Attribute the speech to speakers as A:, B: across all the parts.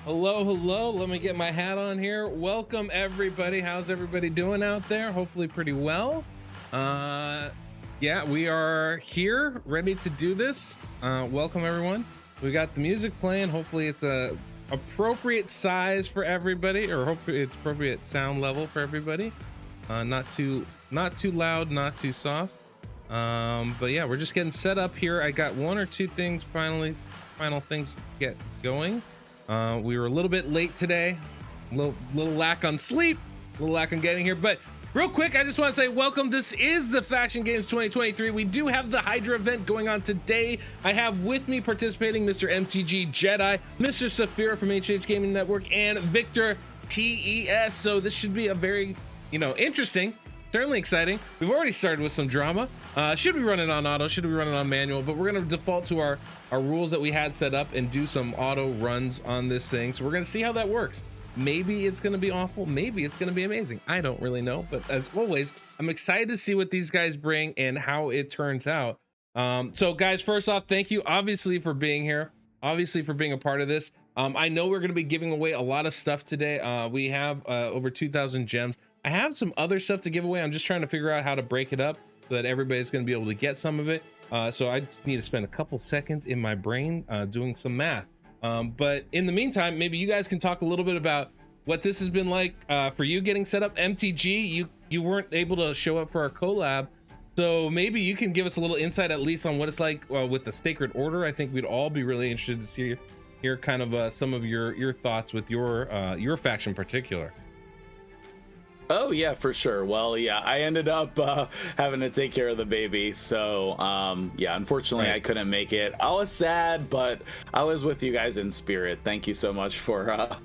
A: Hello, hello. Let me get my hat on here. Welcome, everybody. How's everybody doing out there? Hopefully pretty well. Yeah, we are here, ready to do this. Welcome, everyone. We got the music playing. Hopefully it's a appropriate size for everybody, or hopefully it's appropriate sound level for everybody. Not too loud, not too soft. But yeah, we're just getting set up here. I got one or two things final things to get going. We were a little bit late today, little lack on sleep, a little lack on getting here, but real quick, I just want to say welcome. This is the Faction Games 2023. We do have the Hydra event going on today. I have with me participating Mr. MTGJedi, Mr. Saphyra from MTGJedi Network, and VictorTES. So this should be a very, interesting, certainly exciting. We've already started with some drama. Should we run it on auto? Should we run it on manual? But we're going to default to our rules that we had set up and do some auto runs on this thing. So we're going to see how that works. Maybe it's going to be awful. Maybe it's going to be amazing. I don't really know. But as always, I'm excited to see what these guys bring and how it turns out. So guys, first off, thank you obviously for being here. Obviously for being a part of this. I know we're going to be giving away a lot of stuff today. We have over 2,000 gems. I have some other stuff to give away. I'm just trying to figure out how to break it up so that everybody's going to be able to get some of it. So I just need to spend a couple seconds in my brain doing some math. But in the meantime, maybe you guys can talk a little bit about what this has been like for you getting set up. MTG, you weren't able to show up for our collab, so maybe you can give us a little insight at least on what it's like with the Sacred Order. I think we'd all be really interested to hear kind of some of your thoughts with your faction in particular.
B: Oh yeah, for sure. Well, yeah, I ended up having to take care of the baby, so yeah, unfortunately, right. I couldn't make it. I was sad, but I was with you guys in spirit. Thank you so much for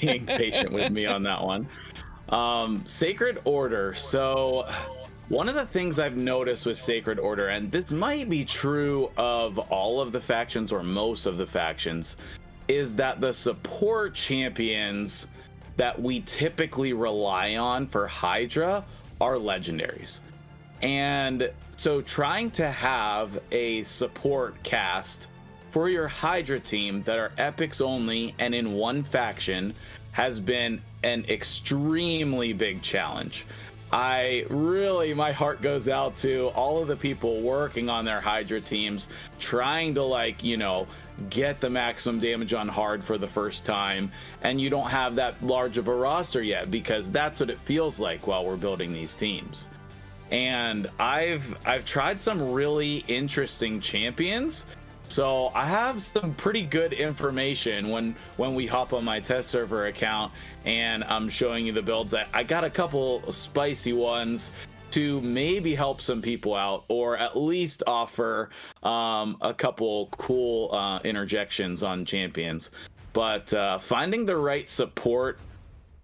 B: being patient with me on that one. Sacred Order. So one of the things I've noticed with Sacred Order, and this might be true of all of the factions or most of the factions, is that the support champions that we typically rely on for Hydra are legendaries. And so trying to have a support cast for your Hydra team that are epics only and in one faction has been an extremely big challenge. My heart goes out to all of the people working on their Hydra teams, trying to get the maximum damage on hard for the first time, and you don't have that large of a roster yet, because that's what it feels like while we're building these teams. And I've tried some really interesting champions, so I have some pretty good information when we hop on my test server account and I'm showing you the builds. I got a couple spicy ones to maybe help some people out, or at least offer a couple cool interjections on champions. But finding the right support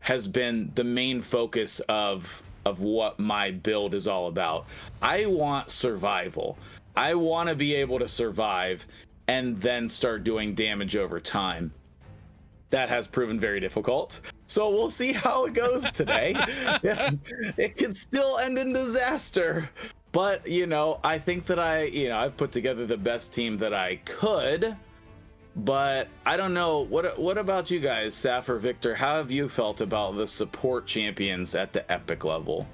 B: has been the main focus of what my build is all about. I want survival. I want to be able to survive and then start doing damage over time. That has proven very difficult. So we'll see how it goes today. It could still end in disaster. But, I think that I've put together the best team that I could. But I don't know. What about you guys, Saf or Victor? How have you felt about the support champions at the epic level?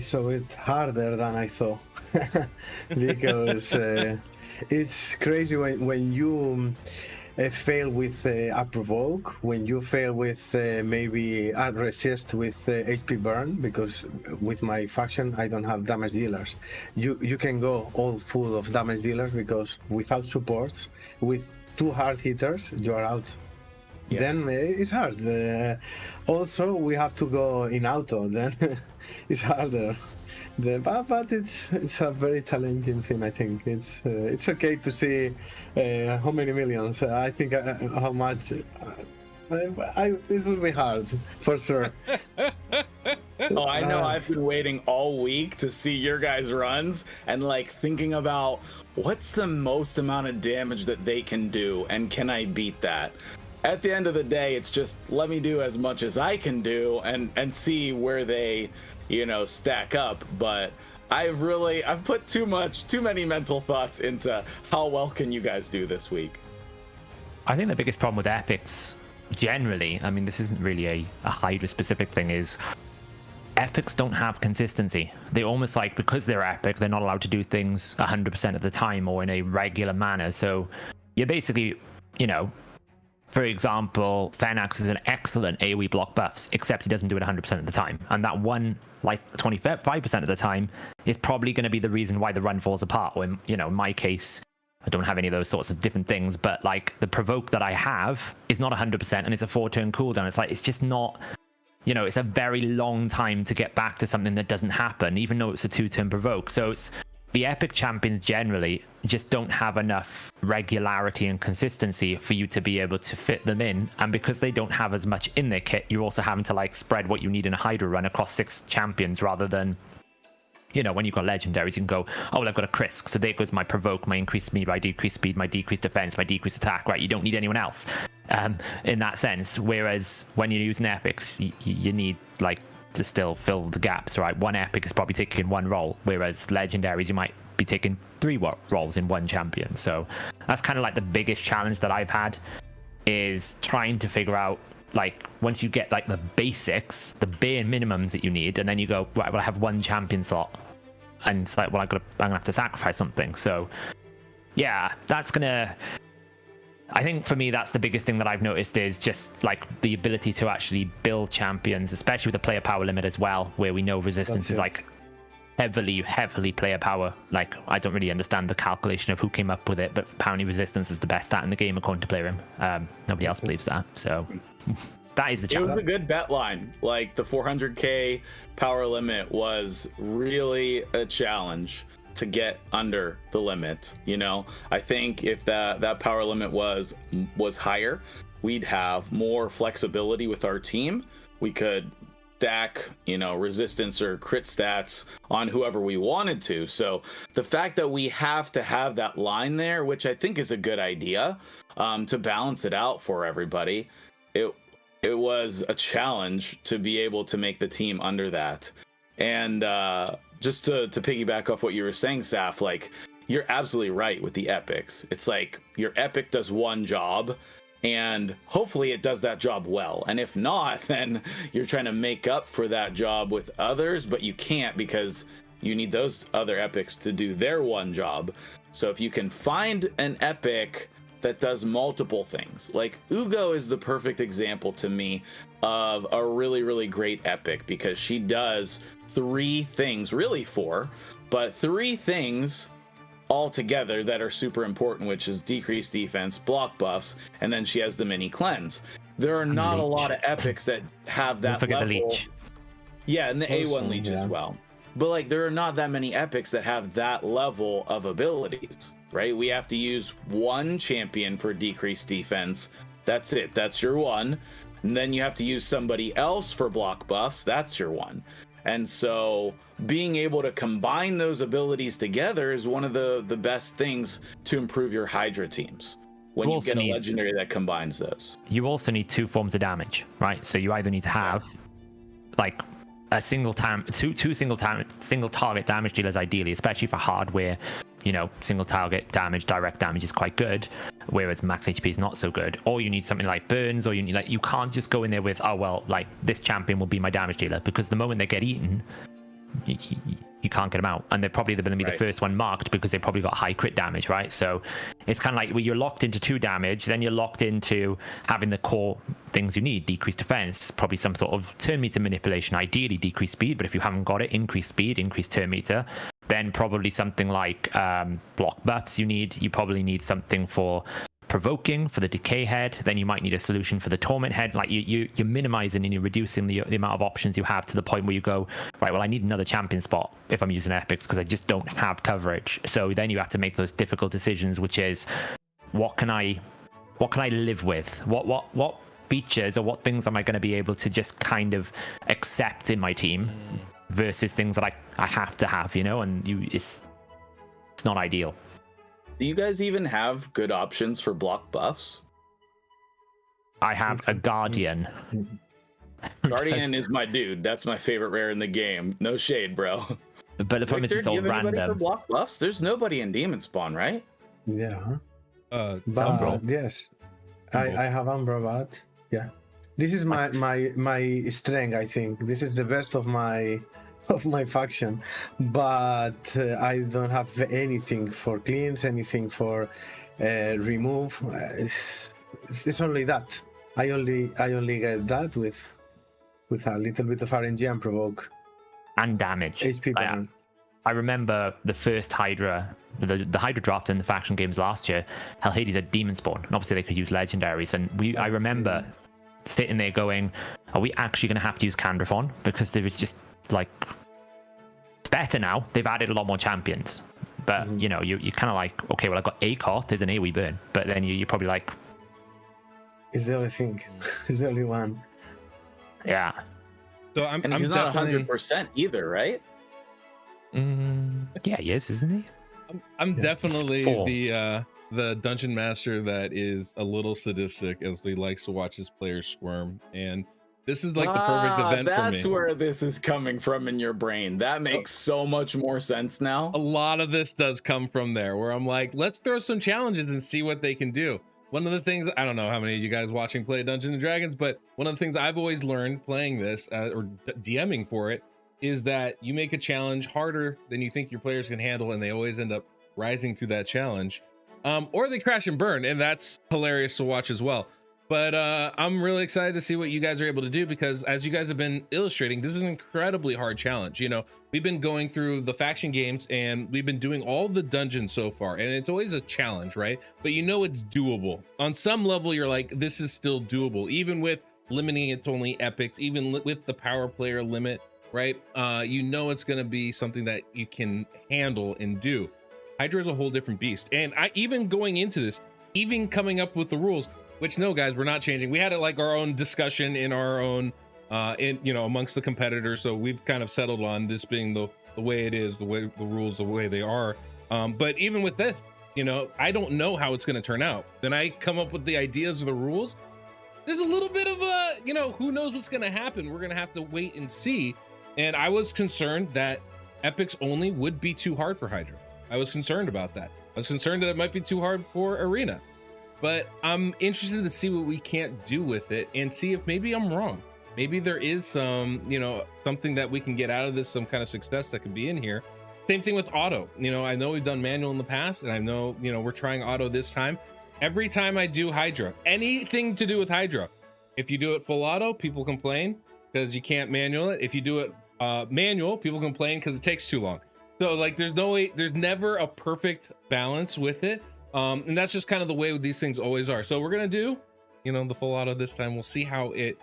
C: So it's harder than I thought. Because it's crazy when you fail with a provoke, when you fail with maybe a resist with HP burn, because with my faction I don't have damage dealers. You can go all full of damage dealers, because without supports, with 2 hard hitters, you are out. Yeah. Then it's hard. Also, we have to go in auto, then it's harder. But it's a very challenging thing. I think it's okay to see how many millions. I think how much. It will be hard for sure.
B: Oh, I know. I've been waiting all week to see your guys' runs and thinking about what's the most amount of damage that they can do, and can I beat that? At the end of the day, it's just let me do as much as I can do and see where they stack up. But I've put too many mental thoughts into how well can you guys do this week.
D: I think the biggest problem with epics generally, I mean, this isn't really a Hydra specific thing, is epics don't have consistency. They almost like, because they're epic, they're not allowed to do things 100% of the time or in a regular manner. So you're basically, you know, for example, Fenax is an excellent AoE block buffs, except he doesn't do it 100% of the time. And that one, like 25% of the time, is probably going to be the reason why the run falls apart. Or in, you know, in my case, I don't have any of those sorts of different things, but like the provoke that I have is not 100% and it's a 4-turn cooldown. It's like, it's just not, you know, it's a very long time to get back to something that doesn't happen, even though it's a 2-turn provoke. So it's, the epic champions generally just don't have enough regularity and consistency for you to be able to fit them in. And because they don't have as much in their kit, you're also having to like spread what you need in a Hydra run across 6 champions rather than, you know, when you've got legendaries, you can go, oh, well, I've got a Krisk, so there goes my provoke, my increased speed, my decreased speed, my decreased defense, my decreased attack, right? You don't need anyone else in that sense. Whereas when you're using epics, you need like to still fill the gaps, right? One epic is probably taking 1 role, whereas legendaries, you might be taking 3 roles in 1 champion. So that's kind of like the biggest challenge that I've had, is trying to figure out, like, once you get like the basics, the bare minimums that you need, and then you go, right, well, I have 1 champion slot, and it's like, well, I'm gonna have to sacrifice something. So yeah, that's gonna, I think for me, that's the biggest thing that I've noticed, is just like the ability to actually build champions, especially with the player power limit as well, where we know resistance is like heavily player power. Like, I don't really understand the calculation of who came up with it, but apparently resistance is the best stat in the game according to Playroom. Nobody else believes that, so that is the challenge.
B: It was a good bet line. Like, the 400k power limit was really a challenge to get under the limit. You know, I think if that power limit was higher, we'd have more flexibility with our team. We could stack, you know, resistance or crit stats on whoever we wanted to. So the fact that we have to have that line there, which I think is a good idea, to balance it out for everybody, it was a challenge to be able to make the team under that. And just to piggyback off what you were saying, Saf, like, you're absolutely right with the epics. It's like your epic does 1 job, and hopefully it does that job well. And if not, then you're trying to make up for that job with others, but you can't, because you need those other epics to do their 1 job. So if you can find an epic that does multiple things, like Ugo is the perfect example to me of a really, really great epic, because she does 3 things, really 4, but 3 things all together that are super important, which is decreased defense, block buffs, and then she has the mini cleanse. There are not a lot of epics that have that level. The leech. Yeah, and the A1 leech as well. But like, there are not that many epics that have that level of abilities, right? We have to use 1 champion for decreased defense. That's it. That's your 1. And then you have to use somebody else for block buffs. That's your 1. And so being able to combine those abilities together is one of the best things to improve your Hydra teams. When you get a legendary that combines those. You also need 2 forms of damage, right? So you either need to have like a single target damage dealers, ideally, especially for hardware. You know, single target damage, direct damage is quite good, whereas max HP is not so good. Or you need something like burns, or you need, like, you can't just go in there with, oh well, like, this champion will be my damage dealer, because the moment they get eaten, you can't get them out, and they're probably going to be the first one marked, because they probably got high crit damage, right? So it's kind of like, well, you're locked into 2 damage, then you're locked into having the core things you need: decreased defense, probably some sort of turn meter manipulation, ideally decreased speed, but if you haven't got it, increased speed, increased turn meter. Then probably something like block buffs you probably need something for provoking, for the decay head. Then you might need a solution for the torment head. Like, you're minimizing and you're reducing the amount of options you have, to the point where you go, right, well, I need another champion spot if I'm using epics, because I just don't have coverage. So then you have to make those difficult decisions, which is, what can I live with? What features or what things am I going to be able to just kind of accept in my team, versus things that I have to have, you know? And it's not ideal. Do you guys even have good options for block buffs? I have a Guardian. Guardian is my dude. That's my favorite rare in the game. No shade, bro. But the problem is it's all random. For block buffs? There's nobody in Demon Spawn, right?
C: Yeah.
D: Soundbro.
C: Yes. I have Ambrabat. Yeah, this is my strength. I think this is the best of my faction, but I don't have anything for cleanse, anything for remove. It's only that. I only get that with a little bit of RNG and provoke
D: and damage.
C: HP burn.
D: I remember the first Hydra, the Hydra draft in the faction games last year. Hell, Hades had Demon Spawn, and obviously they could use legendaries. And I remember sitting there going, "Are we actually going to have to use Candrathon?" Because there was just like, it's better now. They've added a lot more champions, but you know, you're kind of like, okay, well, I've got Akoth, there's an AoE burn, but then you're probably like,
C: it's the only thing. It's the only one.
D: Yeah.
B: So I'm he's not 100% either, right?
D: Yeah, he is, isn't he?
A: I'm definitely the dungeon master that is a little sadistic, as he likes to watch his players squirm, and this is like the perfect event for me.
B: That's where this is coming from in your brain. That makes so much more sense now.
A: A lot of this does come from there, where I'm like, let's throw some challenges and see what they can do. One of the things, I don't know how many of you guys watching play Dungeons and Dragons, but one of the things I've always learned playing this or DMing for it is that you make a challenge harder than you think your players can handle, and they always end up rising to that challenge, or they crash and burn, and that's hilarious to watch as well. But I'm really excited to see what you guys are able to do, because as you guys have been illustrating, this is an incredibly hard challenge. You know, we've been going through the faction games and we've been doing all the dungeons so far, and it's always a challenge, right? But you know it's doable. On some level, you're like, this is still doable, even with limiting it to only epics, even with the power player limit, right? You know it's going to be something that you can handle and do. Hydra is a whole different beast. And even going into this, even coming up with the rules, which no guys, we're not changing. We had it like our own discussion in our own amongst the competitors, so we've kind of settled on this being the way it is, the way the rules, the way they are. But even with this, you know, I don't know how it's going to turn out. Then I come up with the ideas of the rules. There's a little bit of a, you know, who knows what's going to happen. We're going to have to wait and see. And I was concerned that epics only would be too hard for Hydra. I was concerned about that. I was concerned that it might be too hard for Arena. But I'm interested to see what we can't do with it and see if maybe I'm wrong. Maybe there is some, you know, something that we can get out of this, some kind of success that could be in here. Same thing with auto. You know, I know we've done manual in the past, and I know, you know, we're trying auto this time. Every time I do Hydra, anything to do with Hydra, if you do it full auto, people complain because you can't manual it. If you do it manual, people complain because it takes too long. So like, there's no way, there's never a perfect balance with it. And that's just kind of the way these things always are. So we're gonna do, you know, the full auto this time. We'll see how it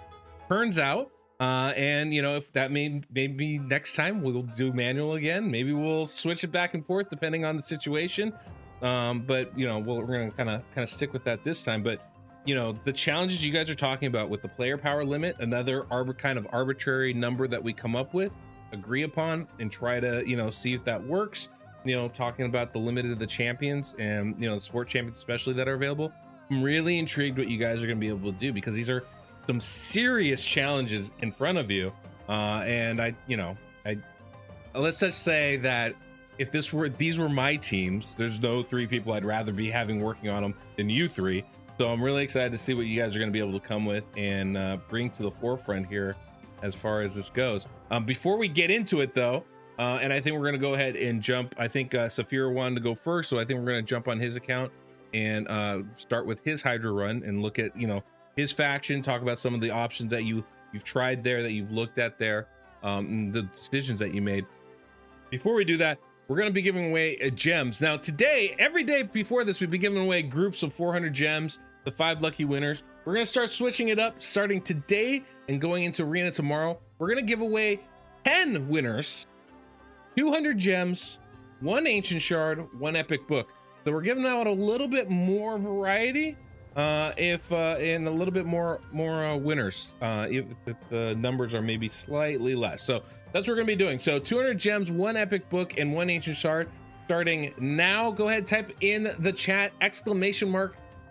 A: turns out. And you know, if that maybe next time we'll do manual again. Maybe we'll switch it back and forth depending on the situation. But you know, we're gonna kind of stick with that this time. But you know, the challenges you guys are talking about with the player power limit, another kind of arbitrary number that we come up with, agree upon, and try to, you know, see if that works. You know, talking about the limited of the champions and, you know, the sport champions especially that are available. I'm really intrigued what you guys are going to be able to do, because these are some serious challenges in front of you. And let's just say that if these were my teams, there's no three people I'd rather be having working on them than you three. So I'm really excited to see what you guys are going to be able to come with and bring to the forefront here as far as this goes. Before we get into it though, and I think we're going to go ahead and jump. I think Saphyra wanted to go first, so I think we're going to jump on his account and start with his Hydra run and look at, you know, his faction, talk about some of the options that you've tried there, that you've looked at there, and the decisions that you made. Before we do that, we're going to be giving away gems. Now today, every day before this, we've been giving away groups of 400 gems, the 5 lucky winners. We're going to start switching it up starting today and going into Arena tomorrow. We're going to give away 10 winners, 200 gems, 1 ancient shard, 1 epic book. So we're giving out a little bit more variety, and a little bit more winners, if the numbers are maybe slightly less. So that's what we're gonna be doing. So 200 gems, 1 epic book, and 1 ancient shard starting now. Go ahead, type in the chat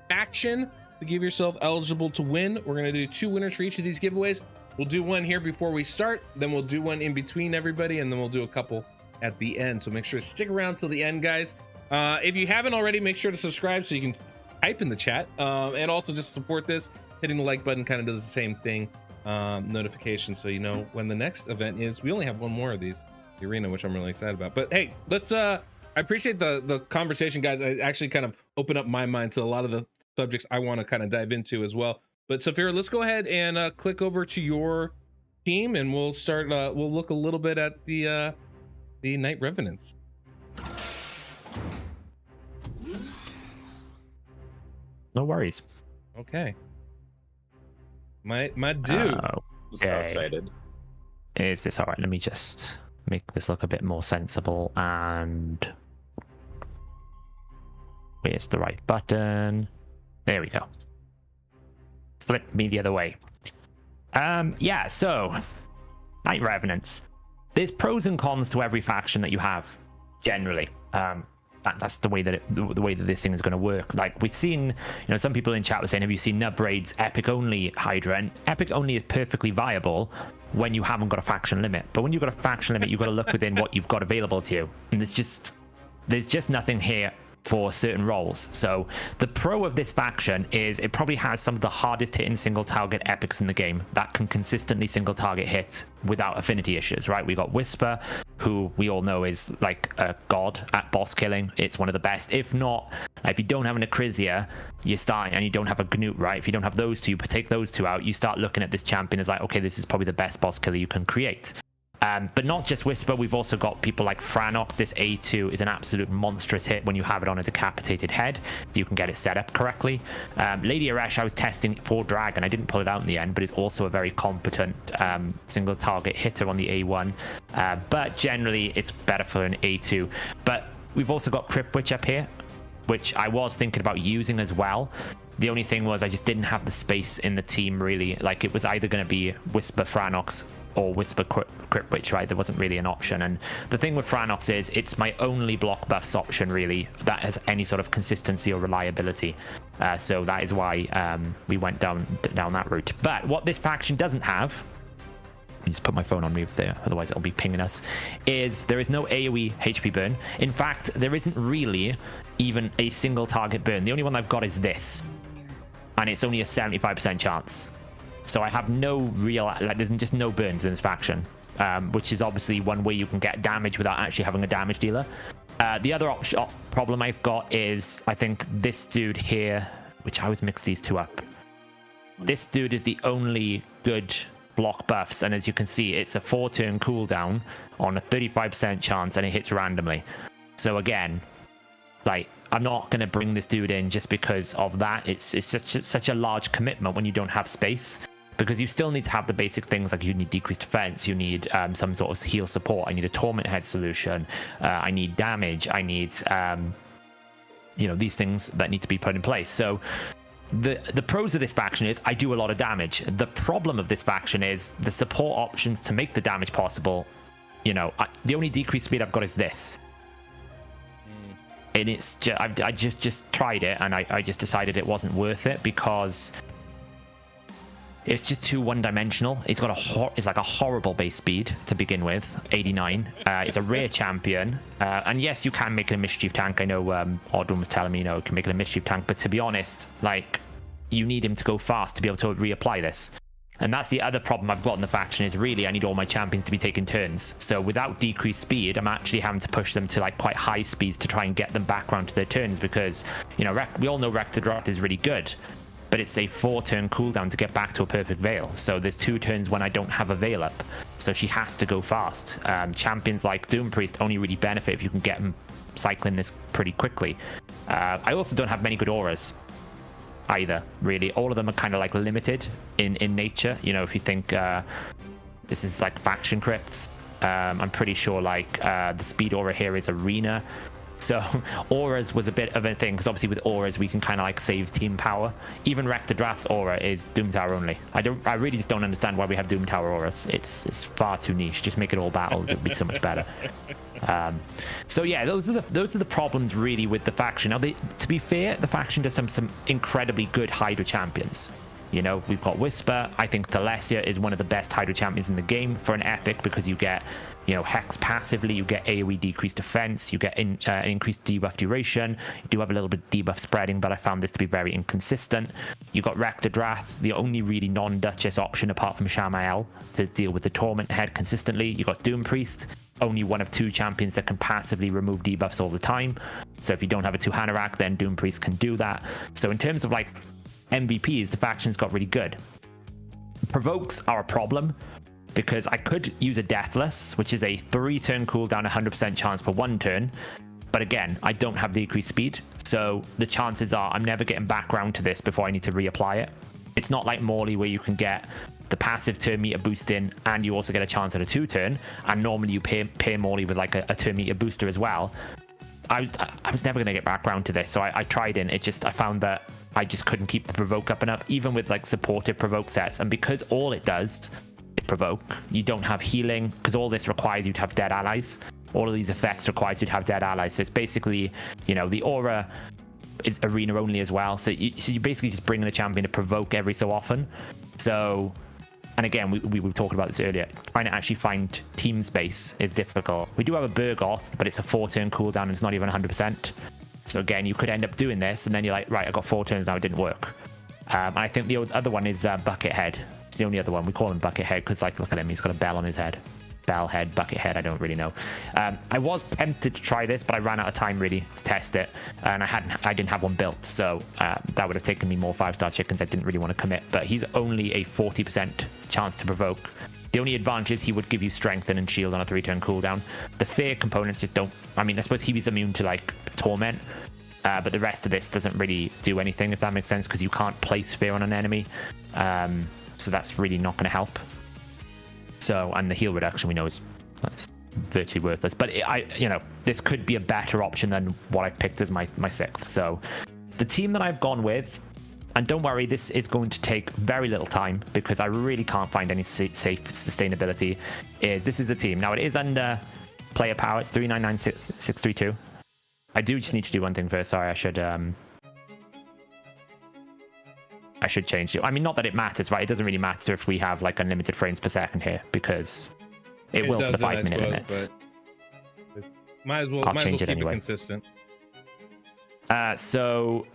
A: !faction to give yourself eligible to win. We're gonna do 2 winners for each of these giveaways. We'll do 1 here before we start, then we'll do 1 in between everybody, and then we'll do a couple at the end. So make sure to stick around till the end, guys. If you haven't already, make sure to subscribe so you can type in the chat, and also just support this. Hitting the like button kind of does the same thing. Notification, so you know when the next event is. We only have one more of these, the arena, which I'm really excited about. But hey, let's I appreciate the conversation, guys. I actually kind of opened up my mind to a lot of the subjects I want to kind of dive into as well. But Saphyra, let's go ahead and click over to your team, and we'll start. We'll look a little bit at the Night Revenants.
D: No worries.
A: Okay. My dude.
D: Okay.
B: So excited.
D: Is this all right? Let me just make this look a bit more sensible. And where's the right button? There we go. Flip me the other way. Yeah, so Night Revenants. There's pros and cons to every faction that you have, generally. That's the way that this thing is going to work. Like, we've seen, some people in chat were saying, have you seen Nub Raids Epic only Hydra? And Epic only is perfectly viable when you haven't got a faction limit. But when you've got a faction limit, you've got to look within what you've got available to you. And there's just nothing here for certain roles. So the pro of this faction is it probably has some of the hardest hitting single target epics in the game that can consistently single target hit without affinity issues, right? We got Whisper, who we all know is like a god at boss killing. It's one of the best. If not, if you don't have an Acrizia, you're starting, and you don't have a Gnut, right? If you don't have those two, you take those two out, you start looking at this champion as like, okay, this is probably the best boss killer you can create. But not just Whisper, we've also got people like Franox. This A2 is an absolute monstrous hit when you have it on a decapitated head, if you can get it set up correctly. Lady Arash, I was testing for Dragon. I didn't pull it out in the end, but it's also a very competent single target hitter on the A1. But generally, it's better for an A2. But we've also got Crypt Witch up here, which I was thinking about using as well. The only thing was I just didn't have the space in the team, really. Like, it was either going to be Whisper Franox or Whisper Crypt Witch, right? There wasn't really an option. And the thing with Franox is it's my only block buffs option, really, that has any sort of consistency or reliability. So that is why we went down that route. But what this faction doesn't have, let me just put my phone on mute there, otherwise it'll be pinging us, is there is no AoE HP burn. In fact, there isn't really even a single target burn. The only one I've got is this, and it's only a 75% chance. So I have no real, like, there's just no burns in this faction, which is obviously one way you can get damage without actually having a damage dealer. The other problem I've got is, I think this dude here, which I always mix these two up. This dude is the only good block buffs, and as you can see, it's a 4-turn cooldown on a 35% chance, and it hits randomly. So again, like, I'm not going to bring this dude in just because of that. It's such a large commitment when you don't have space, because you still need to have the basic things, like you need decreased defense, you need some sort of heal support, I need a torment head solution, I need damage, I need these things that need to be put in place. So the pros of this faction is I do a lot of damage. The problem of this faction is the support options to make the damage possible. The only decreased speed I've got is this. And it's just, I just tried it, and I just decided it wasn't worth it because it's just too one-dimensional. It's like a horrible base speed to begin with, 89. It's a rare champion, and yes, you can make it a mischief tank. I know OddOne was telling me, you can make it a mischief tank, but to be honest, like, you need him to go fast to be able to reapply this. And that's the other problem I've got in the faction, is really I need all my champions to be taking turns. So without decreased speed, I'm actually having to push them to like quite high speeds to try and get them back around to their turns, because we all know VictorTES is really good, but it's a 4-turn cooldown to get back to a perfect Veil. So there's 2 turns when I don't have a Veil up, so she has to go fast. Champions like Doom Priest only really benefit if you can get them cycling this pretty quickly. I also don't have many good auras either, really. All of them are kind of like limited in nature. If you think this is like faction crypts, I'm pretty sure like the speed aura here is arena. So auras was a bit of a thing, because obviously with auras we can kind of like save team power. Even VictorTES aura is Doom Tower only. I really just don't understand why we have Doom Tower auras. It's far too niche. Just make it all battles, it'd be so much better. So yeah, those are the problems really with the faction. Now, to be fair, the faction does some incredibly good Hydra champions. You know, we've got Whisper. I think Thalesia is one of the best Hydra champions in the game for an epic, because you get, you know, Hex passively, you get AoE decreased defense, you get increased debuff duration, you do have a little bit of debuff spreading, but I found this to be very inconsistent. You got Rector the only really non-Duchess option apart from Shamael to deal with the Torment Head consistently. You got Doom Priest, only one of 2 champions that can passively remove debuffs all the time. So if you don't have a 2-Hanorach, then Doom Priest can do that. So in terms of like MVPs, the factions got really good. Provokes are a problem, because I could use a Deathless, which is a 3-turn cooldown, 100% chance for 1 turn. But again, I don't have the increased speed, so the chances are I'm never getting back round to this before I need to reapply it. It's not like Morley, where you can get the passive turn meter boost in, and you also get a chance at a 2-turn, and normally you pair Morley with like a turn meter booster as well. I was never going to get back round to this, so I tried it. I found that I just couldn't keep the provoke up and up, even with like supportive provoke sets. And because all it does is provoke, you don't have healing, because all this requires you to have dead allies. All of these effects requires you to have dead allies. So it's basically, you know, the aura is arena only as well. So you basically just bring in a champion to provoke every so often. So, and again, we were talking about this earlier, trying to actually find team space is difficult. We do have a Burgoth, but it's a 4-turn cooldown and it's not even 100%. So again, you could end up doing this, and then you're like, right, I got 4 turns now, it didn't work. I think the other one is Buckethead. It's the only other one. We call him Buckethead because, like, look at him, he's got a bell on his head. Bell head, bucket head, I don't really know. I was tempted to try this, but I ran out of time really to test it, and I didn't have one built, so that would have taken me more 5-star chickens. I didn't really want to commit, but he's only a 40% chance to provoke. The only advantage is he would give you strengthen and shield on a 3-turn cooldown. The fear components just don't. I mean, I suppose he's immune to like torment, but the rest of this doesn't really do anything, if that makes sense, because you can't place fear on an enemy. So that's really not going to help. So, and the heal reduction we know is virtually worthless. But you know, this could be a better option than what I've picked as my 6th. So, the team that I've gone with, and don't worry, this is going to take very little time because I really can't find any safe sustainability. This is a team. Now it is under player power. It's 399632. I do just need to do one thing first. Sorry, I should change it. I mean, not that it matters, right? It doesn't really matter if we have like unlimited frames per second here, because it will for the 5-minute limits.
A: Might as well keep it consistent.
D: So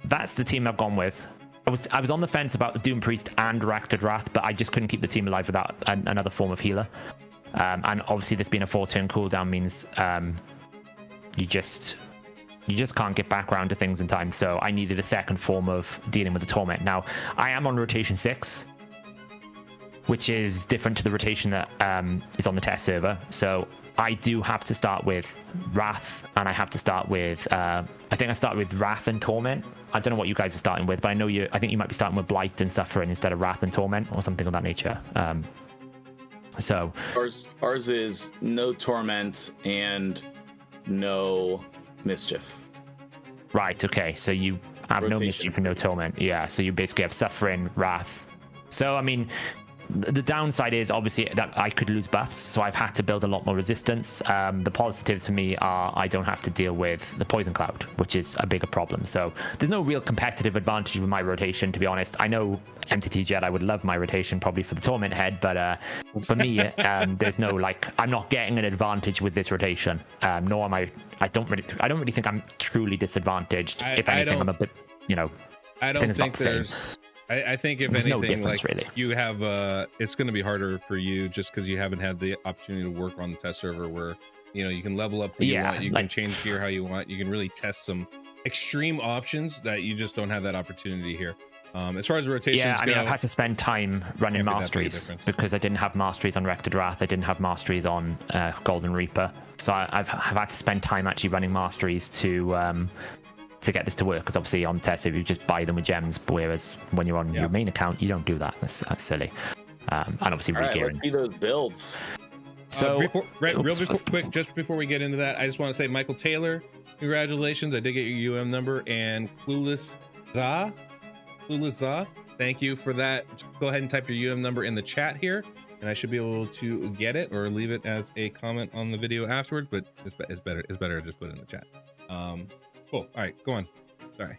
D: that's the team I've gone with. I was on the fence about Doom Priest and Raktadrath, but I just couldn't keep the team alive without another form of healer. And obviously this being a 4-turn cooldown means you just can't get back around to things in time. So I needed a second form of dealing with the torment. Now, I am on rotation 6, which is different to the rotation that is on the test server. So I do have to start with Wrath, and I have to start with, I think I start with Wrath and Torment. I don't know what you guys are starting with, but I think you might be starting with Blight and Suffering instead of Wrath and Torment, or something of that nature. So
B: ours is no Torment and no Mischief.
D: Right, okay, so you have no Mischief and no Torment. Yeah, so you basically have Suffering, Wrath. So, I mean, the downside is obviously that I could lose buffs, so I've had to build a lot more resistance. The positives for me are I don't have to deal with the Poison Cloud, which is a bigger problem. So there's no real competitive advantage with my rotation, to be honest. I know MTGJedi would love my rotation probably for the Torment Head, but for me, there's no, like, I'm not getting an advantage with this rotation. Nor am I don't really think I'm truly disadvantaged. If anything, I'm a bit, you know,
A: I don't think there's. I think if
D: there's
A: anything,
D: no
A: like
D: really.
A: You have, it's going to be harder for you just because you haven't had the opportunity to work on the test server where, you know, you can level up who you want, you can change gear how you want, you can really test some extreme options that you just don't have that opportunity here. As far as rotations
D: I mean, I've had to spend time running masteries because I didn't have masteries on Rector-Drath, I didn't have masteries on Golden Reaper, so I've had to spend time actually running masteries to get this to work, because obviously on test you just buy them with gems, whereas when you're on your main account you don't do that. That's silly. And obviously re-gearing.
B: Let's see those builds.
D: So
A: just before we get into that, I just want to say, Michael Taylor, congratulations, I did get your number, and Clueless Za, thank you for that. Just go ahead and type your number in the chat here, and I should be able to get it or leave it as a comment on the video afterwards, but it's better to just put it in the chat. Cool. All right, go on. Sorry.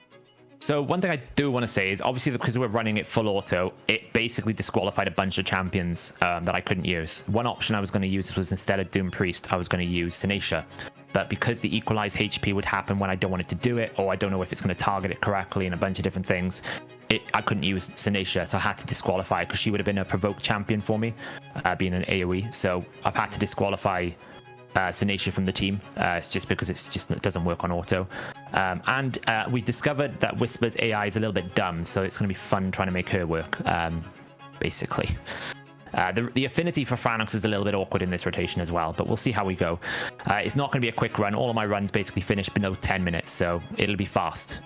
D: So one thing I do want to say is obviously because we're running it full auto, it basically disqualified a bunch of champions that I couldn't use. One option I was going to use was instead of Doom Priest, I was going to use Senesha. But because the equalized HP would happen when I don't want it to do it, or I don't know if it's going to target it correctly and a bunch of different things, I couldn't use Senesha, so I had to disqualify because she would have been a provoked champion for me, being an AoE. So I've had to disqualify Senesha from the team. It's just because it doesn't work on auto. And we discovered that Whisper's AI is a little bit dumb, so it's going to be fun trying to make her work, basically. The affinity for Phranix is a little bit awkward in this rotation as well, but we'll see how we go. It's not going to be a quick run. All of my runs basically finish below 10 minutes, so it'll be fast.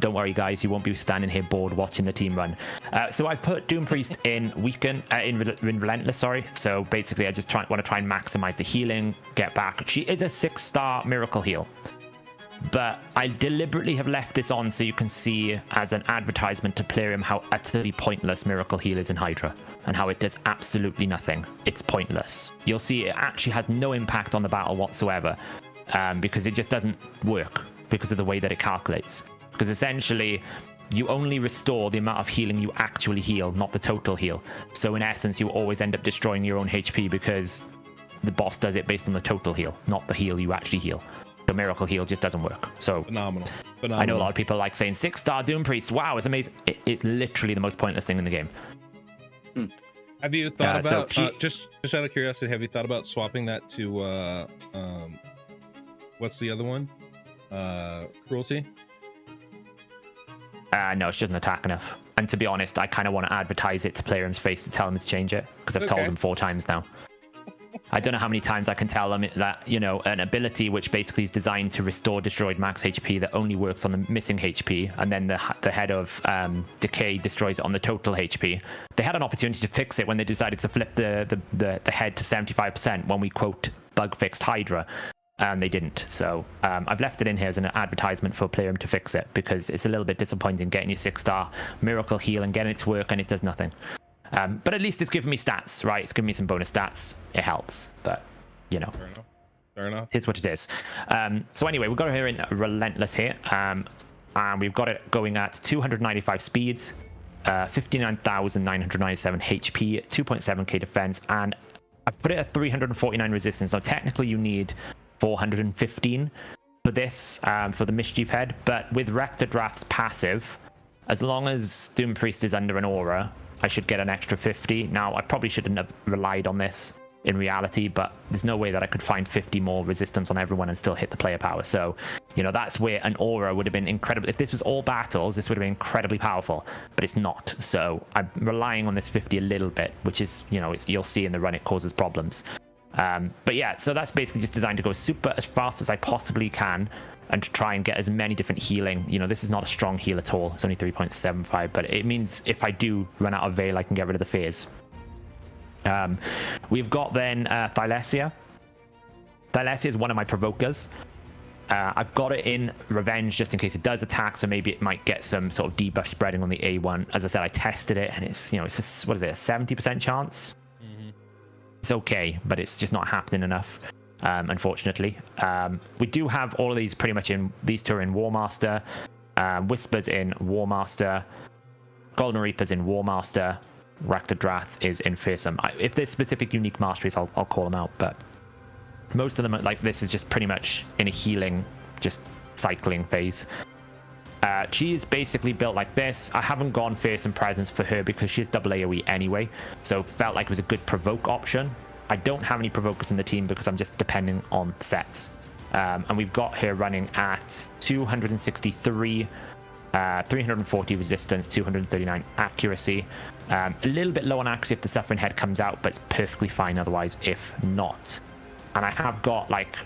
D: Don't worry, guys, you won't be standing here bored watching the team run. So I put Doom Priest in Weaken, in Relentless, sorry. So basically, I just want to try and maximize the healing, get back. She is a 6-star miracle heal. But I deliberately have left this on so you can see as an advertisement to Plarium how utterly pointless Miracle Heal is in Hydra and how it does absolutely nothing. It's pointless. You'll see it actually has no impact on the battle whatsoever because it just doesn't work because of the way that it calculates. Because essentially, you only restore the amount of healing you actually heal, not the total heal. So in essence, you always end up destroying your own HP because the boss does it based on the total heal, not the heal you actually heal. The Miracle Heal just doesn't work. So
A: phenomenal.
D: I know a lot of people like saying 6-star Doom Priest. Wow, it's amazing. It's literally the most pointless thing in the game.
A: Have you thought about just out of curiosity? Have you thought about swapping that to what's the other one? Cruelty.
D: No, she doesn't attack enough. And to be honest, I kind of want to advertise it to Plarium's face to tell them to change it because I've told them 4 times now. I don't know how many times I can tell them that, you know, an ability which basically is designed to restore destroyed max HP that only works on the missing HP, and then the head of Decay destroys it on the total HP. They had an opportunity to fix it when they decided to flip the head to 75% when we, quote, bug fixed Hydra, and they didn't. So I've left it in here as an advertisement for Plarium to fix it because it's a little bit disappointing getting your 6-star Miracle Heal and getting it to work and it does nothing. But at least it's giving me stats, right? It's giving me some bonus stats. It helps, but you know,
A: fair enough.
D: Here's what it is. So anyway, we've got it here in Relentless here, and we've got it going at 295 speed, 59,997 HP, 2.7k defense, and I've put it at 349 resistance. Now technically you need 415 for this, for the Mischief Head, but with Rector Draft's passive, as long as Doom Priest is under an aura, I should get an extra 50. Now, I probably shouldn't have relied on this in reality, but there's no way that I could find 50 more resistance on everyone and still hit the player power. So, you know, that's where an aura would have been incredible. If this was all battles, this would have been incredibly powerful, but it's not. So I'm relying on this 50 a little bit, which is, you know, you'll see in the run it causes problems. But yeah, so that's basically just designed to go super as fast as I possibly can and to try and get as many different healing. You know, this is not a strong heal at all. It's only 3.75, but it means if I do run out of Veil, I can get rid of the fears. We've got then Thylesia. Thylesia is one of my provokers. I've got it in Revenge just in case it does attack, so maybe it might get some sort of debuff spreading on the A1. As I said, I tested it, and it's, you know, it's a, what is it, a 70% chance? It's okay, but it's just not happening enough, unfortunately. We do have all of these pretty much in, these two are in War Master, Whispers in War Master, Golden Reapers in War Master, Rector Drath is in Fearsome. If there's specific unique masteries, I'll call them out, but most of them, like this, is just pretty much in a healing, just cycling phase. She is basically built like this. I haven't gone Fearsome Presence for her because she's double AoE anyway, so felt like it was a good provoke option. I don't have any provokers in the team because I'm just depending on sets. And we've got her running at 263, 340 resistance, 239 accuracy. A little bit low on accuracy if the Suffering Head comes out, but it's perfectly fine otherwise if not. And I have got, like,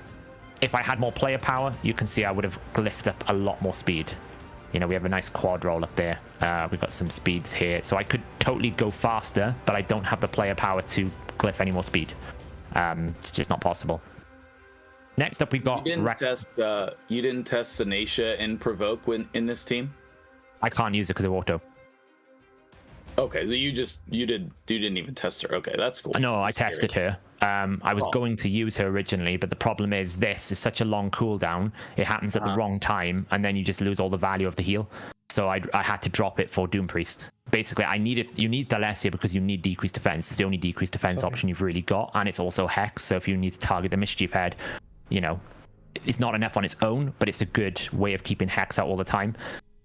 D: if I had more player power, you can see I would have glyphed up a lot more speed. You know, we have a nice quad roll up there. We've got some speeds here. So I could totally go faster, but I don't have the player power to glyph any more speed. It's just not possible. Next up, we've got...
B: You didn't test Senesha in Provoke in this team?
D: I can't use it because of auto.
B: Okay, so you didn't even test her. Okay, that's cool.
D: No, I tested her. I was going to use her originally, but the problem is this is such a long cooldown. It happens at the wrong time, and then you just lose all the value of the heal. So I had to drop it for Doom Priest. Basically, you need Thalassia because you need decreased defense. It's the only decreased defense option you've really got, and it's also Hex. So if you need to target the Mischief Head, you know, it's not enough on its own, but it's a good way of keeping Hex out all the time.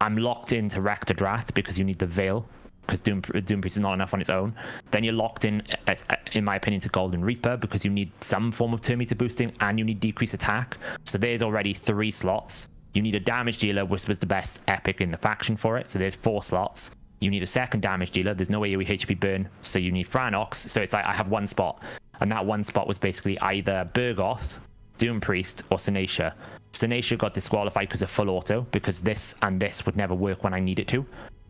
D: I'm locked into Rector Drath because you need the Veil, because Doom Priest is not enough on its own. Then you're locked in my opinion, to Golden Reaper because you need some form of turn meter boosting and you need decreased attack. So there's already 3 slots. You need a damage dealer, which was the best epic in the faction for it. So there's 4 slots. You need a second damage dealer. There's no AoE HP burn, so you need Franox. So it's like I have 1 spot, and that 1 spot was basically either Burgoth, Doom Priest, or Senacia. Senacia got disqualified because of full auto, because this and this would never work when I need it to.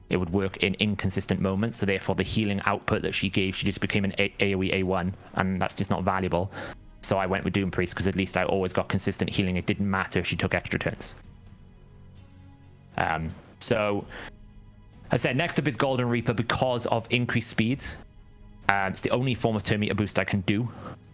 D: It would work in inconsistent moments, so therefore the healing output that she gave, she just became an AoE A1, and that's just not valuable. So I went with Doom Priest, because at least I always got consistent healing. It didn't matter if she took extra turns. So, as I said, next up is Golden Reaper because of increased speed. It's the only form of turn meter boost I can do,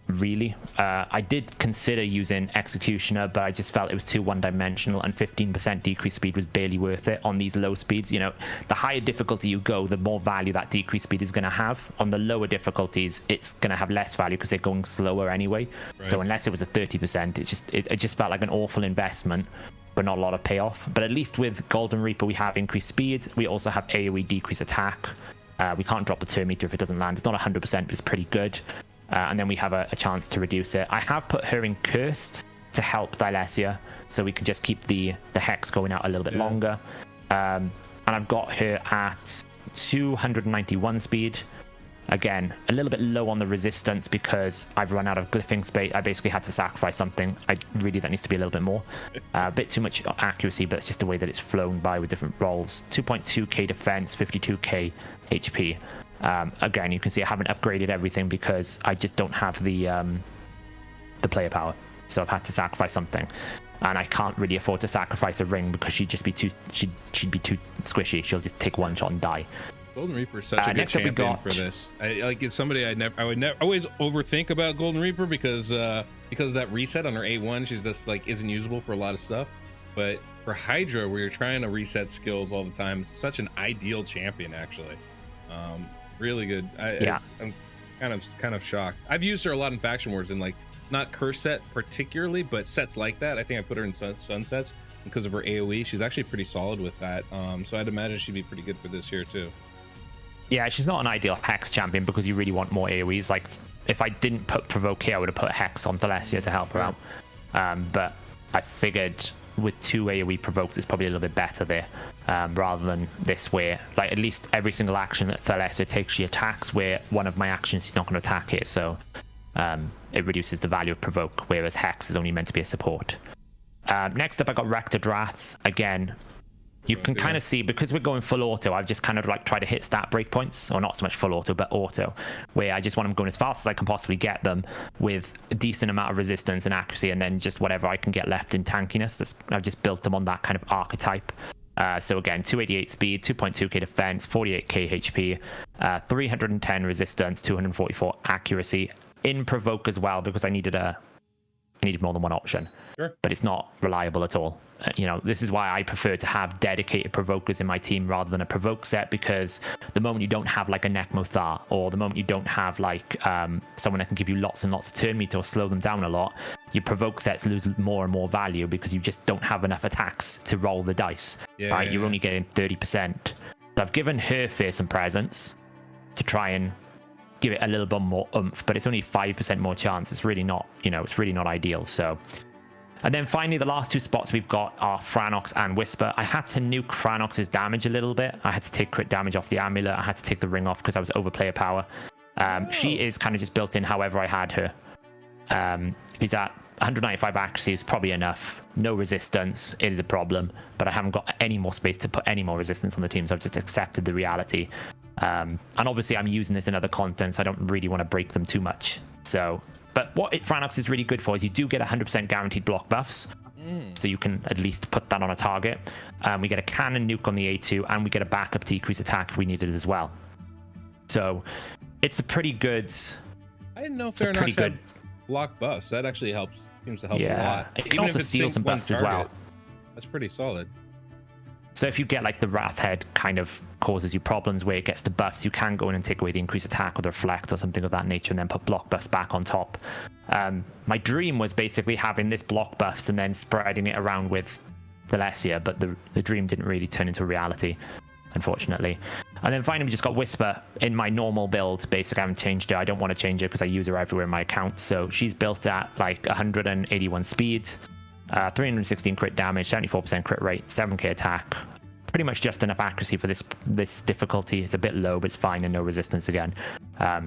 D: really. I did consider using Executioner, but I just felt it was too one-dimensional, and 15% decreased speed was barely worth it on these low speeds. You know, the higher difficulty you go, the more value that decreased speed is going to have. On the lower difficulties, it's going to have less value because they're going slower anyway. Right. So unless it was a 30%, it just felt like an awful investment, but not a lot of payoff. But at least with Golden Reaper, we have increased speed. We also have AoE decreased attack. We can't drop the turn meter if it doesn't land. It's not 100%, but it's pretty good. And then we have a chance to reduce it. I have put her in Cursed to help Thalassia, so we can just keep the Hex going out a little bit longer. And I've got her at 291 speed. Again, a little bit low on the resistance because I've run out of glyphing space. I basically had to sacrifice something. That needs to be a little bit more. A bit too much accuracy, but it's just the way that it's flown by with different rolls. 2.2k defense, 52k HP. Again, you can see I haven't upgraded everything because I just don't have the player power. So I've had to sacrifice something. And I can't really afford to sacrifice a ring because she'd be too squishy. She'll just take 1 shot and die.
A: Golden Reaper is such a good champion for this. It's somebody I would never always overthink about Golden Reaper because of that reset on her A1. She's just like isn't usable for a lot of stuff. But for Hydra, where you're trying to reset skills all the time, it's such an ideal champion actually. Really good. I'm kind of shocked. I've used her a lot in Faction Wars and like not curse set particularly, but sets like that. I think I put her in sunsets because of her AoE. She's actually pretty solid with that. So I'd imagine she'd be pretty good for this here too.
D: Yeah, she's not an ideal Hex champion because you really want more AoEs. Like, if I didn't put Provoke here, I would have put Hex on Thalassia to help her out. But I figured with 2 AoE Provokes, it's probably a little bit better there, rather than this where, like, at least every single action that Thalassia takes, she attacks, where one of my actions, she's not going to attack it. So it reduces the value of Provoke, whereas Hex is only meant to be a support. Next up, I got Rector Drath. Again, you can kind of see, because we're going full auto, I've just kind of like try to hit stat breakpoints, or not so much full auto, but auto, where I just want them going as fast as I can possibly get them with a decent amount of resistance and accuracy, and then just whatever I can get left in tankiness. I've just built them on that kind of archetype. So again, 288 speed, 2.2k defense, 48k HP, 310 resistance, 244 accuracy. In Provoke as well, because I needed more than one option. Sure. But it's not reliable at all. You know, this is why I prefer to have dedicated Provokers in my team rather than a Provoke set, because the moment you don't have like a Nekmothar, or the moment you don't have like someone that can give you lots and lots of turn meter or slow them down a lot, your Provoke sets lose more and more value because you just don't have enough attacks to roll the dice. Right? You're only getting 30%. So I've given her Fearsome Presence to try and give it a little bit more oomph, but it's only 5% more chance. It's really not, it's really not ideal. So, and then finally, the last 2 spots we've got are Franox and Whisper. I had to nuke Franox's damage a little bit. I had to take crit damage off the amulet. I had to take the ring off because I was over player power. She is kind of just built in however I had her. She's at 195 accuracy is probably enough. No resistance, it is a problem, but I haven't got any more space to put any more resistance on the team, so I've just accepted the reality. And obviously I'm using this in other content, so I don't really want to break them too much. So, but what Franox is really good for is you do get 100% guaranteed block buffs, so you can at least put that on a target. We get a cannon nuke on the A2, and we get a backup decrease attack if we need it as well. So it's a pretty good...
A: I didn't know Franox had block buffs. That actually helps. Seems to help a lot.
D: It can also steal some buffs as well.
A: That's pretty solid.
D: So if you get like the Wrath Head kind of causes you problems where it gets the buffs, you can go in and take away the increased attack or the reflect or something of that nature and then put block buffs back on top. My dream was basically having this block buffs and then spreading it around with the Lesia, but the dream didn't really turn into reality, unfortunately. And then finally we just got Whisper in my normal build. Basically, I haven't changed it. I don't want to change it because I use her everywhere in my account. So she's built at like 181 speed, 316 crit damage, 74% crit rate, 7k attack. Pretty much just enough accuracy for this difficulty. It's a bit low, but it's fine, and no resistance again.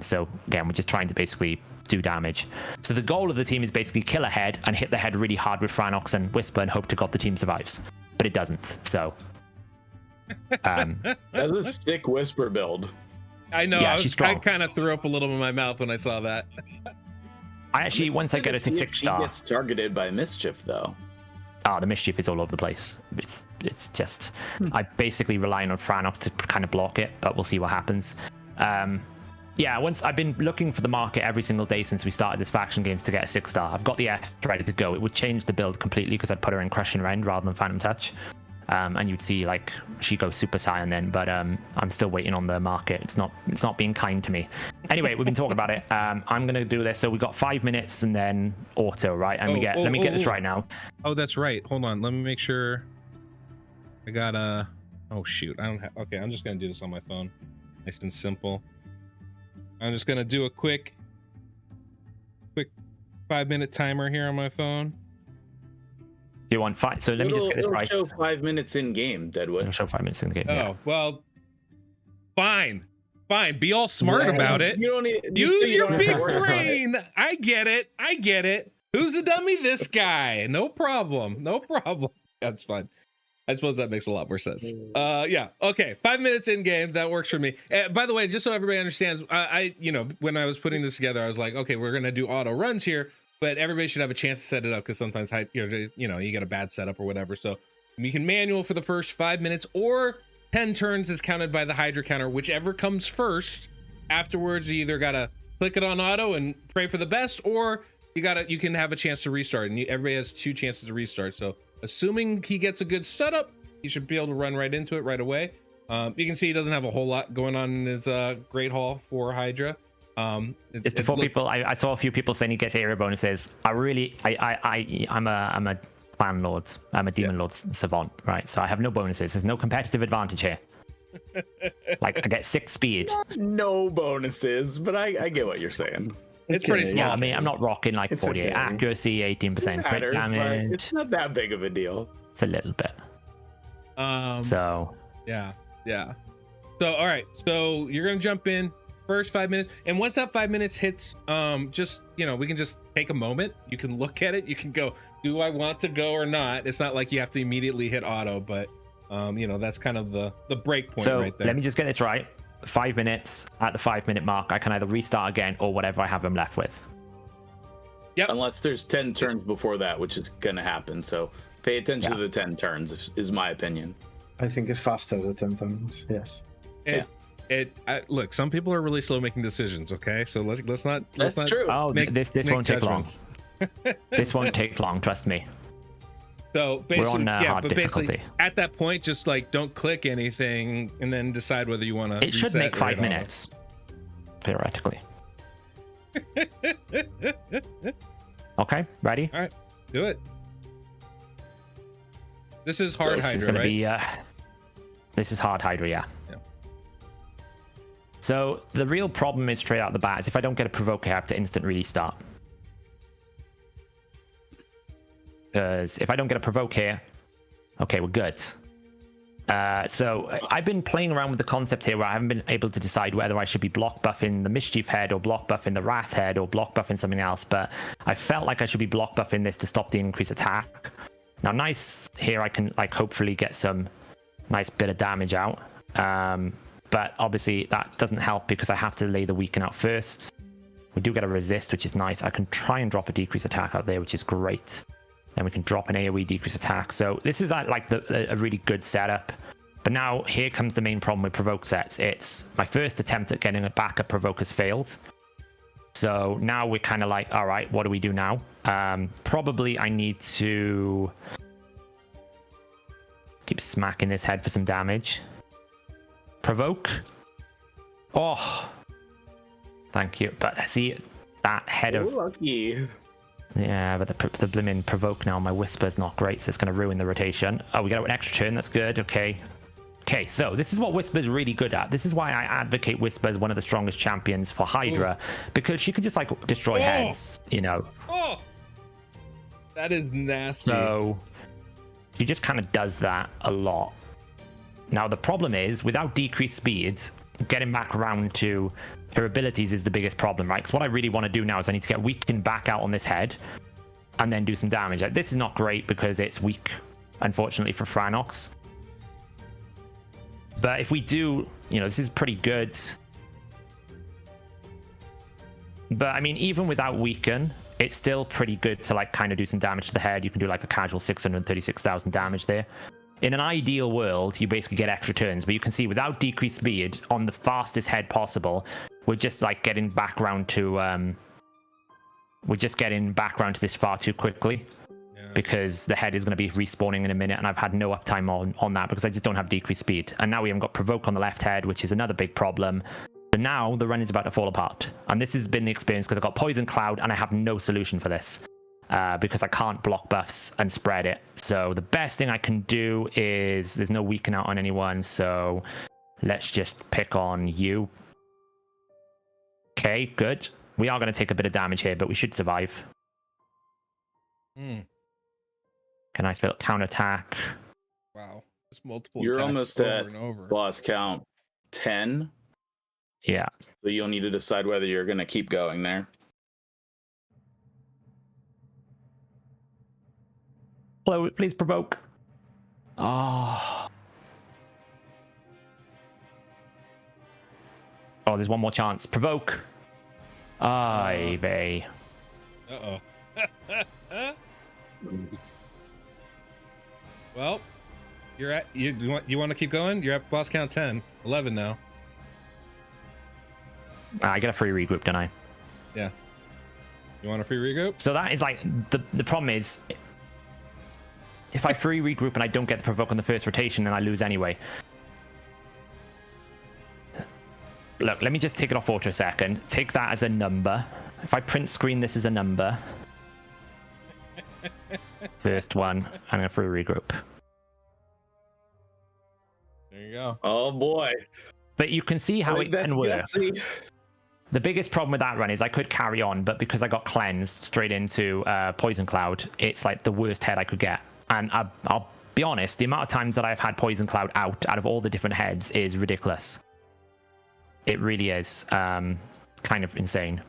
D: So again, we're just trying to basically do damage. So the goal of the team is basically kill a head and hit the head really hard with Franox and Whisper and hope to God the team survives. But it doesn't, so...
B: That's a sick Whisper build.
A: I know.
D: Yeah,
A: I kind of threw up a little in my mouth when I saw that.
D: I actually, once I get it to 6 star...
B: She gets targeted by Mischief, though.
D: The Mischief is all over the place. It's just... I basically relying on Franox to kind of block it, but we'll see what happens. Yeah, once I've been looking for the market every single day since we started this faction games to get a 6 star. I've got the S ready to go. It would change the build completely because I'd put her in Crushing Rend rather than Phantom Touch. And you'd see like she goes Super Saiyan then, but I'm still waiting on the market. It's not being kind to me. Anyway, we've been talking about it. I'm gonna do this. So we got 5 minutes and then auto, right? And let me get this right now.
A: Oh, that's right. Hold on. Let me make sure. I got oh shoot. I don't have. Okay, I'm just gonna do this on my phone. Nice and simple. I'm just gonna do a quick 5-minute timer here on my phone.
D: Do you want 5? So let me just get this right.
B: It'll show 5 minutes in game, Deadwood.
D: It'll show 5 minutes in the game.
A: Oh,
D: yeah.
A: well, fine. Be all smart about it.
B: You don't need,
A: Use your big brain. I get it. Who's the dummy? This guy. No problem. That's fine. I suppose that makes a lot more sense. Yeah. Okay. 5 minutes in game. That works for me. By the way, just so everybody understands, when I was putting this together, I was like, okay, we're going to do auto runs here. But everybody should have a chance to set it up because sometimes you get a bad setup or whatever. So you can manual for the first 5 minutes or 10 turns is counted by the Hydra counter, whichever comes first. Afterwards, you either gotta click it on auto and pray for the best, or you can have a chance to restart. And everybody has 2 chances to restart. So assuming he gets a good setup, he should be able to run right into it right away. You can see he doesn't have a whole lot going on in his Great Hall for Hydra.
D: Just before people, I saw a few people saying he gets area bonuses. I'm a clan lord. I'm a demon lord savant, right? So I have no bonuses. There's no competitive advantage here. Like I get 6 speed.
B: No bonuses, but I get what you're saying.
A: It's pretty small.
D: Yeah, I mean, I'm not rocking like 48 accuracy, 18% crit damage.
B: It's not that big of a deal.
D: It's a little bit. So
A: yeah. So all right, so you're gonna jump in. First 5 minutes, and once that 5 minutes hits, we can just take a moment. You can look at it. You can go, do I want to go or not? It's not like you have to immediately hit auto, but that's kind of the break point right there.
D: Let me just get this right. 5 minutes. At the 5 minute mark, I can either restart again or whatever I have them left with.
A: Yep.
B: Unless there's 10 turns before that, which is gonna happen. So pay attention to the 10 turns. Is my opinion.
C: I think it's faster the 10 turns. Yes.
A: Look, some people are really slow making decisions. Okay, so let's not.
B: That's true.
D: Oh, this won't take long. This won't take long. Trust me.
A: So basically,
D: we're on hard difficulty.
A: At that point, just like don't click anything, and then decide whether you want to.
D: It should make 5 minutes, theoretically. Okay, ready?
A: All right, do it. This is hard Hydra,
D: is gonna
A: right?
D: This is hard Hydra, yeah. So the real problem is straight out the bat is if I don't get a provoke, I have to instant restart. Because if I don't get a provoke here, okay, we're good. So I've been playing around with the concept here where I haven't been able to decide whether I should be block buffing the Mischief Head or block buffing the Wrath Head or block buffing something else, but I felt like I should be block buffing this to stop the increased attack. Now, nice here, I can like hopefully get some nice bit of damage out. But obviously that doesn't help because I have to lay the weaken out first. We do get a resist, which is nice. I can try and drop a decrease attack out there, which is great. Then we can drop an AoE decrease attack. So this is like a really good setup. But now here comes the main problem with provoke sets. It's my first attempt at getting it back at provoke has failed. So now we're kind of like, all right, what do we do now? Probably I need to keep smacking this head for some damage. Provoke. Oh, thank you. But see, that head of...
B: lucky.
D: Yeah, but the blimmin' provoke now. My Whisper's not great, so it's going to ruin the rotation. Oh, we got an extra turn. That's good. Okay. Okay, so this is what Whisper's really good at. This is why I advocate Whisper as one of the strongest champions for Hydra, because she can just, like, destroy heads, you know.
A: Oh! That is nasty.
D: So she just kind of does that a lot. Now, the problem is, without decreased speed, getting back around to her abilities is the biggest problem, right? Because what I really want to do now is I need to get weakened back out on this head and then do some damage. Like, this is not great because it's weak, unfortunately, for Franox. But if we do, you know, this is pretty good. But, I mean, even without weaken, it's still pretty good to, like, kind of do some damage to the head. You can do, like, a casual 636,000 damage there. In an ideal world, you basically get extra turns, but you can see without decreased speed on the fastest head possible, we're just like getting back around to this far too quickly. Yeah. Because the head is going to be respawning in a minute, and I've had no uptime on that because I just don't have decreased speed. And now we haven't got provoke on the left head, which is another big problem. So now the run is about to fall apart, and this has been the experience because I've got poison cloud and I have no solution for this. Because I can't block buffs and spread it. So the best thing I can do is, there's no weaken out on anyone, so let's just pick on you. Okay, good. We are going to take a bit of damage here, but we should survive. Can I spell counterattack?
A: Wow. It's multiple
B: You're
A: attacks
B: almost
A: over
B: at
A: and over.
B: boss count 10.
D: Yeah.
B: So you'll need to decide whether you're going to keep going there.
D: Hello, please provoke. Oh. Oh, there's one more chance. Provoke. Ay, vey.
A: Uh-oh. Well, you're at you want to keep going? You're at boss count 10. 11 now.
D: I get a free regroup, don't I?
A: Yeah. You want a free regroup?
D: So that is like the problem is, if I free regroup and I don't get the provoke on the first rotation, then I lose anyway. Look, let me just take it off auto a second. Take that as a number. If I print screen this as a number. First one, I'm going to free regroup.
A: There you go.
B: Oh boy.
D: But you can see how it can work. Gutsy. The biggest problem with that run is I could carry on, but because I got cleansed straight into Poison Cloud, it's like the worst head I could get. And I'll be honest, the amount of times that I've had Poison Cloud out of all the different heads is ridiculous. It really is kind of insane.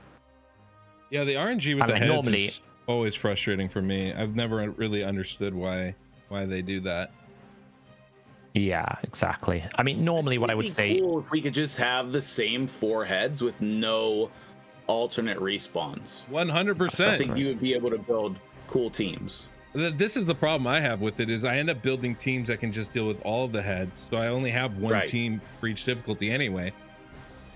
A: Yeah, the RNG with the heads is always frustrating for me. I've never really understood why they do that.
D: Yeah, exactly. I mean, normally what I would say...
B: Cool if we could just have the same 4 heads with no alternate respawns.
A: 100%.
B: I think you would be able to build cool teams.
A: This is the problem I have with it, is I end up building teams that can just deal with all of the heads. So I only have one team for each difficulty anyway.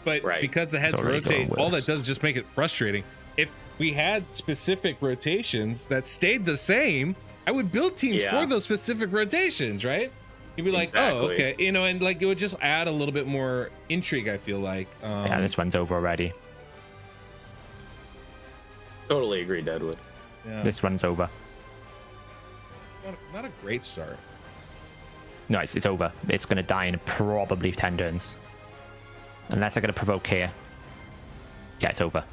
A: But because the heads rotate, all that does is just make it frustrating. If we had specific rotations that stayed the same, I would build teams for those specific rotations, right? You'd be like, oh, okay. You know, and like it would just add a little bit more intrigue, I feel like.
D: Yeah, this one's over already.
B: Totally agree, Deadwood.
A: Yeah.
D: This one's over.
A: Not a great start.
D: No, it's over. It's going to die in probably 10 turns. Unless I get a provoke here. Yeah, it's over.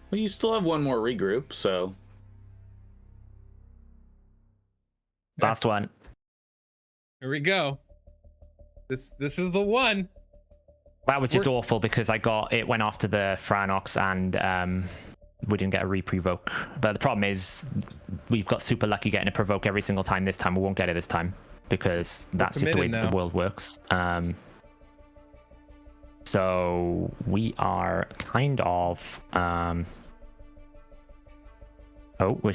B: Well, you still have one more regroup, so...
D: Last one.
A: Here we go. This is the one.
D: That was just awful because it went after the Franox and we didn't get a re-provoke. But the problem is we've got super lucky getting a provoke every single time this time. We won't get it this time because that's just the way that the world works. So we are kind of we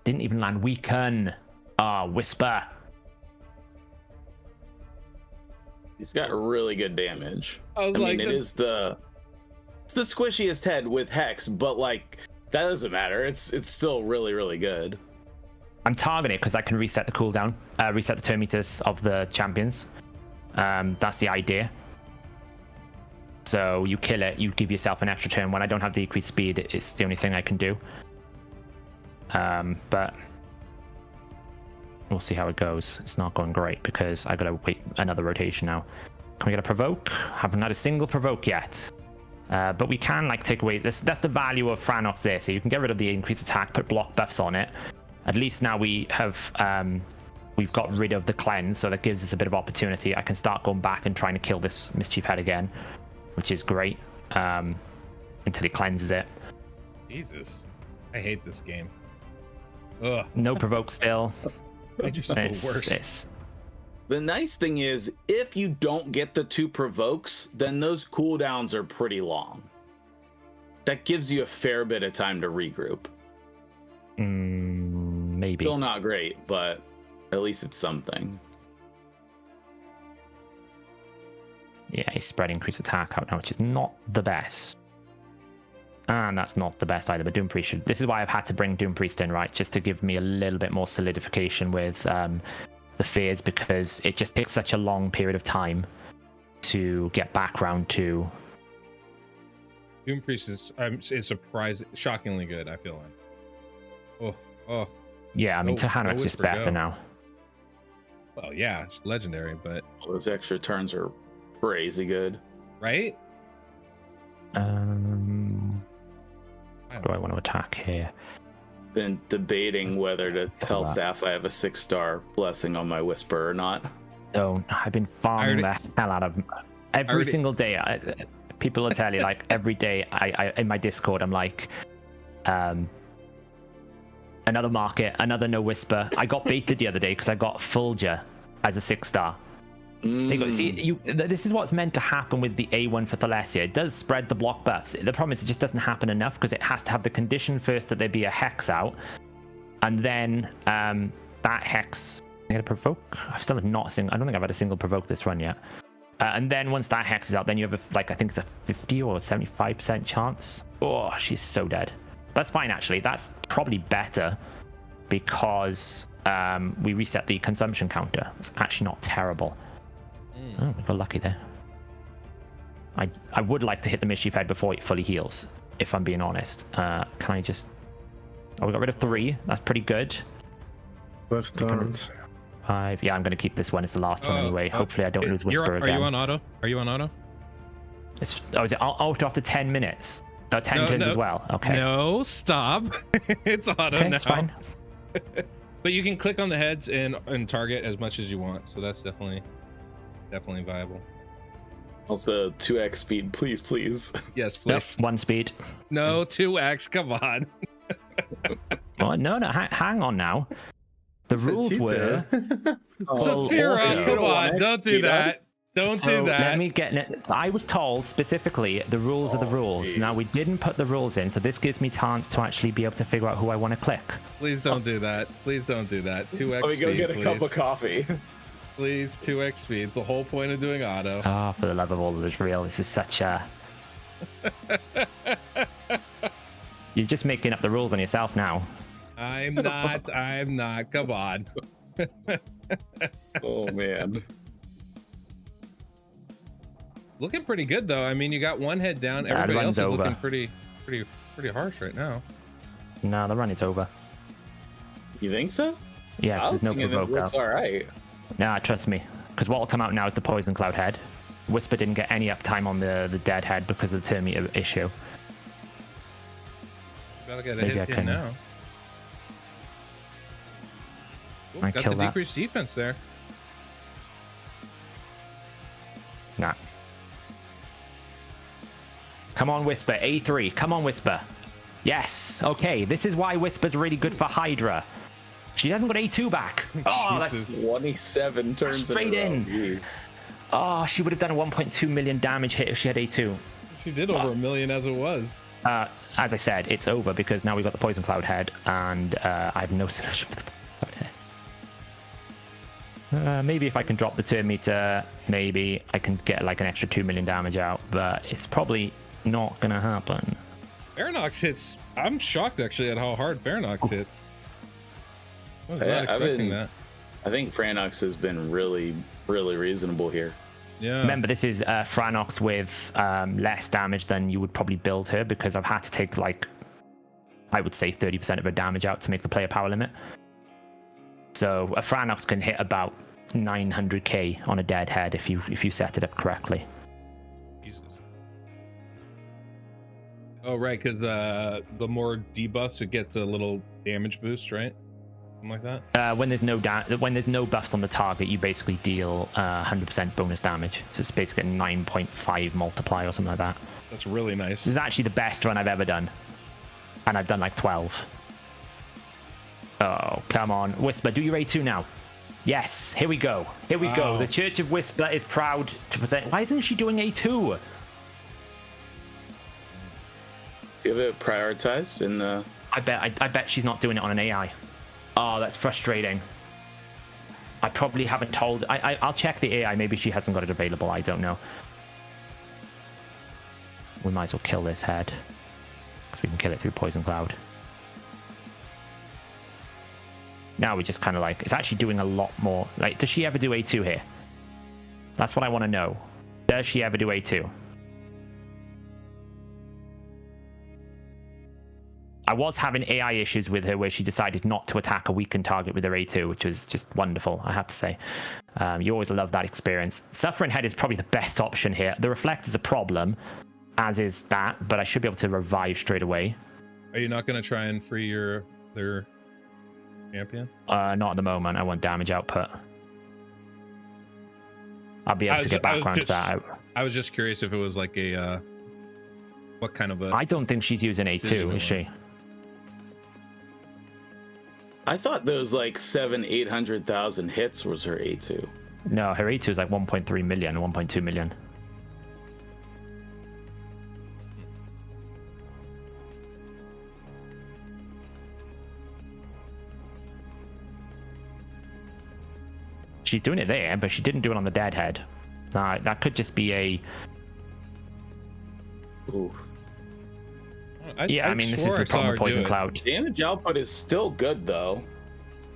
D: didn't even land weaken. Whisper.
B: He's got really good damage.
A: I mean,
B: it's the squishiest head with Hex, but like that doesn't matter. It's still really, really good.
D: I'm targeting it because I can reset the cooldown, reset the turn meters of the champions. That's the idea. So you kill it, you give yourself an extra turn. When I don't have decreased speed, it's the only thing I can do. But we'll see how it goes. It's not going great because I gotta wait another rotation now. Can we get a provoke? Haven't had a single provoke yet. But we can like take away this. That's the value of Franox there. So you can get rid of the increased attack, put block buffs on it. At least now we have we've got rid of the cleanse, so that gives us a bit of opportunity. I can start going back and trying to kill this Mischief Head again, which is great. Until he cleanses it.
A: Jesus, I hate this game. Ugh.
D: No provoke still.
A: It's just the worst.
B: The nice thing is, if you don't get the 2 provokes, then those cooldowns are pretty long. That gives you a fair bit of time to regroup.
D: Maybe.
B: Still not great, but at least it's something.
D: Yeah, he's spread increased attack out now, which is not the best. And that's not the best either, but Doom Priest should... This is why I've had to bring Doom Priest in, right? Just to give me a little bit more solidification with the fears, because it just takes such a long period of time to get back round to...
A: Doom Priest is shockingly good, I feel like. Oh.
D: Yeah, I mean, Tahanox is better now.
A: Well, yeah, it's legendary, but...
B: Those extra turns are crazy good.
A: Right?
D: What do I want to attack here?
B: Been debating whether to tell Saph I have a 6-star blessing on my Whisper or not.
D: Don't. I've been farming the hell out of every single day. People will tell you, like, every day I in my Discord, I'm like, another market, another no Whisper. I got baited the other day because I got Fulgur as a 6-star. They go, see, this is what's meant to happen with the A1 for Thalesia. It does spread the block buffs. The problem is it just doesn't happen enough because it has to have the condition first that there be a hex out, and then that hex. I get a provoke. I've still not a single. I don't think I've had a single provoke this run yet. And then once that hex is out, then you have I think it's a 50 or 75% chance. Oh, she's so dead. That's fine actually. That's probably better because we reset the consumption counter. It's actually not terrible. Oh, we got lucky there. I would like to hit the Mischief Head before it fully heals, if I'm being honest. Can I just... Oh, we got rid of 3. That's pretty good.
C: 12 turns.
D: 5. Yeah, I'm going to keep this one. It's the last one anyway. Hopefully I don't lose Whisper again.
A: Are you on auto? Are you on auto?
D: Is it auto after 10 minutes? No, 10 turns as well. Okay.
A: No, stop. It's auto now.
D: It's fine.
A: But you can click on the heads and target as much as you want. So that's definitely viable.
B: Also 2x speed, please.
A: Yes, please.
D: Yep, 1 speed.
A: No, 2x, come on.
D: Oh, no, hang on now. The rules were...
A: Saphyra, come on, don't do that. Don't do that.
D: Let me get it. I was told specifically the rules are the rules. Now, we didn't put the rules in, so this gives me chance to actually be able to figure out who I want to click.
A: Please don't do that. Please don't do that. 2x
B: Let me go
A: speed,
B: get a cup of coffee.
A: Please, 2x speed. It's the whole point of doing auto.
D: Ah, for the love of all that is real, this is such a... You're just making up the rules on yourself now.
A: I'm not. Come on.
B: Oh, man.
A: Looking pretty good, though. I mean, you got one head down. Everybody else is
D: over.
A: looking pretty harsh right now.
D: No, the run is over.
B: You think so?
D: Yeah, because there's no provoke out.
B: All right.
D: Nah, trust me. Because what will come out now is the Poison Cloud head. Whisper didn't get any uptime on the dead head because of the turn meter issue.
A: Gotta get a hit in now. Ooh, got the decreased defense there.
D: Nah. Come on, Whisper. A3. Come on, Whisper. Yes. Okay. This is why Whisper's really good for Hydra. She hasn't got A2 back. Oh, that's
B: 27 turns
D: straight in. Oh, she would have done a 1.2 million damage hit if she had A2.
A: She did over 1 million as it was.
D: As I said, it's over because now we've got the Poison Cloud head, and I have no solution for the Poison Cloud head. Maybe if I can drop the turn meter, maybe I can get like an extra 2 million damage out, but it's probably not gonna happen.
A: Faranox hits. I'm shocked actually at how hard Faranox hits. I was not expecting that.
B: I think Franox has been really, really reasonable here.
A: Yeah.
D: Remember, this is Franox with less damage than you would probably build her, because I've had to take, like, I would say 30% of her damage out to make the player power limit. So a Franox can hit about 900k on a dead head if you set it up correctly.
A: Jesus. Oh, right, because the more debuffs, it gets a little damage boost, right? Something like that.
D: When there's no buffs on the target, you basically deal 100% bonus damage. So it's basically a 9.5 multiply or something like that.
A: That's really nice.
D: This is actually the best run I've ever done, and I've done like 12. Oh, come on, Whisper, do your A2 now. Yes, here we go. Here we go. The Church of Whisper is proud to present. Why isn't she doing A2?
B: You have it prioritized in the.
D: I bet she's not doing it on an AI. Oh, that's frustrating. I probably haven't told. I'll check the AI. Maybe she hasn't got it available. I don't know. We might as well kill this head, because we can kill it through Poison Cloud. Now we're just kind of like, it's actually doing a lot more. Like, does she ever do A2 here? That's what I want to know. Does she ever do A2? I was having AI issues with her where she decided not to attack a weakened target with her A2, which was just wonderful, I have to say. You always love that experience. Suffering Head is probably the best option here. The Reflect is a problem, as is that, but I should be able to revive straight away.
A: Are you not going to try and free their champion?
D: Not at the moment. I want damage output. I'll be able to get back around to that.
A: I was just curious if it was like a... what kind of a...
D: I don't think she's using A2, is she?
B: I thought those like 700,000-800,000 hits was her A2.
D: No, her A2 is like 1.3 million, 1.2 million. She's doing it there, but she didn't do it on the dead head. That could just be a...
B: Ooh.
D: I mean, this is the problem with Poison Cloud.
B: Damage output is still good, though.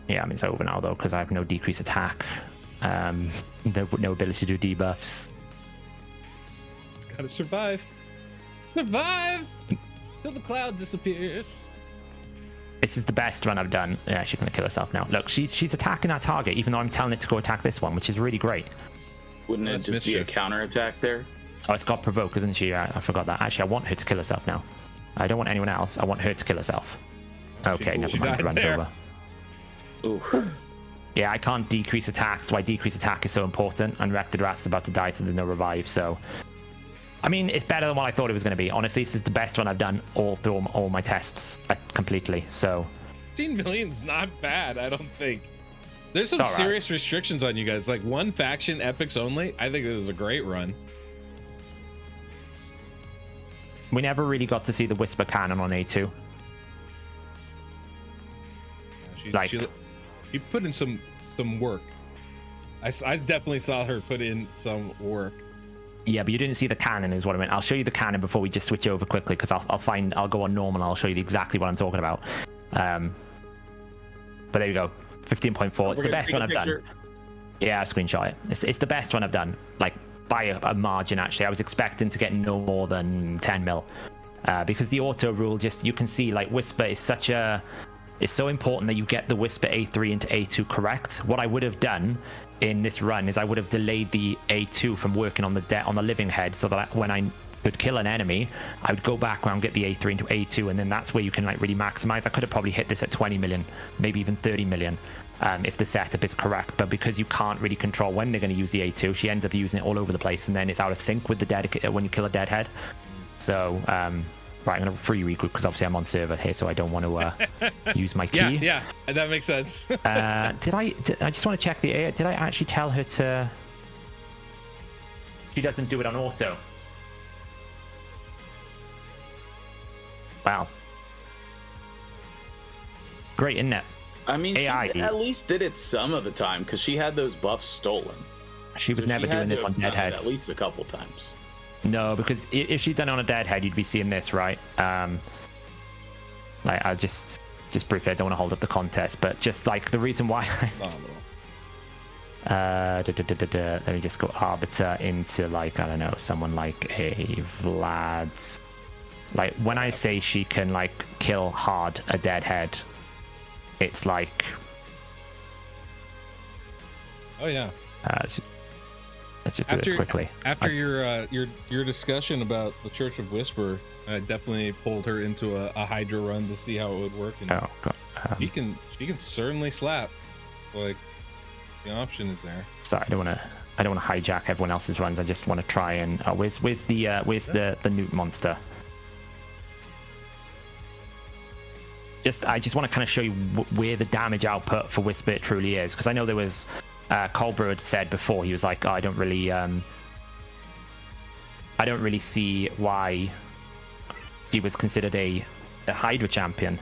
D: Yeah, I mean, it's over now, though, because I have no decreased attack. No ability to do debuffs.
A: It's gotta survive. Survive! Till the cloud disappears.
D: This is the best run I've done. Yeah, she's going to kill herself now. Look, she's attacking that target, even though I'm telling it to go attack this one, which is really great.
B: Wouldn't it just be a counterattack there?
D: Oh, it's got provoke, isn't she? I forgot that. Actually, I want her to kill herself now. I don't want anyone else. I want her to kill herself. Okay, never mind. It runs over.
B: Ooh.
D: Yeah, I can't decrease attack. That's why decrease attack is so important. And Rector Draft's about to die, so there's no revive. So, I mean, it's better than what I thought it was going to be. Honestly, this is the best one I've done all through all my tests completely. So,
A: 15 million's not bad, I don't think. There's some serious restrictions on you guys. Like one faction, epics only. I think this is a great run.
D: We never really got to see the Whisper Cannon on A2.
A: She put in some work. I definitely saw her put in some work.
D: Yeah, but you didn't see the cannon is what I meant. I'll show you the cannon before we just switch over quickly, because I'll go on normal and I'll show you exactly what I'm talking about. But there you go. 15.4. It's the best one I've done. Yeah, I screenshot it. It's the best one I've done. Like, by a margin, actually. I was expecting to get no more than 10 mil. Because the auto rule, just, you can see, like, Whisper is such a... It's so important that you get the Whisper A3 into A2 correct. What I would have done in this run is I would have delayed the A2 from working on the living head, so that when I could kill an enemy, I would go back around, get the A3 into A2, and then that's where you can, like, really maximize. I could have probably hit this at 20 million, maybe even 30 million. If the setup is correct, but because you can't really control when they're going to use the A2, she ends up using it all over the place, and then it's out of sync with the when you kill a dead head. So, right, I'm going to free regroup because obviously I'm on server here, so I don't want to use my key.
A: Yeah, that makes sense.
D: I just want to check the AI. Did I actually tell her to? She doesn't do it on auto. Wow. Great, isn't it?
B: I mean,
D: AI.
B: She at least did it some of the time because she had those buffs stolen.
D: She was never doing this on dead heads.
B: At least a couple times.
D: No, because if she'd done it on a dead head, you'd be seeing this, right? Like, just briefly, I don't want to hold up the contest, but just like the reason why. Let me just go Arbiter into like, I don't know, someone like a Vlad's. Like when I say she can like kill hard a dead head, it's like.
A: Oh yeah.
D: Let's just do this quickly.
A: After your discussion about the Church of Whisper, I definitely pulled her into a Hydra run to see how it would work. And
D: oh god.
A: She can certainly slap. Like the option is there.
D: Sorry, I don't want to hijack everyone else's runs. I just want to try and where's the newt monster? I just want to kind of show you where the damage output for Whisper truly is, because I know there was Colbert had said before, he was like, oh, I don't really see why he was considered a Hydra champion.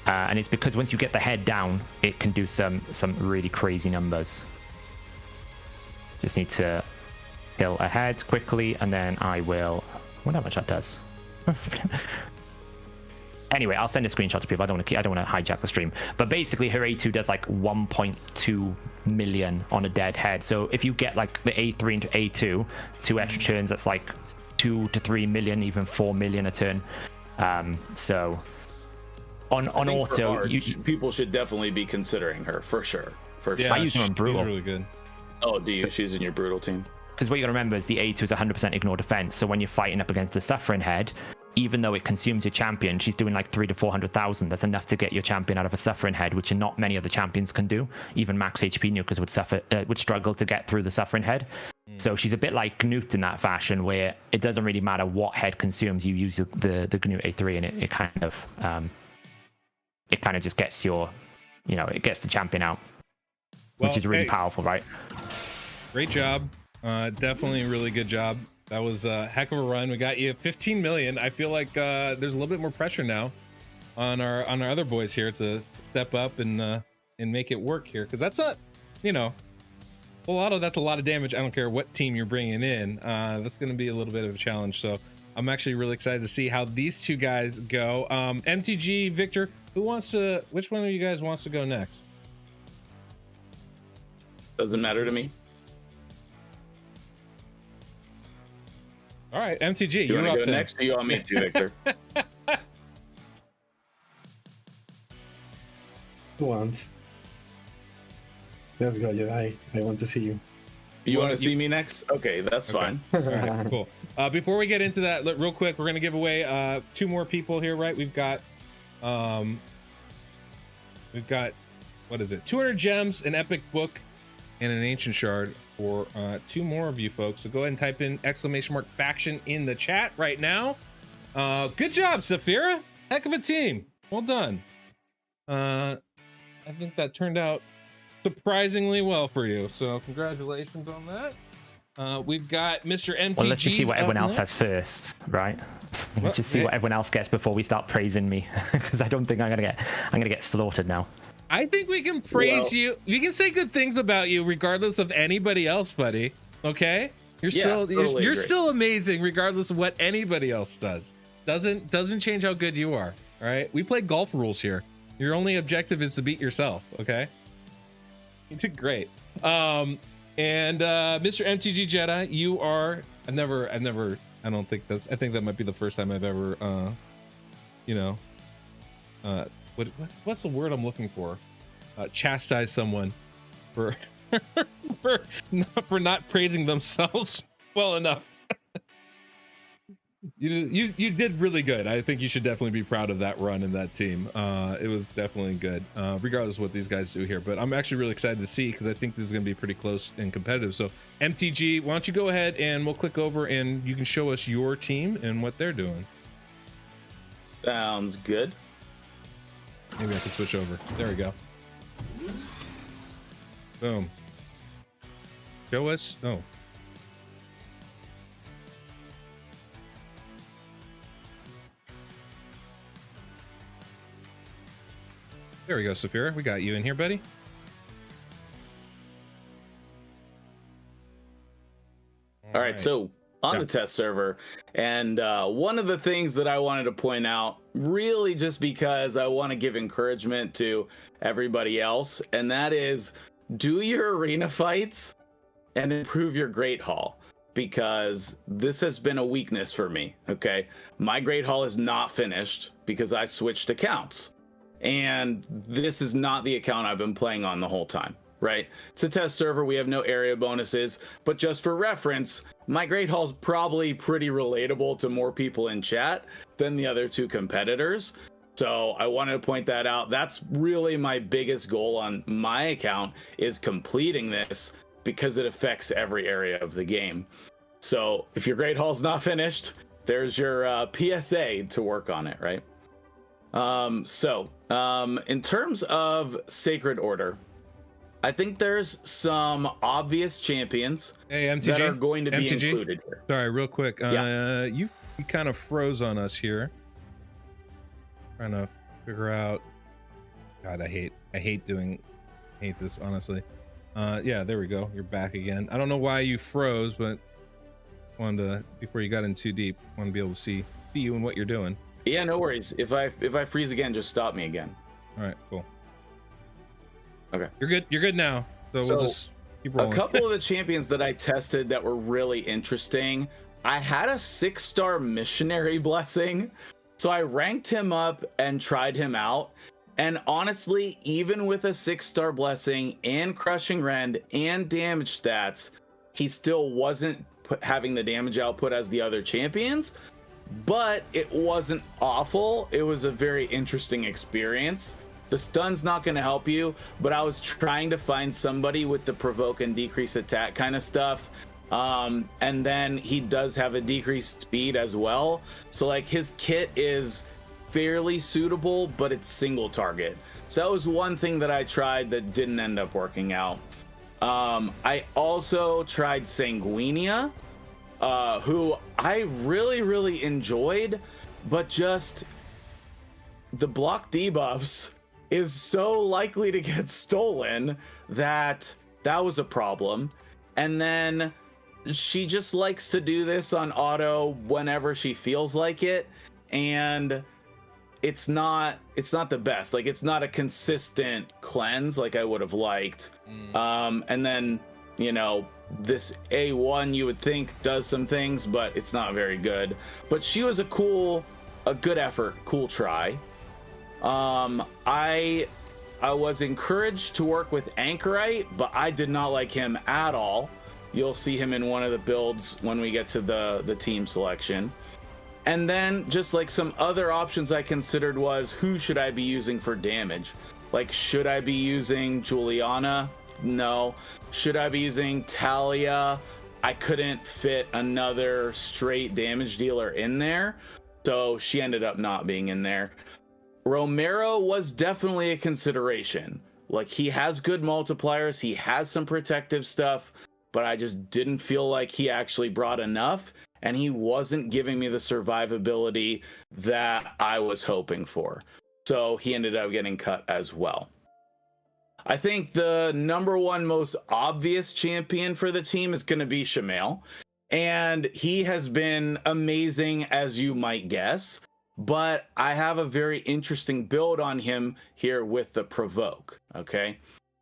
D: And it's because once you get the head down, it can do some really crazy numbers. Just need to kill a head quickly, and then I will. I wonder how much that does. Anyway, I'll send a screenshot to people. I don't want to hijack the stream. But basically, her A2 does like 1.2 million on a dead head. So if you get like the A3 into A2, 2 extra turns, that's like 2 to 3 million, even 4 million a turn. So on auto,
B: people should definitely be considering her for sure.
A: Yeah,
D: I use her on brutal.
A: She's really good.
B: Oh, do you? She's in your brutal team.
D: Because what you got to remember is the A2 is 100% ignore defense. So when you're fighting up against the Suffering Head, even though it consumes your champion, she's doing like 300,000 to 400,000. That's enough to get your champion out of a Suffering Head, which are not many other champions can do. Even max HP nukers would struggle to get through the Suffering Head. So she's a bit like Gnut in that fashion, where it doesn't really matter what head consumes. You use the Gnut A3, and it kind of just gets your, it gets the champion out, which is really powerful, right?
A: Great job. Definitely a really good job. That was a heck of a run. We got you 15 million. I feel like there's a little bit more pressure now on our other boys here to step up and make it work here, because that's not, full auto. That's a lot of damage. I don't care what team you're bringing in. That's going to be a little bit of a challenge. So I'm actually really excited to see how these two guys go. MTG, Victor, which one of you guys wants to go next?
B: Doesn't matter to me.
A: All right, MTG,
B: you're
A: up
B: go next, or you want me to, Victor?
C: Who wants? Let's go, Jedi. I want to see you.
B: You want to see me next? Okay, that's fine.
A: All right, cool. Before we get into that, real quick, we're going to give away 2 more people here, right? We've got, what is it? 200 gems, an epic book, and an ancient shard for 2 more of you folks. So go ahead and type in !faction in the chat right now. Good job, Saphyra. Heck of a team. Well done. I think that turned out surprisingly well for you. So congratulations on that. We've got Mr. MTG.
D: Well, let's just see what everyone else has first, right? Let's just see what everyone else gets before we start praising me, because I don't think I'm gonna get slaughtered now.
A: I think we can praise you. We can say good things about you regardless of anybody else, buddy. Okay? You're still amazing regardless of what anybody else does. Doesn't change how good you are. All right? We play golf rules here. Your only objective is to beat yourself, okay? You did great. And Mr. MTGJedi, you are I think that might be the first time I've ever what's the word I'm looking for? Chastise someone for for not praising themselves well enough. You did really good. I think you should definitely be proud of that run and that team. It was definitely good, regardless of what these guys do here. But I'm actually really excited to see, because I think this is going to be pretty close and competitive. So MTG, why don't you go ahead and we'll click over and you can show us your team and what they're doing.
B: Sounds good.
A: Maybe I can switch over. There we go. Boom. Show us. Oh. There we go, Saphyra. We got you in here, buddy.
B: All right, so on the test server, and one of the things that I wanted to point out really just because I want to give encouragement to everybody else, and that is do your arena fights and improve your Great Hall, because this has been a weakness for me. Okay, my Great Hall is not finished because I switched accounts, and this is not the account I've been playing on the whole time. Right, it's a test server, we have no area bonuses, but just for reference, my Great Hall is probably pretty relatable to more people in chat than the other two competitors. So I wanted to point that out. That's really my biggest goal on my account, is completing this, because it affects every area of the game. So if your Great Hall's not finished, there's your PSA to work on it, right? In terms of Sacred Order, I think there's some obvious champions that are going to be included here.
A: Sorry, real quick. You kind of froze on us here. Trying to figure out. God, I hate this, honestly. Yeah, there we go. You're back again. I don't know why you froze, but wanted to, before you got in too deep, want to be able to see you and what you're doing.
B: Yeah, no worries. If I freeze again, just stop me again.
A: All right, cool.
B: Okay,
A: you're good now. So we'll just keep rolling.
B: A couple of the champions that I tested that were really interesting. I had a 6-star missionary blessing, so I ranked him up and tried him out. And honestly, even with a 6-star blessing and crushing rend and damage stats, he still wasn't having the damage output as the other champions. But it wasn't awful. It was a very interesting experience. The stun's not going to help you, but I was trying to find somebody with the provoke and decrease attack kind of stuff. And then he does have a decreased speed as well. So like his kit is fairly suitable, but it's single target. So that was one thing that I tried that didn't end up working out. I also tried Sanguinia, who I really enjoyed, but just the block debuffs is so likely to get stolen that was a problem. And then she just likes to do this on auto whenever she feels like it, and it's not the best. Like, it's not a consistent cleanse like I would have liked. And then, you know, this A1 you would think does some things, but it's not very good. But she was a good effort, cool try. I was encouraged to work with Anchorite, but I did not like him at all. You'll see him in one of the builds when we get to the team selection. And then just like some other options I considered was, who should I be using for damage? Like, should I be using Juliana? No. Should I be using Talia? I couldn't fit another straight damage dealer in there, so she ended up not being in there. Romero was definitely a consideration. Like, he has good multipliers, he has some protective stuff, but I just didn't feel like he actually brought enough, and he wasn't giving me the survivability that I was hoping for. So he ended up getting cut as well. I think the number one most obvious champion for the team is going to be Shamail, and he has been amazing, as you might guess. But I have a very interesting build on him here with the provoke. Okay,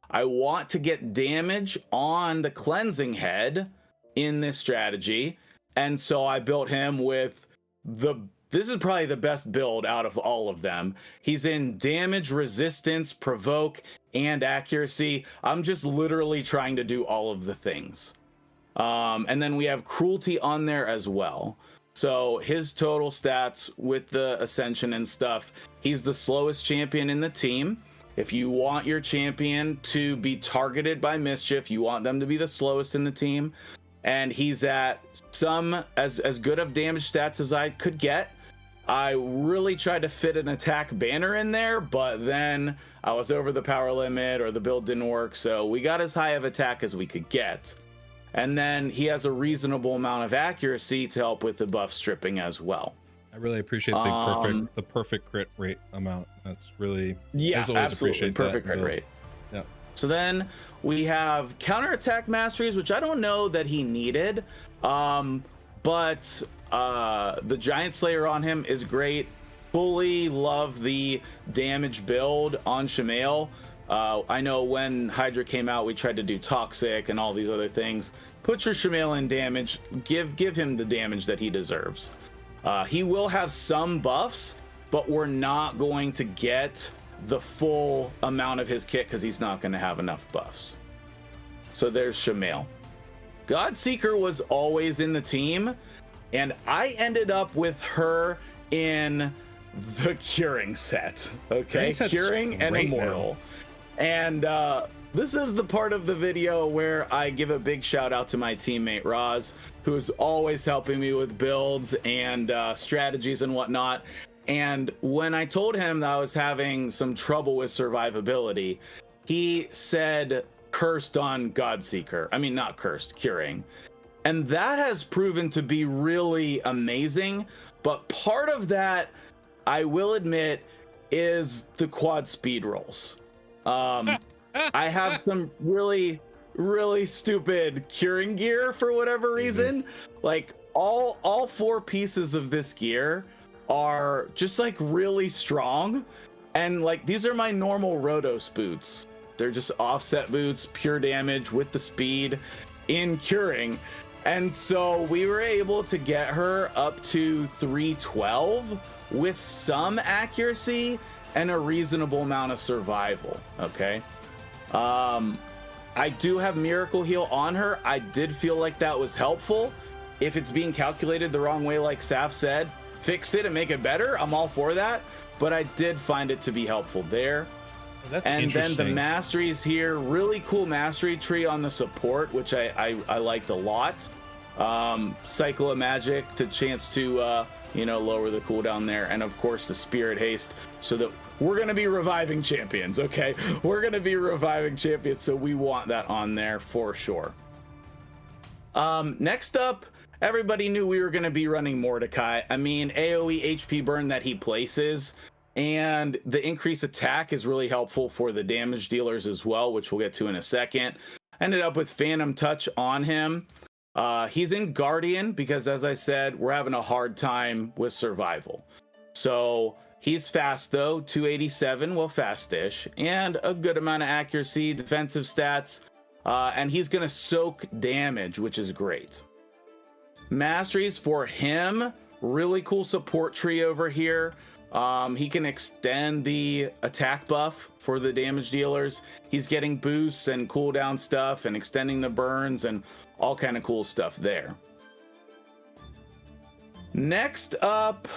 B: I want to get damage on the cleansing head in this strategy, and so I built him with this is probably the best build out of all of them. He's in damage, resistance, provoke, and accuracy. I'm just literally trying to do all of the things. And then we have cruelty on there as well. So his total stats with the ascension and stuff, he's the slowest champion in the team. If you want your champion to be targeted by mischief, you want them to be the slowest in the team. And he's at some as good of damage stats as I could get. I really tried to fit an attack banner in there, but then I was over the power limit or the build didn't work, so we got as high of attack as we could get. And then he has a reasonable amount of accuracy to help with the buff stripping as well.
A: I really appreciate the perfect crit rate amount. That's really,
B: yeah, absolutely perfect crit rate.
A: Yeah.
B: So then we have counterattack masteries, which I don't know that he needed, but the Giant Slayer on him is great. fully love the damage build on Shamail. I know when Hydra came out, we tried to do Toxic and all these other things. Put your Shamail in damage. Give him the damage that he deserves. He will have some buffs, but we're not going to get the full amount of his kit because he's not going to have enough buffs. So there's Shamail. Godseeker was always in the team, and I ended up with her in the Curing set. Okay, Curing and Immortal. And this is the part of the video where I give a big shout out to my teammate Roz, who's always helping me with builds and strategies and whatnot. And when I told him that I was having some trouble with survivability, he said cursed on Godseeker. I mean, not cursed, Curing. And that has proven to be really amazing. But part of that, I will admit, is the quad speed rolls. I have some really stupid Curing gear for whatever reason. Like all 4 pieces of this gear are just like really strong, and like these are my normal Rotos boots. They're just offset boots, pure damage with the speed in Curing. And so we were able to get her up to 312 with some accuracy and a reasonable amount of survival. Okay. I do have Miracle Heal on her. I did feel like that was helpful. If it's being calculated the wrong way, like Saf said, fix it and make it better. I'm all for that. But I did find it to be helpful there.
A: That's
B: and
A: interesting.
B: then the masteries here, really cool mastery tree on the support, which I liked a lot. Cycle of Magic to chance to lower the cooldown there, and of course the Spirit Haste, so that we're going to be reviving champions. Okay, we're going to be reviving champions, so we want that on there for sure. Next up, everybody knew we were going to be running Mordecai. I mean, AoE HP burn that he places and the increased attack is really helpful for the damage dealers as well, which we'll get to in a second. Ended up with Phantom Touch on him. He's in Guardian because, as I said, we're having a hard time with survival. So he's fast though, 287, well, fast-ish, and a good amount of accuracy, defensive stats, and he's gonna soak damage, which is great. Masteries for him, really cool support tree over here. He can extend the attack buff for the damage dealers. He's getting boosts and cooldown stuff and extending the burns and all kind of cool stuff there. Next up,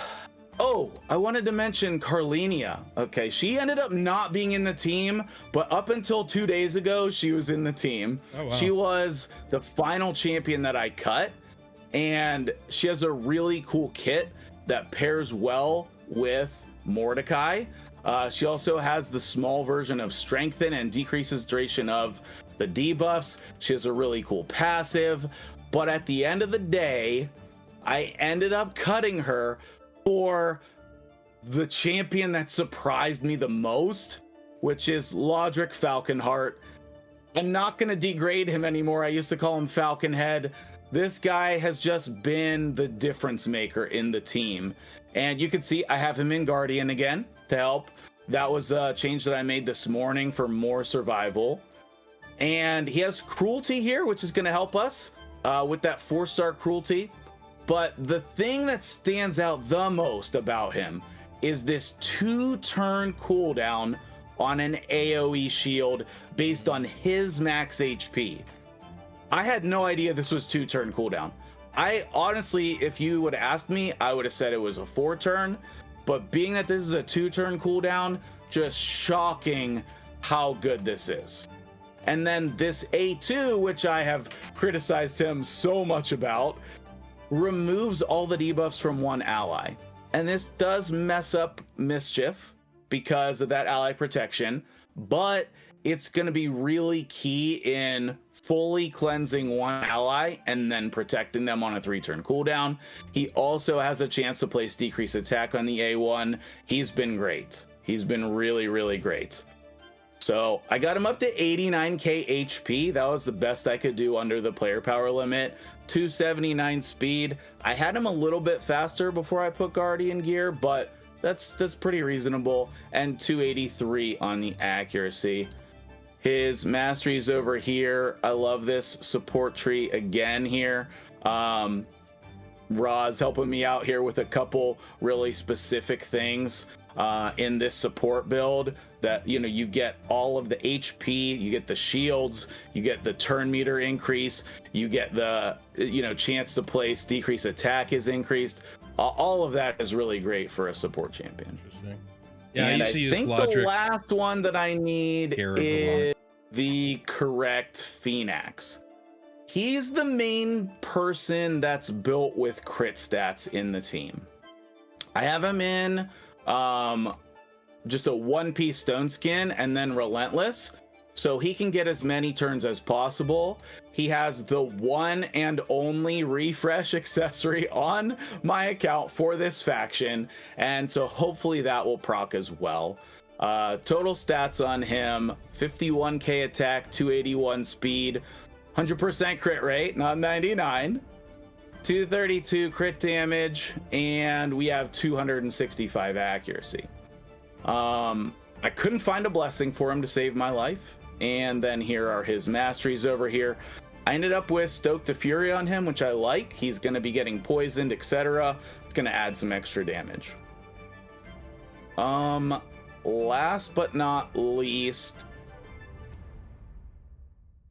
B: I wanted to mention Carlenia. Okay, she ended up not being in the team, but up until 2 days ago, she was in the team. Oh, wow. She was the final champion that I cut, and she has a really cool kit that pairs well with Mordecai. She also has the small version of Strengthen and decreases duration of the debuffs. She has a really cool passive, but at the end of the day, I ended up cutting her for the champion that surprised me the most, which is Lodric Falconheart. I'm not going to degrade him anymore. I used to call him Falconhead. This guy has just been the difference maker in the team. And you can see I have him in Guardian again to help. That was a change that I made this morning for more survival. And he has Cruelty here, which is going to help us with that 4-star Cruelty. But the thing that stands out the most about him is this 2-turn cooldown on an AoE shield based on his max HP. I had no idea this was 2-turn cooldown. I honestly, if you would have asked me, I would have said it was a 4-turn. But being that this is a 2-turn cooldown, just shocking how good this is. And then this A2, which I have criticized him so much about, removes all the debuffs from one ally. And this does mess up Mischief because of that ally protection, but it's going to be really key in fully cleansing one ally and then protecting them on a 3-turn cooldown. He also has a chance to place decreased attack on the A1. He's been great. He's been really, really great. So I got him up to 89k HP. That was the best I could do under the player power limit. 279 speed. I had him a little bit faster before I put Guardian gear, but that's pretty reasonable. And 283 on the accuracy. His mastery's over here. I love this support tree again here. Ra's helping me out here with a couple really specific things in this support build that, you know, you get all of the HP, you get the shields, you get the turn meter increase, you get the, you know, chance to place decrease attack is increased. All of that is really great for a support champion.
A: Interesting. Yeah,
B: And
A: I used to use
B: think
A: Blodrick.
B: the last one that I need is the correct Phoenix. He's the main person that's built with crit stats in the team. I have him in just a one-piece stone skin and then relentless, so he can get as many turns as possible. He has the one and only refresh accessory on my account for this faction, and so hopefully that will proc as well. Total stats on him: 51k attack, 281 speed, 100% crit rate, not 99, 232 crit damage, and we have 265 accuracy. I couldn't find a blessing for him to save my life, and then here are his masteries over here. I ended up with Stoke to Fury on him, which I like. He's going to be getting poisoned, etc. It's going to add some extra damage. Last but not least,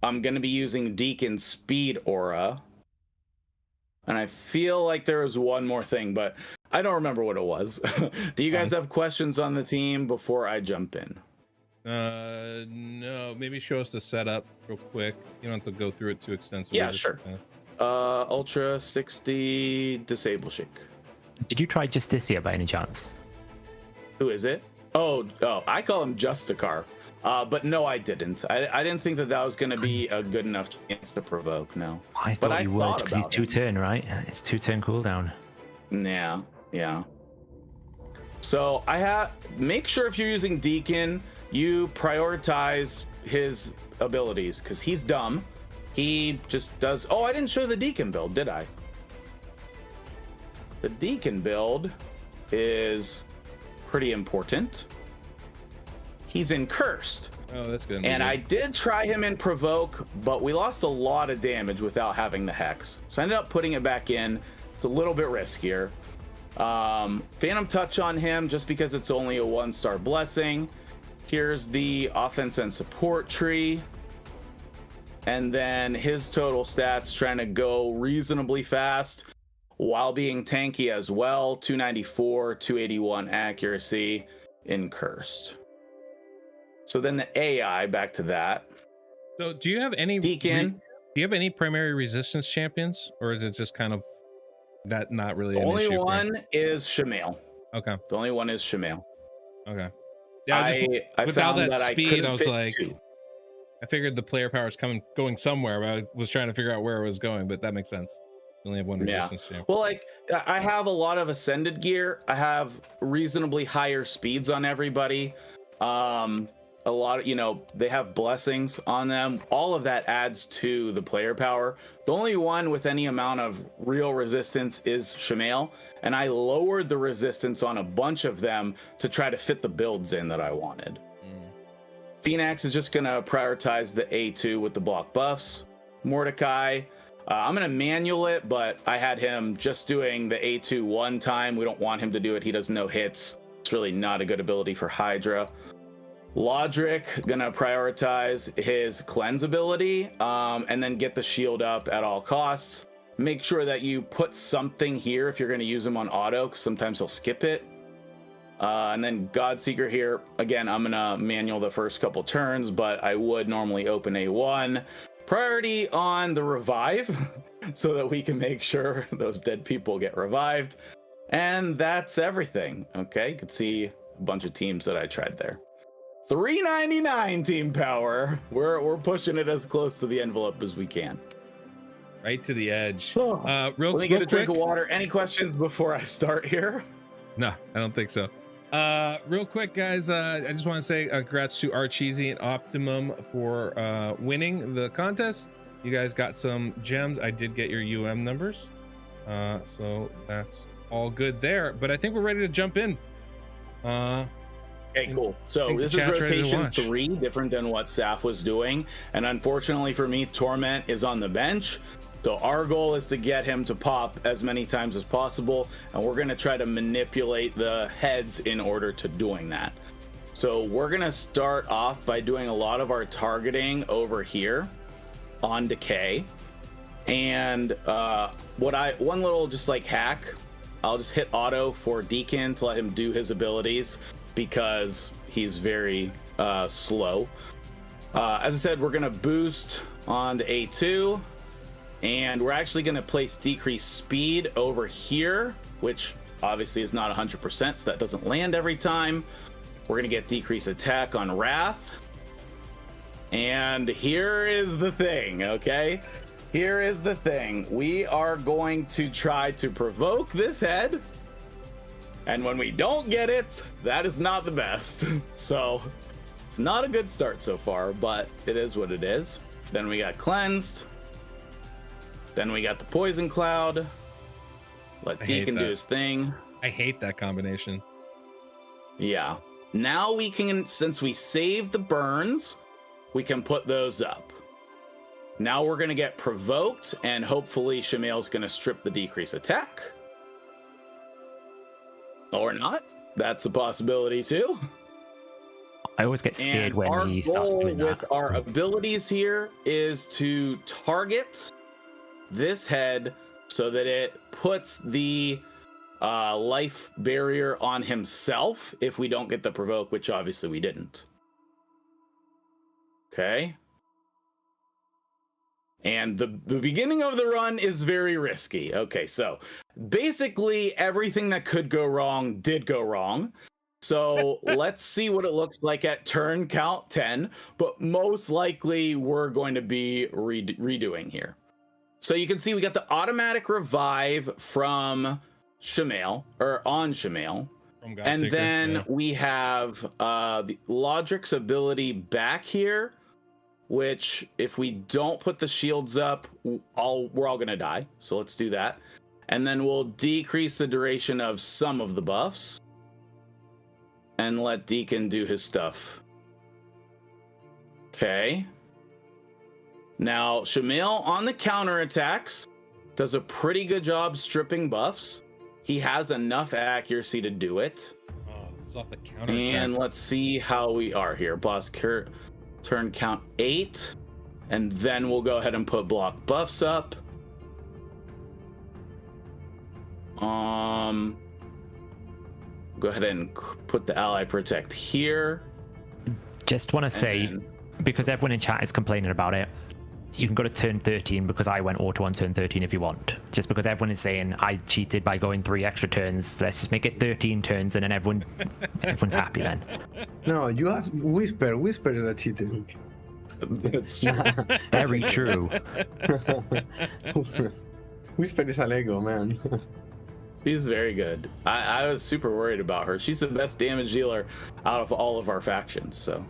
B: I'm going to be using Deacon Speed Aura. And I feel like there was one more thing, but I don't remember what it was. Do you guys have questions on the team before I jump in?
A: No, maybe show us the setup real quick. You don't have to go through it too extensively.
B: Yeah, sure. Ultra 60 Disable Shake.
D: Did you try Justicia by any chance?
B: Who is it? Oh, I call him Justicar. But no, I didn't. I didn't think that was going to be a good enough chance to provoke. No,
D: I thought you would, because he's 2-turn, right? It's 2-turn cooldown.
B: Yeah. So make sure if you're using Deacon, you prioritize his abilities, because he's dumb. He just does. Oh, I didn't show the Deacon build, did I? The Deacon build is pretty important. He's in Cursed.
A: Oh, that's good.
B: And I did try him in Provoke, but we lost a lot of damage without having the Hex. So I ended up putting it back in. It's a little bit riskier. Phantom Touch on him, just because it's only a 1-star blessing. Here's the offense and support tree. And then his total stats, trying to go reasonably fast while being tanky as well. 294, 281 accuracy in Cursed. So then the AI, back to that.
A: So do you have any
B: Deacon?
A: Do you have any primary resistance champions, or is it just kind of that not really
B: The
A: an
B: only
A: issue?
B: one is Shamail.
A: Okay.
B: The only one is Shamail.
A: Okay. Yeah, I
B: without
A: that speed, I was
B: fit
A: like,
B: two.
A: I figured the player power is going somewhere, but I was trying to figure out where it was going. But that makes sense. You only have one resistance champion.
B: Well, like I have a lot of ascended gear. I have reasonably higher speeds on everybody. A lot of, you know, they have blessings on them. All of that adds to the player power. The only one with any amount of real resistance is Shamail, and I lowered the resistance on a bunch of them to try to fit the builds in that I wanted. Phoenix is just gonna prioritize the A2 with the block buffs. Mordecai, I'm gonna manual it, but I had him just doing the A2 one time. We don't want him to do it. He does no hits. It's really not a good ability for Hydra. Lodric, gonna prioritize his cleanse ability, and then get the shield up at all costs. Make sure that you put something here if you're gonna use him on auto, because sometimes he'll skip it. And then Godseeker here, again, I'm gonna manual the first couple turns, but I would normally open A1. Priority on the revive, so that we can make sure those dead people get revived. And that's everything. Okay, you can see a bunch of teams that I tried there. 399 team power. We're pushing it as close to the envelope as we can.
A: Right to the edge.
B: Let me get a drink of
A: quick.
B: water. Any questions before I start here?
A: No, I don't think so. Real quick, guys, I just want to say congrats to Archeesy and Optimum for winning the contest. You guys got some gems. I did get your UM numbers, so that's all good there. But I think we're ready to jump in.
B: Okay, cool. So this is rotation 3, different than what Saf was doing. And unfortunately for me, Torment is on the bench. So our goal is to get him to pop as many times as possible. And we're going to try to manipulate the heads in order to doing that. So we're going to start off by doing a lot of our targeting over here on Decay. And one little just like hack, I'll just hit auto for Deacon to let him do his abilities, because he's very slow. As I said, we're going to boost on the A2, and we're actually going to place decreased speed over here, which obviously is not 100%, so that doesn't land every time. We're going to get decreased attack on Wrath. And here is the thing, okay? Here is the thing. We are going to try to provoke this head. And when we don't get it, that is not the best. So it's not a good start so far, but it is what it is. Then we got Cleansed. Then we got the Poison Cloud. Let Deacon do his thing.
A: I hate that combination.
B: Yeah. Now we can, since we saved the burns, we can put those up. Now we're going to get provoked, and hopefully Shamail's going to strip the decrease attack. Or not. That's a possibility too.
D: I always get scared when he starts doing that.
B: Our goal with our abilities here is to target this head so that it puts the life barrier on himself if we don't get the provoke, which obviously we didn't. Okay. And the beginning of the run is very risky. Okay, so basically everything that could go wrong did go wrong. So let's see what it looks like at turn count 10, but most likely we're going to be redoing here. So you can see we got the automatic revive from Shamail, or on Shamail. And then we have the Lodric's ability back here, which if we don't put the shields up, we're all gonna die. So let's do that. And then we'll decrease the duration of some of the buffs and let Deacon do his stuff. Okay. Now, Shamail on the counterattacks does a pretty good job stripping buffs. He has enough accuracy to do it.
A: Oh, it's off the counterattack.
B: And let's see how we are here. Boss turn count 8, and then we'll go ahead and put block buffs up. Go ahead and put the ally protect here.
D: Just want to say, because everyone in chat is complaining about it, you can go to turn 13 because I went auto on turn 13 if you want. Just because everyone is saying I cheated by going 3 extra turns, let's just make it 13 turns and then everyone's happy then.
C: No, you have Whisper. Whisper is a cheating.
B: That's true.
D: Very true.
C: Whisper is a Lego, man.
B: She's very good. I was super worried about her. She's the best damage dealer out of all of our factions, so.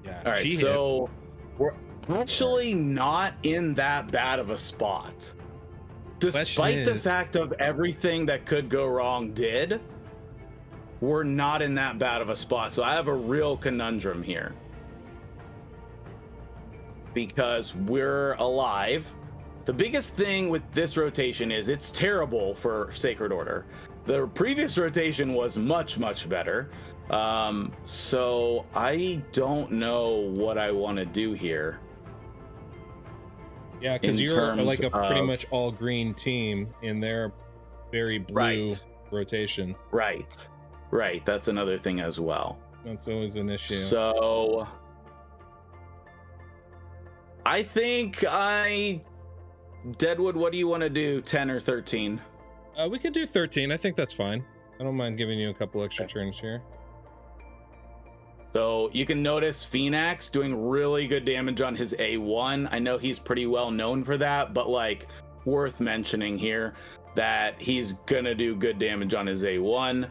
A: Yeah.
B: All right, so we're actually not in that bad of a spot. Despite the fact of everything that could go wrong did, we're not in that bad of a spot. So I have a real conundrum here. Because we're alive. The biggest thing with this rotation is it's terrible for Sacred Order. The previous rotation was much, much better. So I don't know what I want to do here.
A: Yeah, because you're like a pretty much all green team in their very blue rotation.
B: Right. That's another thing as well.
A: That's always an issue.
B: So I think Deadwood, what do you want to do? 10 or 13?
A: We could do 13. I think that's fine. I don't mind giving you a couple extra turns here.
B: So you can notice Phoenix doing really good damage on his A1. I know he's pretty well known for that, but like worth mentioning here that he's gonna do good damage on his A1.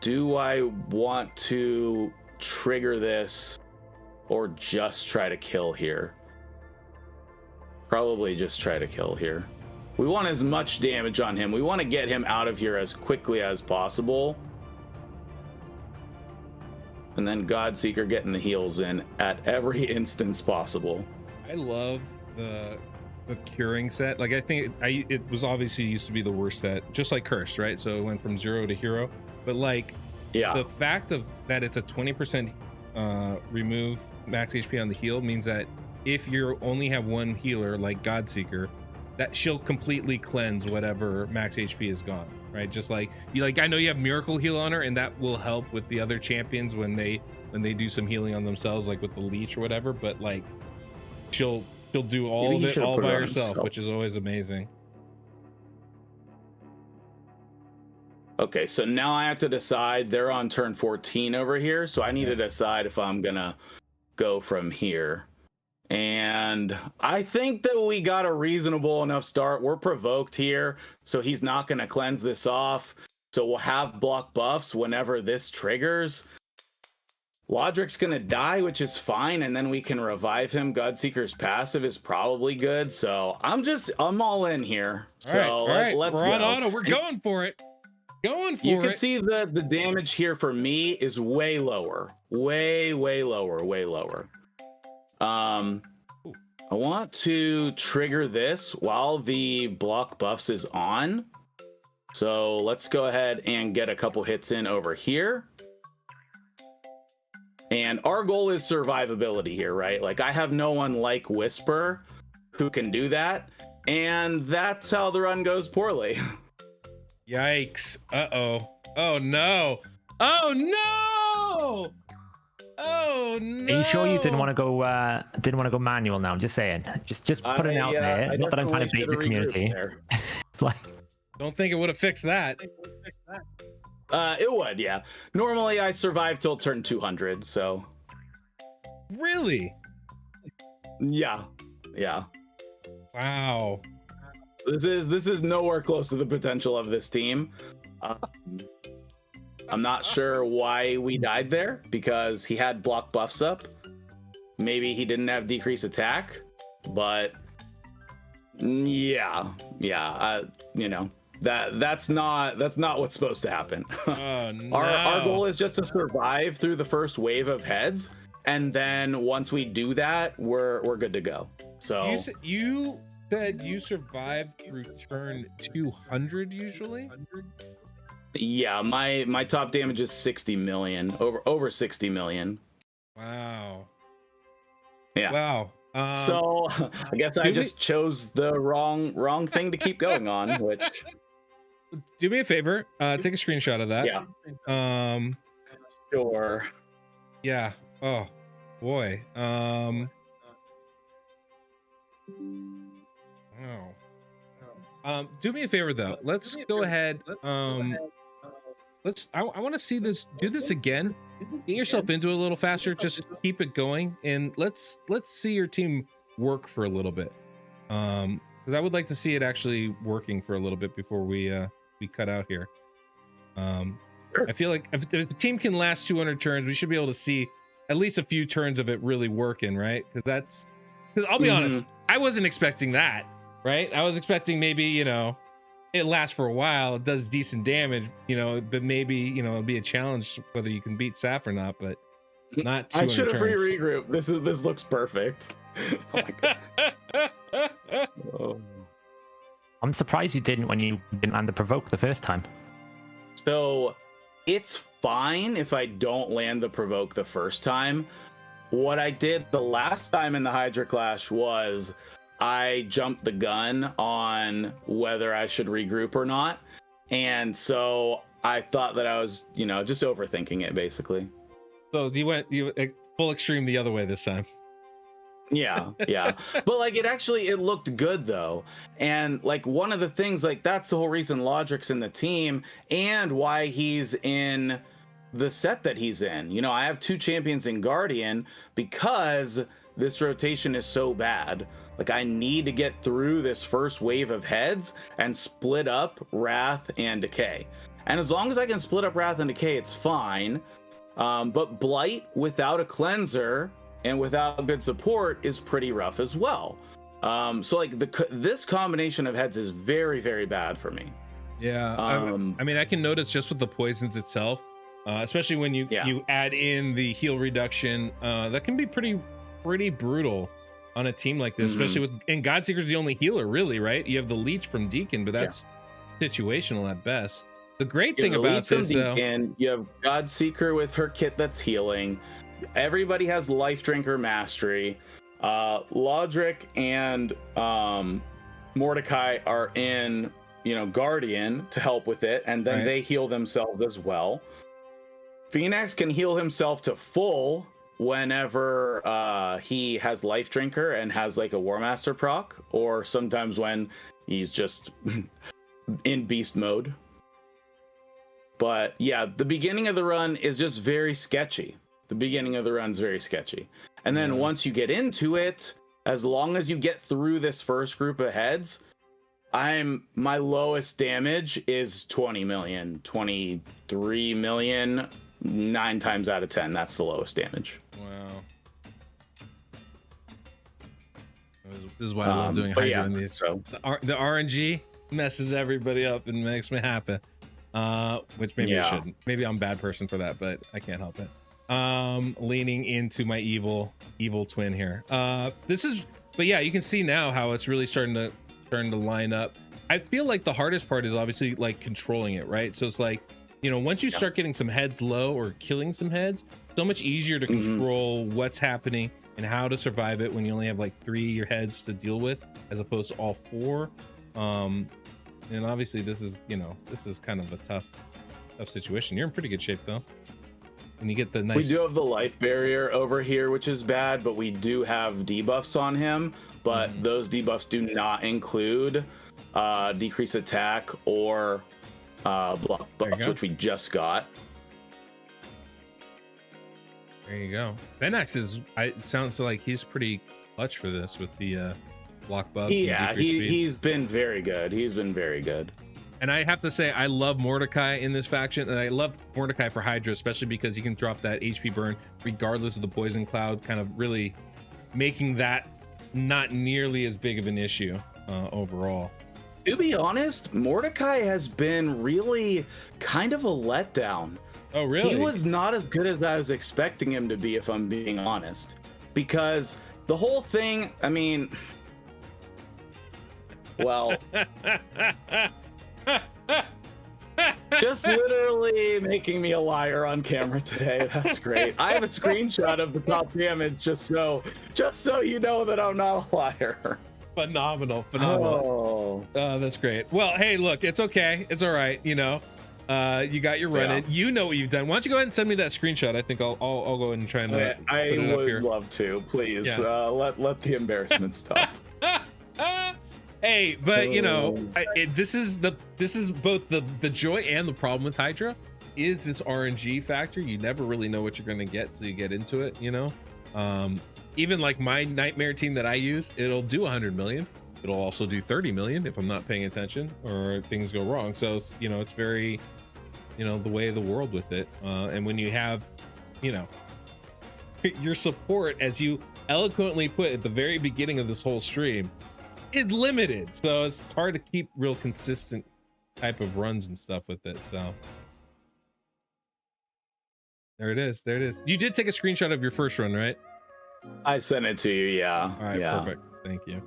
B: Do I want to trigger this or just try to kill here? Probably just try to kill here. We want as much damage on him. We want to get him out of here as quickly as possible. And then Godseeker getting the heals in at every instance possible.
A: I love the curing set. Like, I think it was obviously used to be the worst set, just like Curse, right? So it went from 0 to hero. But like,
B: yeah,
A: the fact of that it's a 20% remove max HP on the heal means that if you only have one healer like Godseeker, that she'll completely cleanse whatever max HP is gone, right? Just like you, like I know you have Miracle Heal on her, and that will help with the other champions when they do some healing on themselves, like with the leech or whatever. But like, she'll do all of it all by herself, which is always amazing.
B: Okay, so now I have to decide. They're on turn 14 over here, so I need to decide if I'm gonna go from here. And I think that we got a reasonable enough start. We're provoked here, so he's not gonna cleanse this off. So we'll have block buffs whenever this triggers. Lodric's gonna die, which is fine, and then we can revive him. Godseeker's passive is probably good, so I'm all in here.
A: All right.
B: Let's
A: We're on
B: go.
A: auto. We're going for it.
B: You can see the damage here for me is way lower. Way lower. I want to trigger this while the block buffs is on. So let's go ahead and get a couple hits in over here. And our goal is survivability here, right? Like, I have no one like Whisper who can do that. And that's how the run goes poorly.
A: Yikes. Uh-oh. Oh no. Oh no. Oh no.
D: Are you sure you didn't want to go manual now? I'm just saying. Just put it out there. Not that I'm trying to beat the community. Like,
A: don't think it would have fixed that.
B: It would, yeah. Normally I survive till turn 200, so.
A: Really?
B: Yeah.
A: Wow.
B: This is nowhere close to the potential of this team. I'm not sure why we died there, because he had block buffs up. Maybe he didn't have decrease attack, but yeah, you know, that's not what's supposed to happen.
A: Oh, no.
B: Our goal is just to survive through the first wave of heads, and then once we do that, we're good to go. So
A: you said you survived through turn 200 usually?
B: Yeah, my top damage is 60 million, over 60 million.
A: Wow.
B: Yeah.
A: Wow.
B: So I guess I just chose the wrong thing to keep going on, which.
A: Do me a favor, take a screenshot of that.
B: Yeah. Sure.
A: Yeah. Oh boy. Do me a favor though. Let's go ahead. I want to see this. Do this again. Get yourself into it a little faster. Just keep it going, and let's see your team work for a little bit. Because I would like to see it actually working for a little bit before we cut out here. I feel like if the team can last 200 turns, we should be able to see at least a few turns of it really working, right? Because I'll be honest, I wasn't expecting that, right? I was expecting maybe, you know, it lasts for a while, it does decent damage, you know, but maybe, you know, it'll be a challenge whether you can beat Saph or not, but not 200
B: I should have
A: turns.
B: regroup. This looks perfect. Oh my god. Oh.
D: I'm surprised you didn't when you didn't land the provoke the first time.
B: So it's fine if I don't land the provoke the first time. What I did the last time in the Hydra Clash was I jumped the gun on whether I should regroup or not. And so I thought that I was, you know, just overthinking it basically.
A: So you went full extreme the other way this time.
B: Yeah. But like it looked good though. And like one of the things, like that's the whole reason Lodric's in the team and why he's in the set that he's in. You know, I have 2 champions in Guardian because this rotation is so bad. Like I need to get through this first wave of heads and split up Wrath and Decay. And as long as I can split up Wrath and Decay, it's fine. But Blight without a cleanser and without good support is pretty rough as well. So like this combination of heads is very, very bad for me.
A: Yeah, I mean, I can notice just with the poisons itself, especially when you add in the heal reduction, that can be pretty brutal on a team like this, especially with, and Godseeker's the only healer, really, right? You have the leech from Deacon, but that's situational at best. The great thing about this,
B: Deacon, you have Godseeker with her kit that's healing. Everybody has Life Drinker Mastery. Lodric and Mordecai are in, Guardian to help with it, and then they heal themselves as well. Phoenix can heal himself to full whenever he has Life Drinker and has like a War Master proc, or sometimes when he's just in beast mode. But yeah, the beginning of the run is just very sketchy. The beginning of the run's very sketchy. And then once you get into it, as long as you get through this first group of heads, my lowest damage is 20 million, 23 million, 9 times out of 10. That's the lowest damage.
A: Wow. This is why I love doing Hydra in these. So the RNG messes everybody up and makes me happy. Which maybe I shouldn't. Maybe I'm a bad person for that, but I can't help it. Leaning into my evil twin here. But yeah, you can see now how it's really starting to line up. I feel like the hardest part is obviously like controlling it, right? So it's like, once you start getting some heads low or killing some heads, so much easier to control what's happening and how to survive it when you only have like 3 your heads to deal with, as opposed to all 4. And obviously this is kind of a tough situation. You're in pretty good shape though. And you get the nice... We do
B: have the life barrier over here, which is bad, but we do have debuffs on him. But those debuffs do not include decrease attack or block buffs, which we just got.
A: There you go. Fenax it sounds like he's pretty clutch for this with the block buffs.
B: Yeah, he's been very good. He's been very good.
A: And I have to say, I love Mordecai in this faction, and I love Mordecai for Hydra, especially because you can drop that HP burn regardless of the poison cloud, kind of really making that not nearly as big of an issue overall.
B: To be honest, Mordecai has been really kind of a letdown.
A: Oh, really?
B: He was not as good as I was expecting him to be, if I'm being honest. Because the whole thing, I mean... Well... just literally making me a liar on camera today. That's great. I have a screenshot of the top damage just so you know that I'm not a liar.
A: Phenomenal. Oh, that's great. Well, hey, look, it's okay. It's all right. You got your run in. You know what you've done. Why don't you go ahead and send me that screenshot? I think I'll go ahead and try and
B: I would love to. Please let the embarrassment stop.
A: Hey, but this is both the joy and the problem with Hydra is this RNG factor. You never really know what you're going to get till you get into it. Even like my nightmare team that I use, it'll do 100 million. It'll also do 30 million if I'm not paying attention or things go wrong. So it's very, the way of the world with it. And when you have, your support, as you eloquently put at the very beginning of this whole stream, is limited, so it's hard to keep real consistent type of runs and stuff with it. So there it is. You did take a screenshot of your first run, right?
B: I sent it to you. Yeah.
A: All right. Perfect. Thank you.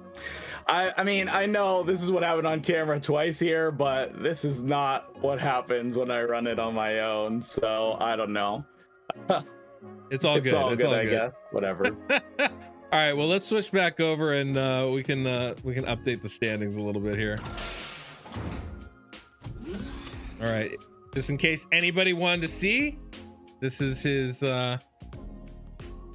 B: I mean, I know this is what happened on camera twice here, but this is not what happens when I run it on my own. So I don't know.
A: It's all good. It's all good,
B: I guess. Whatever.
A: All right, well, let's switch back over and we can update the standings a little bit here. All right, just in case anybody wanted to see, this is a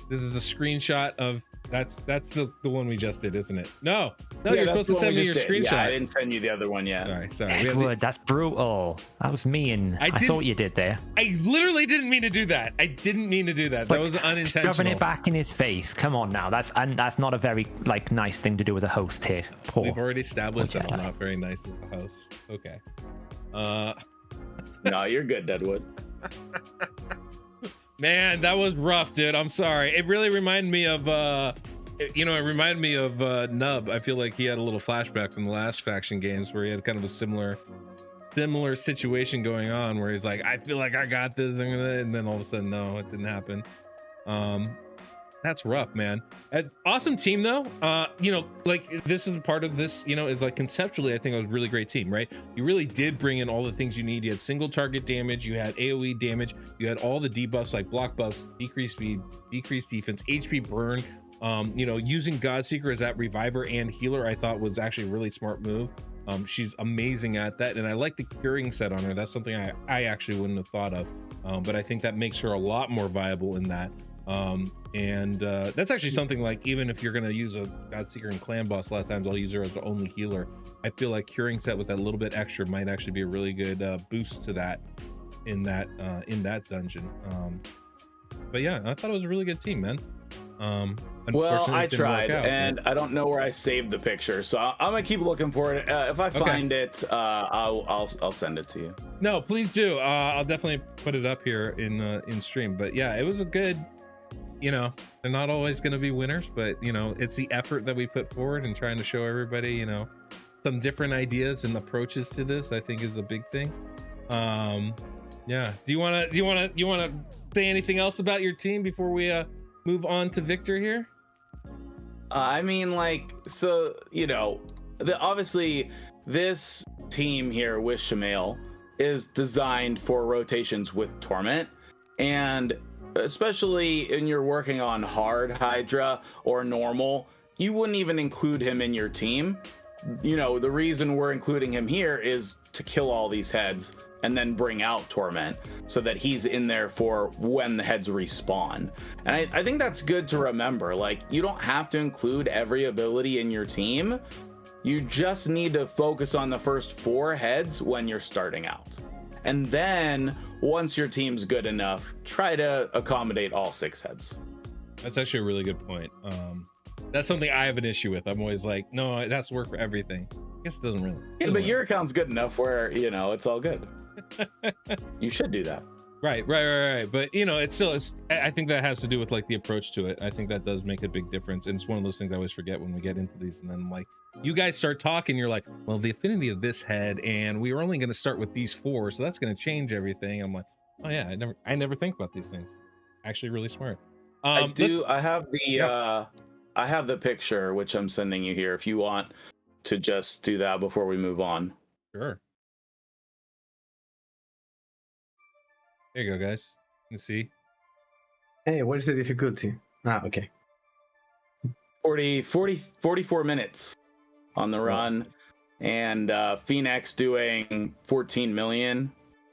A: screenshot of that's the one we just did, isn't it? No, you're supposed to send me your screenshot.
B: Yeah, I didn't send you the other one yet.
D: Sorry. That's brutal. That was mean. I saw what you did there.
A: I literally didn't mean to do that. That was unintentional.
D: Shoving it back in his face. Come on now. That's not a very nice thing to do as a host here.
A: We've already established that I'm not very nice as a host. Okay.
B: No, you're good, Deadwood.
A: Man, that was rough, dude. I'm sorry. It really reminded me of You know, it reminded me of Nub. I feel like he had a little flashback from the last faction games where he had kind of a similar situation going on where he's like, I feel like I got this, and then all of a sudden, no, it didn't happen. That's rough, man. Awesome team though. You know, like this is part of this, you know, is like conceptually, I think it was a really great team, right? You really did bring in all the things you need. You had single target damage, you had AoE damage, you had all the debuffs like block buffs, decreased speed, decreased defense, HP burn. You know, using Godseeker as that reviver and healer, I thought was actually a really smart move. She's amazing at that, and I like the curing set on her. That's something I actually wouldn't have thought of, but I think that makes her a lot more viable in that. That's actually something like, even if you're going to use a Godseeker and Clan Boss, a lot of times I'll use her as the only healer. I feel like curing set with that little bit extra might actually be a really good boost to that in that dungeon. But yeah, I thought it was a really good team, man.
B: Well, I tried, and I don't know where I saved the picture, so I'm gonna keep looking for it. If I find it, I'll send it to you.
A: No, please do. I'll definitely put it up here in stream. But yeah, it was a good. You know, they're not always going to be winners, but you know, it's the effort that we put forward and trying to show everybody, you know, some different ideas and approaches to this, I think is a big thing. Yeah. Do you want to say anything else about your team before we move on to Victor here?
B: I mean, like, so, you know, obviously this team here with Shamail is designed for rotations with Torment, and especially when you're working on hard Hydra or normal, you wouldn't even include him in your team. You know, the reason we're including him here is to kill all these heads and then bring out Torment so that he's in there for when the heads respawn. And I think that's good to remember. Like, you don't have to include every ability in your team. You just need to focus on the first 4 heads when you're starting out. And then once your team's good enough, try to accommodate all 6 heads.
A: That's actually a really good point. That's something I have an issue with. I'm always like, no, it has to work for everything. I guess it doesn't really.
B: Yeah, but your account's good enough where, you know, it's all good. You should do that.
A: Right. But you know, I think that has to do with like the approach to it. I think that does make a big difference. And it's one of those things I always forget when we get into these. And then I'm like, you guys start talking, you're like, well, the affinity of this head, and we were only going to start with these 4, so that's going to change everything. I'm like, oh yeah, I never think about these things. Actually, really smart.
B: I have the picture which I'm sending you here if you want to just do that before we move on.
A: Sure. There you go, guys. You can see.
C: Hey, what is the difficulty? Okay.
B: 44 minutes on the run, and Phoenix doing 14 million,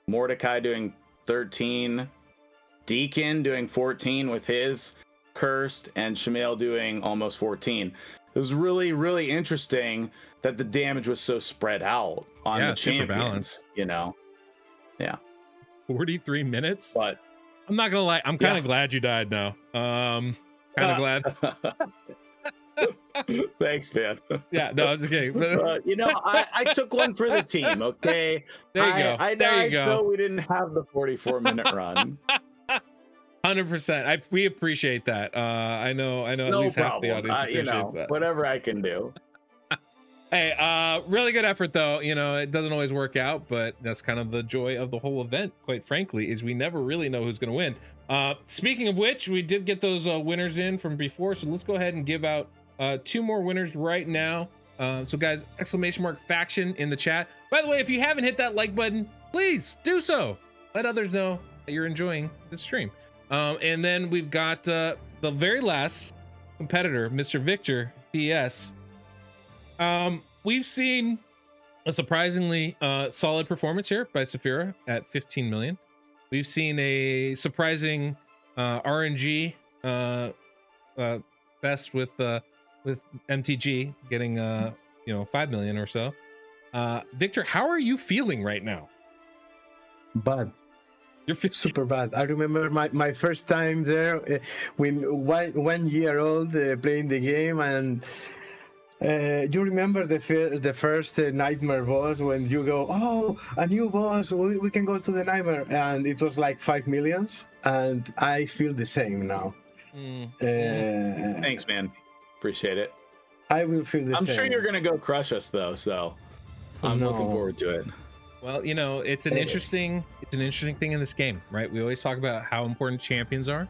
B: Mordecai doing 13, Deacon doing 14 with his cursed, and Shamail doing almost 14. It was really, really interesting that the damage was so spread out on the champions, you know. Yeah.
A: 43 minutes?
B: But
A: I'm not gonna lie, I'm kind of glad you died now. Kind of glad.
B: Thanks, man.
A: Yeah, no, it's okay.
B: You know, I took one for the team, okay?
A: There you go.
B: I died so we didn't have the 44-minute run.
A: 100%. We appreciate that. I know at
B: no
A: least
B: problem.
A: half the audience appreciates that.
B: Whatever I can do.
A: Hey, really good effort though. You know, it doesn't always work out, but that's kind of the joy of the whole event, quite frankly, is we never really know who's going to win. Speaking of which, we did get those winners in from before, so let's go ahead and give out 2 more winners right now. So guys, !faction in the chat. By the way, if you haven't hit that like button, please do so. Let others know that you're enjoying the stream. And then we've got the very last competitor, Mr. VictorTES. We've seen a surprisingly solid performance here by Saphyra at 15 million. We've seen a surprising RNG best with MTG getting 5 million or so. Victor, how are you feeling right now?
C: Bad. You're super bad. I remember my first time there when 1 year old playing the game, and you remember the first nightmare boss when you go, oh, a new boss, we can go to the nightmare, and it was like 5 millions, and I feel the same now.
B: Thanks, man. Appreciate it.
C: I will feel the
B: I'm
C: same.
B: sure you're gonna go crush us though, so I'm looking forward to it.
A: Well, you know, it's an interesting thing in this game, right? We always talk about how important champions are.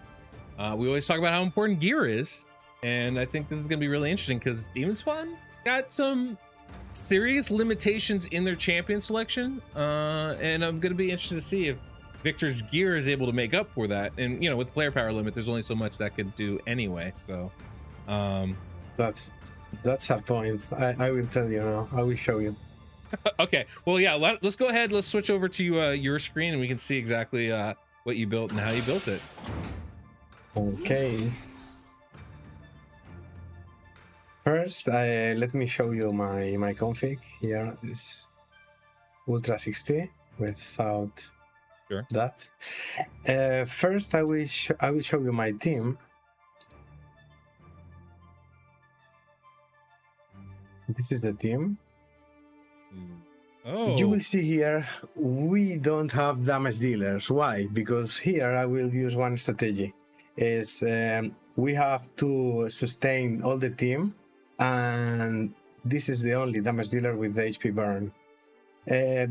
A: We always talk about how important gear is, and I think this is going to be really interesting because Demon Spawn's got some serious limitations in their champion selection, and I'm going to be interested to see if Victor's gear is able to make up for that. And you know, with the player power limit, there's only so much that can do anyway. So
C: that's a point. I will tell you now. I will show you.
A: Okay, well, yeah, let's go ahead. Let's switch over to your screen and we can see exactly what you built and how you built it.
C: Okay. First, let me show you my config. Here is Ultra 60 without that. First, I will show you my team. This is the team.
A: Oh.
C: You will see here we don't have damage dealers. Why? Because here I will use one strategy. Is we have to sustain all the team, and this is the only damage dealer with the HP burn.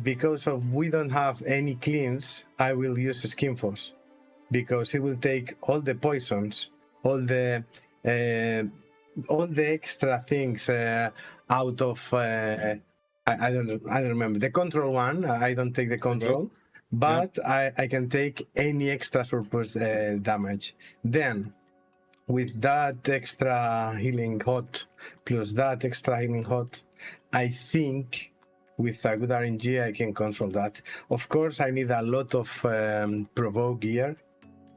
C: Because of we don't have any cleans, I will use Skinfos because he will take all the poisons, all the extra things out of. I don't remember the control one. I don't take the control, but I can take any extra surplus damage. Then, with that extra healing hot plus that extra healing hot, I think with a good RNG I can control that. Of course, I need a lot of provoke gear.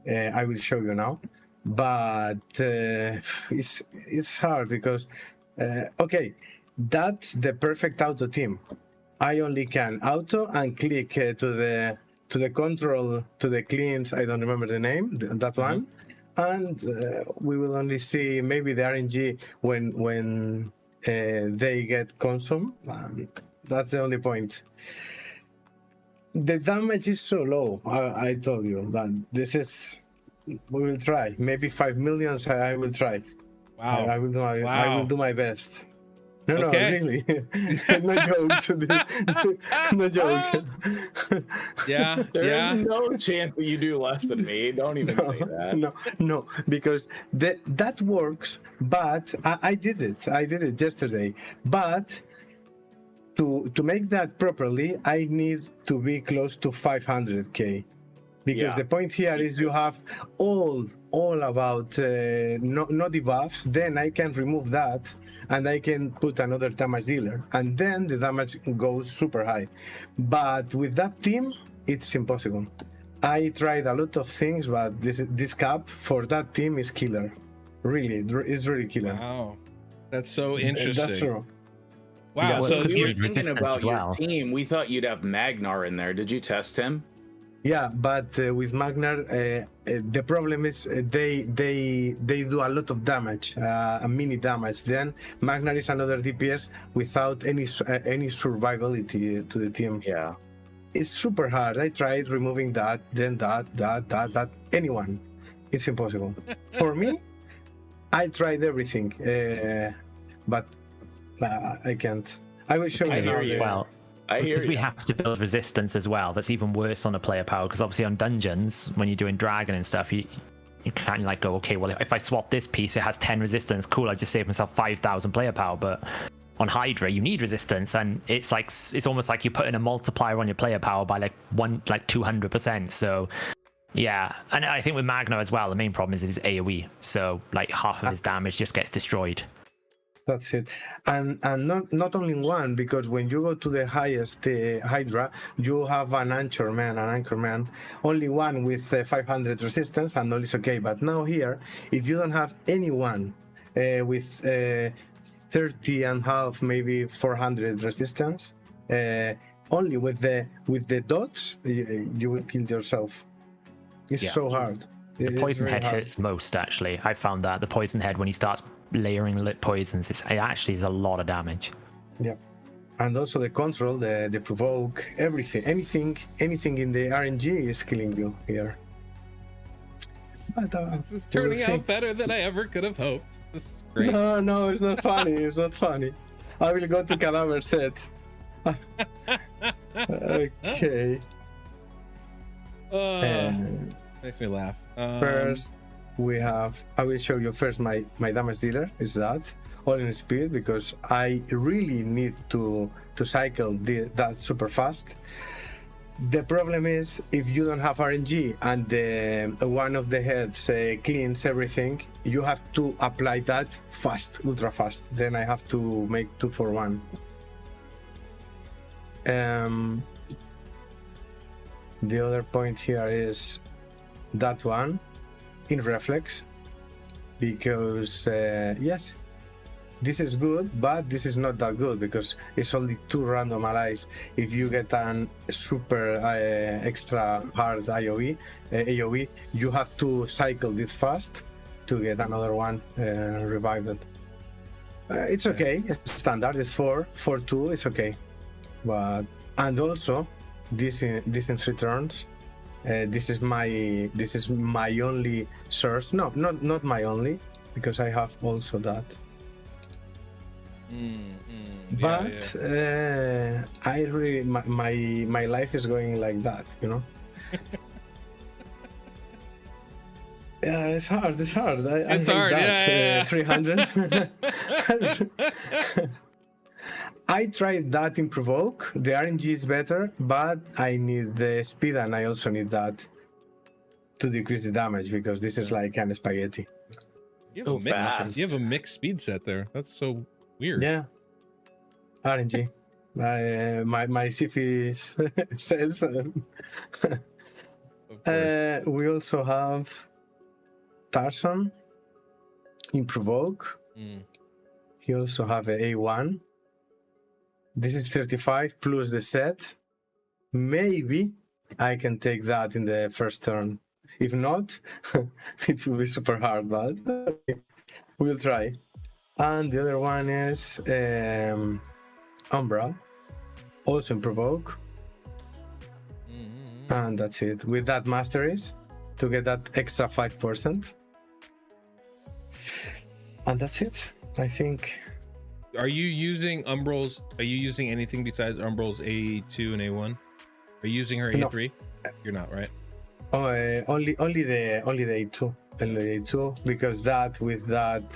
C: I will show you now, but it's hard because okay. That's the perfect auto team. I only can auto and click to the control, to the cleans. I don't remember the name, that one. And we will only see maybe the RNG when they get consumed. That's the only point. The damage is so low. I told you that this is. We will try. Maybe 5 million. I will try.
A: Wow.
C: I will do my best. No,
A: Okay.
C: no, really. No jokes. No joke.
A: Yeah.
B: There's no chance that you do less than me. Don't even say that.
C: No, because that works, but I did it. I did it yesterday. But to make that properly, I need to be close to 500k. Because the point here is you have all about no debuffs, then I can remove that and I can put another damage dealer, and then the damage goes super high. But with that team, it's impossible. I tried a lot of things, but this cap for that team is killer. Really, it's really killer.
A: Wow, that's so interesting.
C: That's true.
A: Wow,
B: Yeah,
A: so
B: we were
D: resistance
B: thinking about
D: as well.
B: your team. We thought you'd have Magnar in there. Did you test him?
C: Yeah, but with Magnar, the problem is they do a lot of damage, a mini damage. Then Magnar is another DPS without any survivability to the team.
B: Yeah,
C: it's super hard. I tried removing that, then that. Anyone, it's impossible. For me, I tried everything, but I can't. I will show you
B: I
C: now.
B: hear you.
D: as well. Because we have to build resistance as well. That's even worse on a player power, because obviously on dungeons, when you're doing dragon and stuff, you can't like go, okay, well, if I swap this piece, it has 10 resistance. Cool, I just saved myself 5,000 player power. But on Hydra, you need resistance, and it's almost like you're putting a multiplier on your player power by like 200%. So yeah, and I think with Magna as well, the main problem is his AoE. So like half of his damage just gets destroyed.
C: That's it, and not only one, because when you go to the highest Hydra, you have an anchorman, only one with 500 resistance, and all is okay. But now here, if you don't have anyone with 30 and half, maybe 400 resistance, only with the dots, you will kill yourself. It's so hard.
D: The poison head hurts most, actually. I found that the poison head, when he starts layering lit poisons, it actually is a lot of damage.
C: Yeah, and also the control, the provoke, everything, anything in the RNG is killing you here.
A: This is turning out better than I ever could have hoped. This is great.
C: No, it's not funny. It's not funny. I will go to Cadaver set. Okay.
A: Makes me laugh.
C: First, I will show you first my damage dealer. Is that all in speed, because I really need to cycle that super fast. The problem is if you don't have RNG and one of the heads cleans everything, you have to apply that fast, ultra fast. Then I have to make 2 for 1. The other point here is that one in reflex, because yes, this is good, but this is not that good because it's only 2 random allies. If you get an super extra hard AoE, you have to cycle this fast to get another one revived. It's okay, it's standard, it's 4-2, it's okay. But and also this in 3 turns. This is my only source. No, not my only, because I have also that. But I really my life is going like that, you know. Yeah, it's hard.
A: It's
C: I
A: hard.
C: That,
A: Yeah.
C: 300. I tried that in Provoke. The RNG is better, but I need the speed and I also need that to decrease the damage, because this is like kind of spaghetti.
A: You have a mixed speed set there. That's so weird.
C: Yeah. RNG. My Siffy says.
A: Of course.
C: We also have Tarson in Provoke. He also have a A1. This is 35 plus the set. Maybe I can take that in the first turn. If not, it will be super hard, but we'll try. And the other one is Umbra, also in Provoke. And that's it. With that masteries to get that extra 5%. And that's it, I think.
A: Are you using Umbrals? Are you using anything besides Umbrals A2 and A1? Are you using her A3? No. You're not, right?
C: Oh, only the A2. Only the A2, because that with that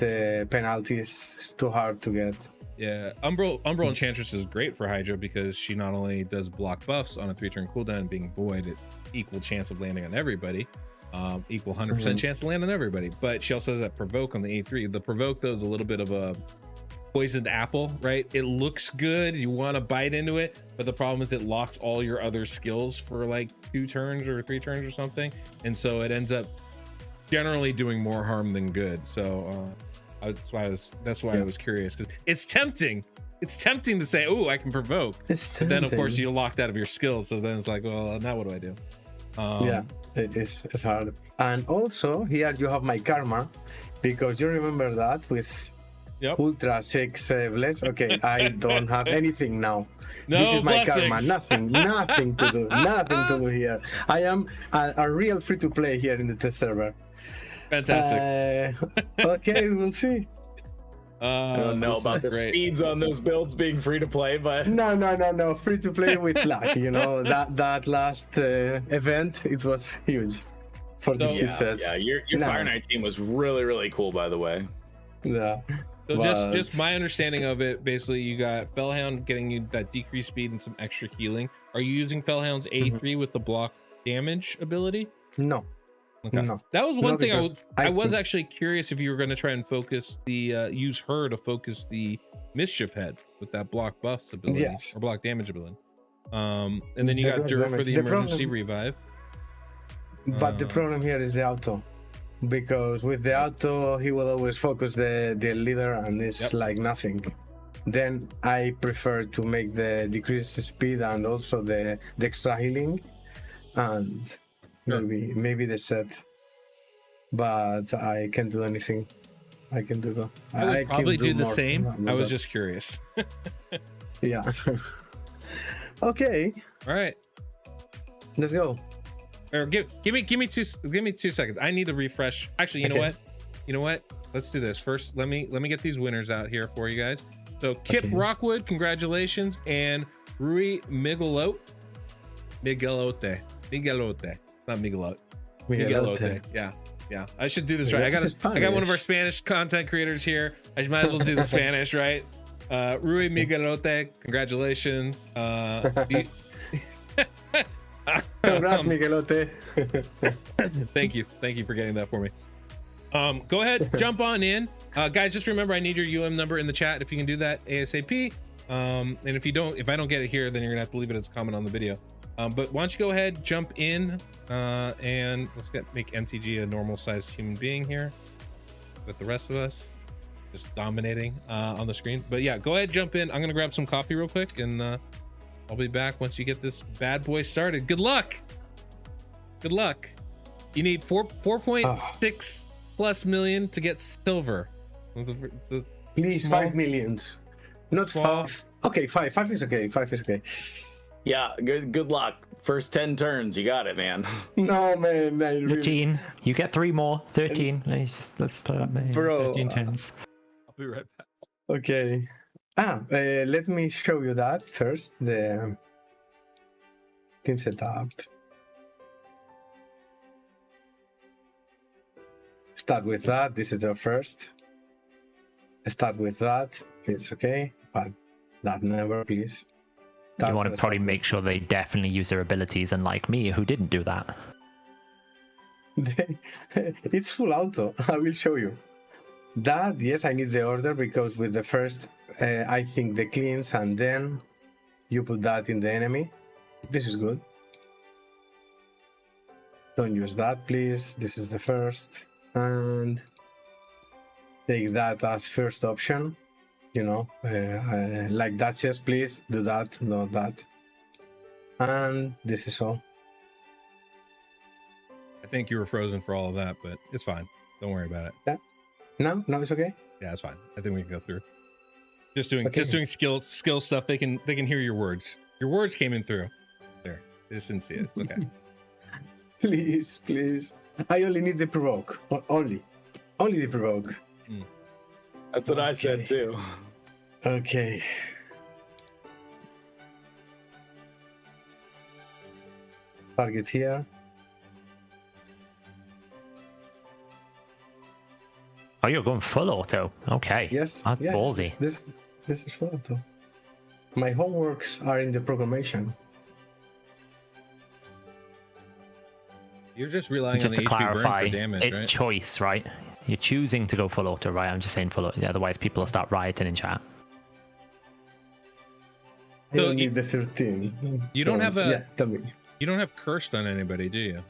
C: penalty is too hard to get.
A: Yeah, Umbral Enchantress is great for Hydra because she not only does block buffs on a 3-turn cooldown, being void at equal chance of landing on everybody, equal 100% chance to land on everybody, but she also has that provoke on the A3. The provoke though is a little bit of a poisoned apple, right? It looks good, you want to bite into it, but the problem is it locks all your other skills for like 2 turns or 3 turns or something, and so it ends up generally doing more harm than good. So that's why I was curious, because it's tempting to say, oh, I can provoke, but then of course you're locked out of your skills, so then it's like, well, now what do I do?
C: Yeah, it's hard. And also here you have my karma, because you remember that with Ultra 6 bless. Okay, I don't have anything now.
A: No,
C: this is my
A: blessings.
C: Karma. Nothing to do here. I am a real free-to-play here in the test server.
A: Fantastic.
C: Okay, we'll see.
B: I don't know about the speeds on those builds being free to play, but
C: no, free to play with luck. You know, that last event, it was huge for the speed sets.
B: Yeah, your Fire Knight team was really cool, by the way.
C: Yeah.
A: So just my understanding of it, basically you got Fellhound getting you that decreased speed and some extra healing. Are you using Fellhound's A3 with the block damage ability?
C: No.
A: Okay. No. That was one thing I was actually curious if you were going to try and focus the use her to focus the Mischief Head with that block buffs ability or block damage ability. And then you got Dur for the emergency revive.
C: But the problem here is the auto, because with the auto he will always focus the leader, and it's like nothing. Then I prefer to make the decreased speed and also the extra healing, and maybe the set, but I can't do anything. I can do that.
A: I would probably do the same. I was just curious.
C: Yeah. Okay.
A: All right.
C: Let's go.
A: Or give me 2 seconds. I need to refresh. Actually, you know what? You know what? Let's do this first. Let me get these winners out here for you guys. So Kip Rockwood, congratulations, and Rui Miguelote. Miguelote. Not Miguelote. Yeah. I should do this right. I got one of our Spanish content creators here. I might as well do the Spanish, right? Rui Miguelote, congratulations.
C: Congrats, Miguelote.
A: Thank you for getting that for me. Go ahead, jump on in, guys. Just remember, I need your number in the chat if you can do that ASAP. And if I don't get it here, then you're gonna have to leave it as a comment on the video. But why don't you go ahead, jump in, and let's make MTG a normal sized human being here with the rest of us just dominating on the screen. But yeah, go ahead, jump in. I'm gonna grab some coffee real quick, and I'll be back once you get this bad boy started. Good luck. You need 4.6 plus million to get silver.
C: Please, 5 million. Not small. 5. Okay, 5. 5 is okay. 5 is okay.
B: Yeah, good luck. First 10 turns, you got it, man.
C: No, man.
D: 13. You get 3 more. 13. Let's put up 13 turns.
A: I'll be right back.
C: Okay. Let me show you that first. The team setup. Start with that. This is the first. Start with that. It's okay, but that never, please.
D: You want to probably make sure they definitely use their abilities, unlike me, who didn't do that.
C: It's full auto. I will show you. That, yes, I need the order because with the first, I think the cleans, and then you put that in the enemy. This is good. Don't use that, please. This is the first. And take that as first option. You know, like that, just please do that, not that. And this is all.
A: I think you were frozen for all of that, but it's fine. Don't worry about it.
C: Yeah. No, it's okay.
A: Yeah, it's fine. I think we can go through. Just doing skill stuff. They can hear your words. Your words came in through. There. They just didn't see it. It's okay.
C: Please. I only need the provoke. Only the provoke.
B: That's what I said too.
C: Okay. Target here.
D: Oh, you're going full auto. Okay.
C: Yes.
D: That's ballsy.
C: This is full auto. My homeworks are in the programmation.
A: You're just relying
D: just
A: on the
D: to clarify,
A: for damage,
D: it's
A: right?
D: choice, right? You're choosing to go full auto, right? I'm just saying full auto. Otherwise, people will start rioting in chat.
C: I don't need the 13.
A: You don't have
C: tell me.
A: You don't have cursed on anybody, do you?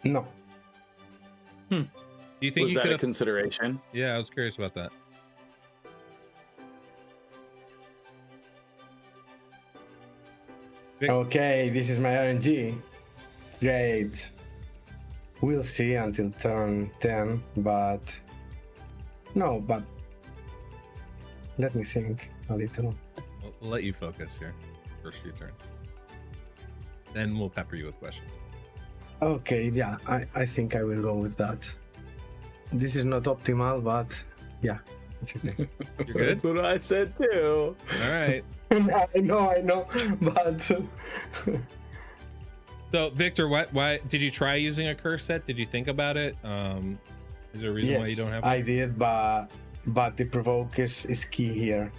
C: No.
A: Do you think
B: Was
A: you
B: that
A: could
B: a
A: have...
B: consideration?
A: Yeah, I was curious about that.
C: Okay, this is my RNG. Great. We'll see until turn 10, but... No, but... Let me think a little.
A: We'll let you focus here. First few turns. Then we'll pepper you with questions.
C: Okay, yeah, I think I will go with that. This is not optimal, but yeah, it's okay.
A: You're good?
B: That's what I said too.
A: All right.
C: I know, but...
A: So, Victor, why did you try using a curse set? Did you think about it? Is there a reason why you don't have one?
C: I did, but the provoke is key here.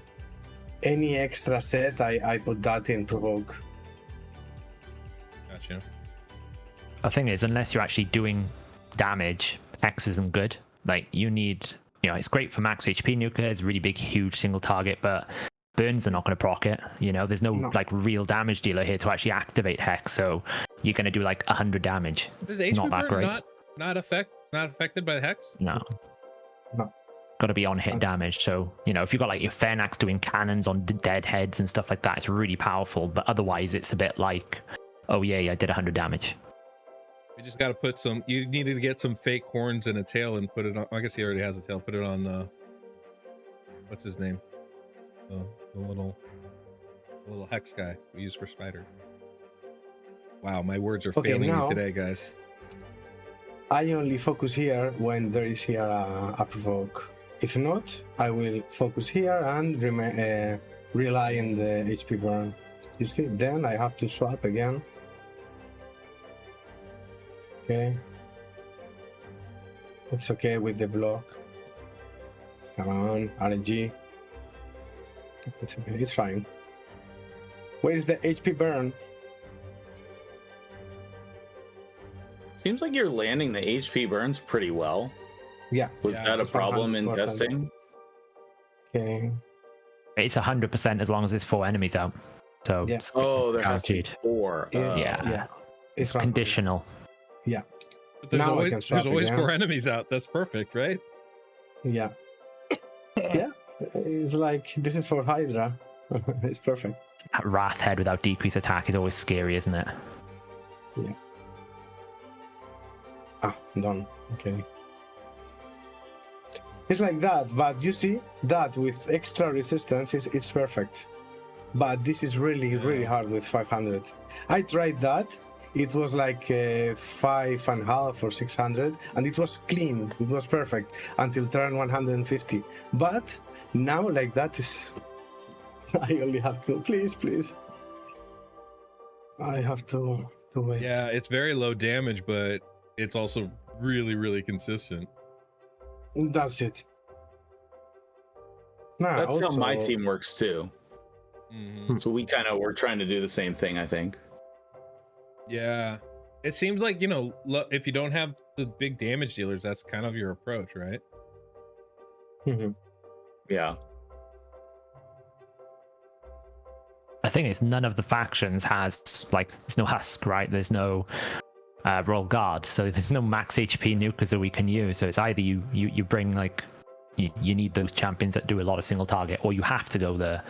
C: Any extra set, I put that in provoke.
A: Gotcha.
D: The thing is, unless you're actually doing damage, X isn't good. Like, you need, it's great for max HP nuclear. It's a really big, huge single target, but burns are not going to proc it. There's no like real damage dealer here to actually activate Hex, so you're going to do like 100 damage.
A: Is HP
D: not that
A: burn
D: great.
A: not affected by the Hex?
D: No.
C: No.
D: Got to be on hit damage. So, if you've got like your Fernax doing cannons on dead heads and stuff like that, it's really powerful. But otherwise, it's a bit like, oh yeah, I did 100 damage.
A: You just got to put some. You needed to get some fake horns and a tail and put it on. I guess he already has a tail. Put it on. What's his name? The little Hex guy we use for Spider. Wow, my words are
C: Okay,
A: failing
C: now-
A: me today, guys.
C: I only focus here when there is here a provoke. If not, I will focus here and rely on the HP burn. You see, then I have to swap again. Okay. It's okay with the block. Come on, RNG. It's okay, it's fine. Where's the HP burn?
B: Seems like you're landing the HP burns pretty well.
C: Yeah.
B: Was
A: Yeah,
B: that a
C: it's
B: problem in
C: 100%.
B: testing?
C: Okay.
D: It's 100% as long as there's 4 enemies out. So
C: Yeah.
D: it's
B: Oh, there has to be
D: guaranteed.
B: 4.
C: Yeah.
D: Yeah. It's
C: random.
D: conditional.
C: Yeah.
A: But there's
C: Now I
A: always,
C: can swap
A: there's always
C: again.
A: 4 enemies out. That's perfect, right?
C: Yeah. Yeah. It's like this is for Hydra. It's perfect.
D: That Wrath Head without decrease attack is always scary, isn't it?
C: Ah, done. Okay. It's like that, but you see that with extra resistance, it's perfect. But this is really, really hard with 500. I tried that. It was like 5.5 or 600, and it was clean. It was perfect until turn 150. But now, like that is, I only have to. Please. I have to wait.
A: Yeah, it's very low damage, but it's also really, really consistent.
C: That's it. Nah,
B: That's how my
C: also-
B: team works too.
A: Mhm.
B: So we kind of were trying to do the same thing, I think.
A: Yeah. It seems like, you know, if you don't have the big damage dealers, that's kind of your approach, right?
C: Mhm.
B: Yeah.
D: The thing is, none of the factions has, like, there's no husk, right? There's no royal guard, so there's no max HP nukers that we can use. So it's either you bring, like, you need those champions that do a lot of single target, or you have to go the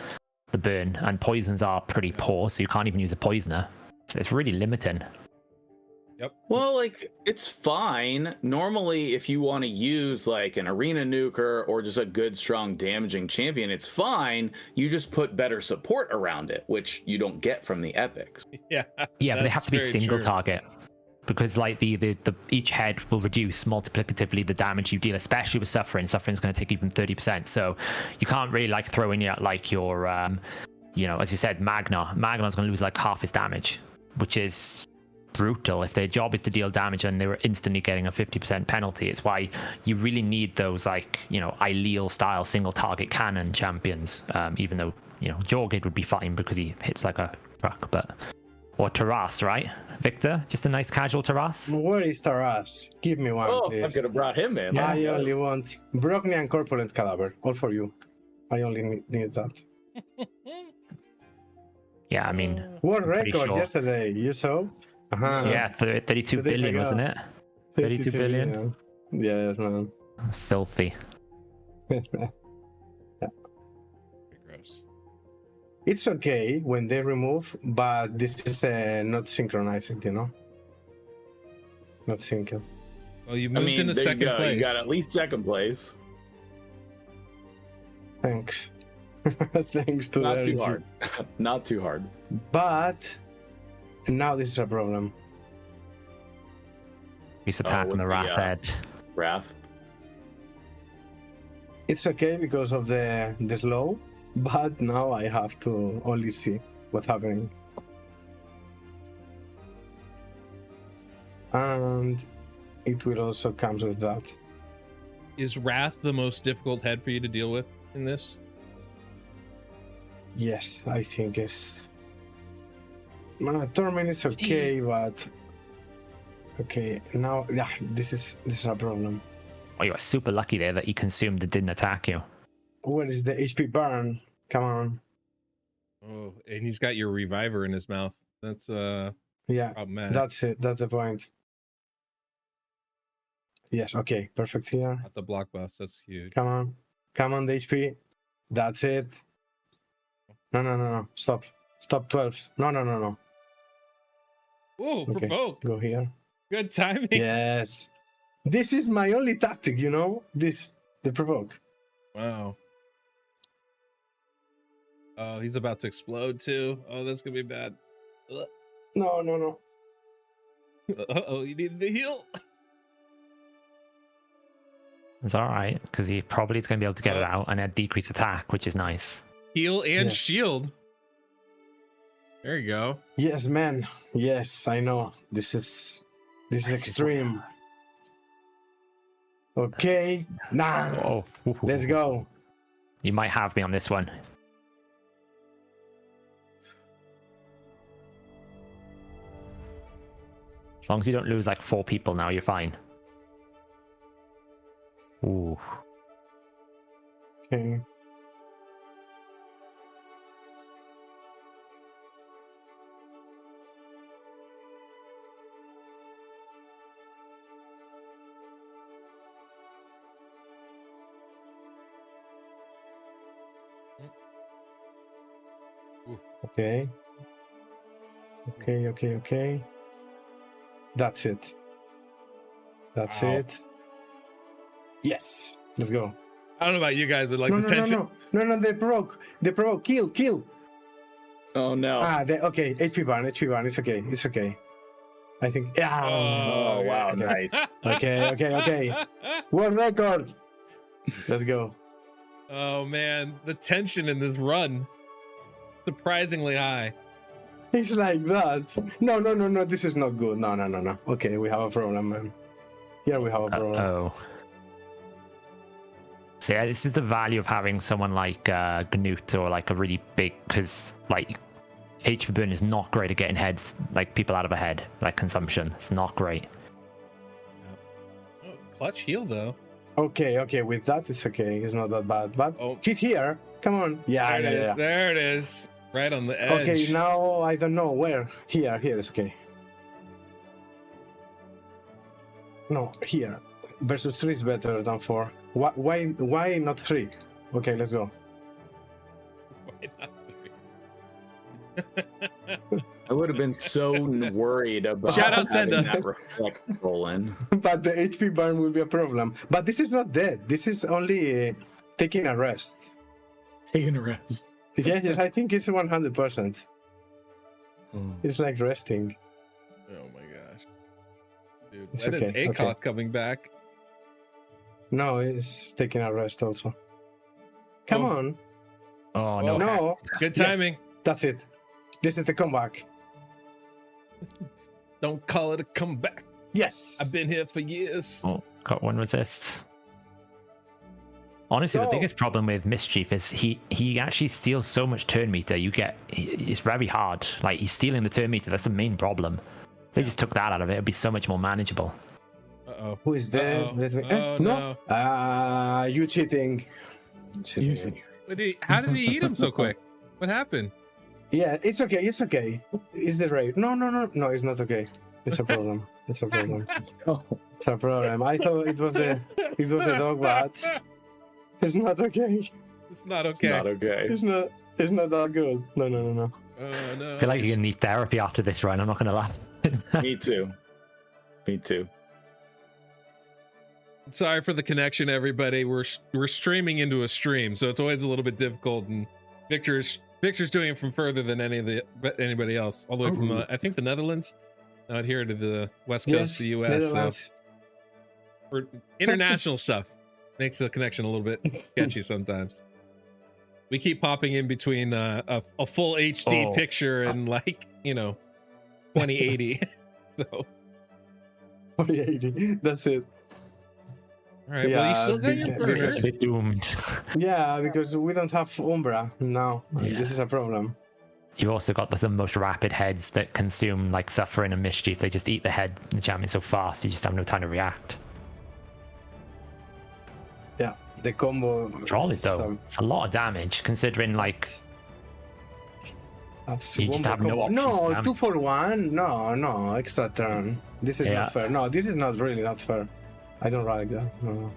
D: burn, and poisons are pretty poor, so you can't even use a poisoner. So it's really limiting.
B: Well, like, it's fine. Normally, if you want to use, like, an arena nuker or just a good, strong, damaging champion, it's fine. You just put better support around it, which you don't get from the epics.
A: Yeah.
D: Yeah, but they have
A: That's
D: to be
A: very
D: single
A: true.
D: target, because like the each head will reduce multiplicatively the damage you deal, especially with suffering. Suffering's going to take even 30%. So you can't really like throw in your you know, as you said, Magnar's going to lose like half his damage, which is brutal. If their job is to deal damage and they were instantly getting a 50% penalty, it's why you really need those, like, you know, Ileal style single target cannon champions. Even though, you know, Jorgid would be fine because he hits like a truck, but or Taras, right, Victor? Just a nice casual Taras.
C: Where is Taras? Give me one,
B: Oh, I
C: please.
B: could have brought him in.
C: I only want Brockney and Corpulent Cadaver. All for you. I only need that.
D: Yeah, I mean,
C: What
D: pretty
C: record
D: sure.
C: yesterday? You saw? Uh-huh.
D: yeah, 32
C: 2 days
D: billion,
C: ago.
D: wasn't it? 32 billion.
C: Yeah. Yes, man.
D: Filthy.
A: Gross.
C: It's okay when they remove, but this is not synchronizing, you know? Not syncing.
A: Well, you
B: I
A: moved
B: mean,
A: into
B: there you
A: second
B: go.
A: place.
B: You got at least second place.
C: Thanks. Thanks to
B: Not
C: the
B: too
C: RNG.
B: hard. Not too hard.
C: But now this is a problem.
D: He's attacking
B: with
D: the
B: the,
D: Wrath Head.
B: Wrath.
C: It's okay because of the slow, but now I have to only see what's happening. And it will also come with that.
A: Is Wrath the most difficult head for you to deal with in this?
C: Yes, I think it's. Torment is okay, but okay now, yeah, this is a problem.
D: Oh, you are super lucky there that he consumed and didn't attack you.
C: Where is the HP burn? Come on,
A: Oh, and he's got your reviver in his mouth. That's
C: yeah,
A: problematic.
C: that's it. That's the point. Yes, okay, perfect here.
A: Not the block buffs. That's huge.
C: Come on, the HP. That's it. No. Stop 12. No.
A: Oh,
C: Okay,
A: provoke.
C: go here.
A: Good timing.
C: Yes, this is my only tactic. You know, the provoke.
A: Wow. Oh, he's about to explode too. Oh, that's gonna be bad. Ugh.
C: No.
A: Uh-oh, you need the heal.
D: It's all right because he probably is going to be able to get it out and a decreased attack, which is nice.
A: Heal and shield. There you go.
C: Yes, man. Yes, I know. This is extreme. Okay. Nah.
D: Oh,
C: Let's go.
D: You might have me on this one. As long as you don't lose like 4 people now, you're fine. Ooh.
C: Okay. Okay. Okay. That's it. That's it. Yes. Let's go.
A: I don't know about you guys, but like
C: No,
A: the tension.
C: No, they broke. Kill.
B: Oh no.
C: Okay, HP burn. It's okay. I think. Yeah.
B: Oh wow, nice.
C: Okay. World record. Let's go.
A: Oh man, the tension in this run, surprisingly high.
C: It's like that. No. This is not good. No. Okay, we have a problem, man. Here we have a problem.
D: Oh. So yeah, this is the value of having someone like Gnut or like a really big, because like HP burn is not great at getting heads, like people out of a head, like consumption. It's not great.
A: Oh, clutch heal though.
C: Okay. With that, it's okay. It's not that bad. But hit here. Come on. Yeah.
A: There it is. Right on the edge.
C: Okay, now I don't know where. Here is okay. No, here. Versus 3 is better than 4. Why not 3? Okay, let's go.
A: Why not 3?
B: I would have been so worried about
A: Shout out
B: having
A: Senda.
B: that reflect rolling.
C: But the HP burn will be a problem. But this is not dead. This is only taking a rest.
B: Taking a rest.
C: Yes, I think it's 100%. It's like resting.
A: Oh my gosh. Dude,
C: It's
A: when is
C: okay,
A: ACOT
C: okay.
A: coming back?
C: No, it's taking a rest also. Come on.
D: Oh no.
C: No.
A: Good
C: Yes,
A: timing.
C: that's it. This is the comeback.
A: Don't call it a comeback.
C: Yes.
A: I've been here for years.
D: Oh, got 1 resist. Honestly, the
C: Go.
D: biggest problem with Mischief is he actually steals so much turn meter. It's very hard. Like he's stealing the turn meter. That's the main problem. If they just took that out of it, it'd be so much more manageable.
A: Uh-oh.
C: Who is there?
A: Uh-oh.
C: Let me...
A: Oh,
C: no. You cheating.
A: How did he eat him so quick? What happened?
C: Yeah, it's okay. It's the raid. No, it's not okay. It's a problem. It's a problem. It's a problem. I thought it was the dog, but it's not okay.
A: It's not okay.
B: Not okay.
C: It's not that good. No.
A: Oh no.
D: I feel like you're gonna need therapy after this run. I'm not gonna lie.
B: Me too.
A: Sorry for the connection, everybody. We're streaming into a stream, so it's always a little bit difficult. And Victor's doing it from further than anybody else, all the way from I think the Netherlands, out here to the west coast of the U.S. So for international stuff, makes the connection a little bit sketchy sometimes. We keep popping in between a full HD picture and 2080. So
C: 2080. That's it.
A: All right, well, you still got your burner.
D: It's a bit doomed.
C: Yeah, because we don't have Umbra now.
D: Yeah.
C: This is a problem.
D: You also got the most rapid heads that consume like Suffering and Mischief. They just eat the head. The champion so fast, you just have no time to react.
C: Yeah, the combo.
D: Troll it though. It's a lot of damage considering like
C: That's
D: you just have no options.
C: No,
D: Damn.
C: 2 for 1. No, extra turn. This is not fair. No, this is not really not fair. I don't like that. No.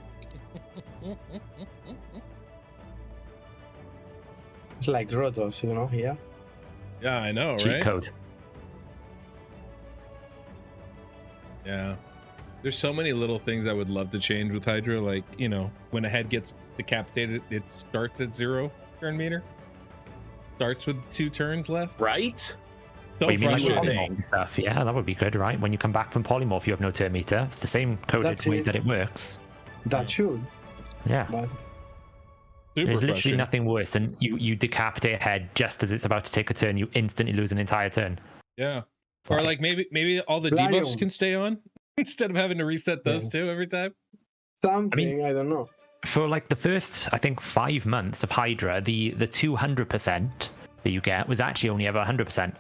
C: It's like Rotos, here.
A: Yeah, I know,
D: cheat
A: right?
D: code.
A: Yeah. There's so many little things I would love to change with Hydra. Like, when a head gets decapitated, it starts at 0 turn meter. Starts with 2 turns left.
B: Right?
A: So
D: What, you mean like
A: frustrating.
D: polymorph and stuff? Yeah, that would be good, right? When you come back from polymorph, you have no turn meter. It's the same coded
C: That's
D: way
C: it.
D: that it works.
C: That should,
D: Yeah.
C: but
A: Super
D: There's literally
A: frustrating.
D: nothing worse than you decapitate a head just as it's about to take a turn. You instantly lose an entire turn.
A: Yeah. Or like maybe all the
C: Lion.
A: debuffs can stay on instead of having to reset those two every time.
C: something I don't know.
D: For like the first, I think, 5 months of Hydra, the 200% that you get was actually only ever 100%.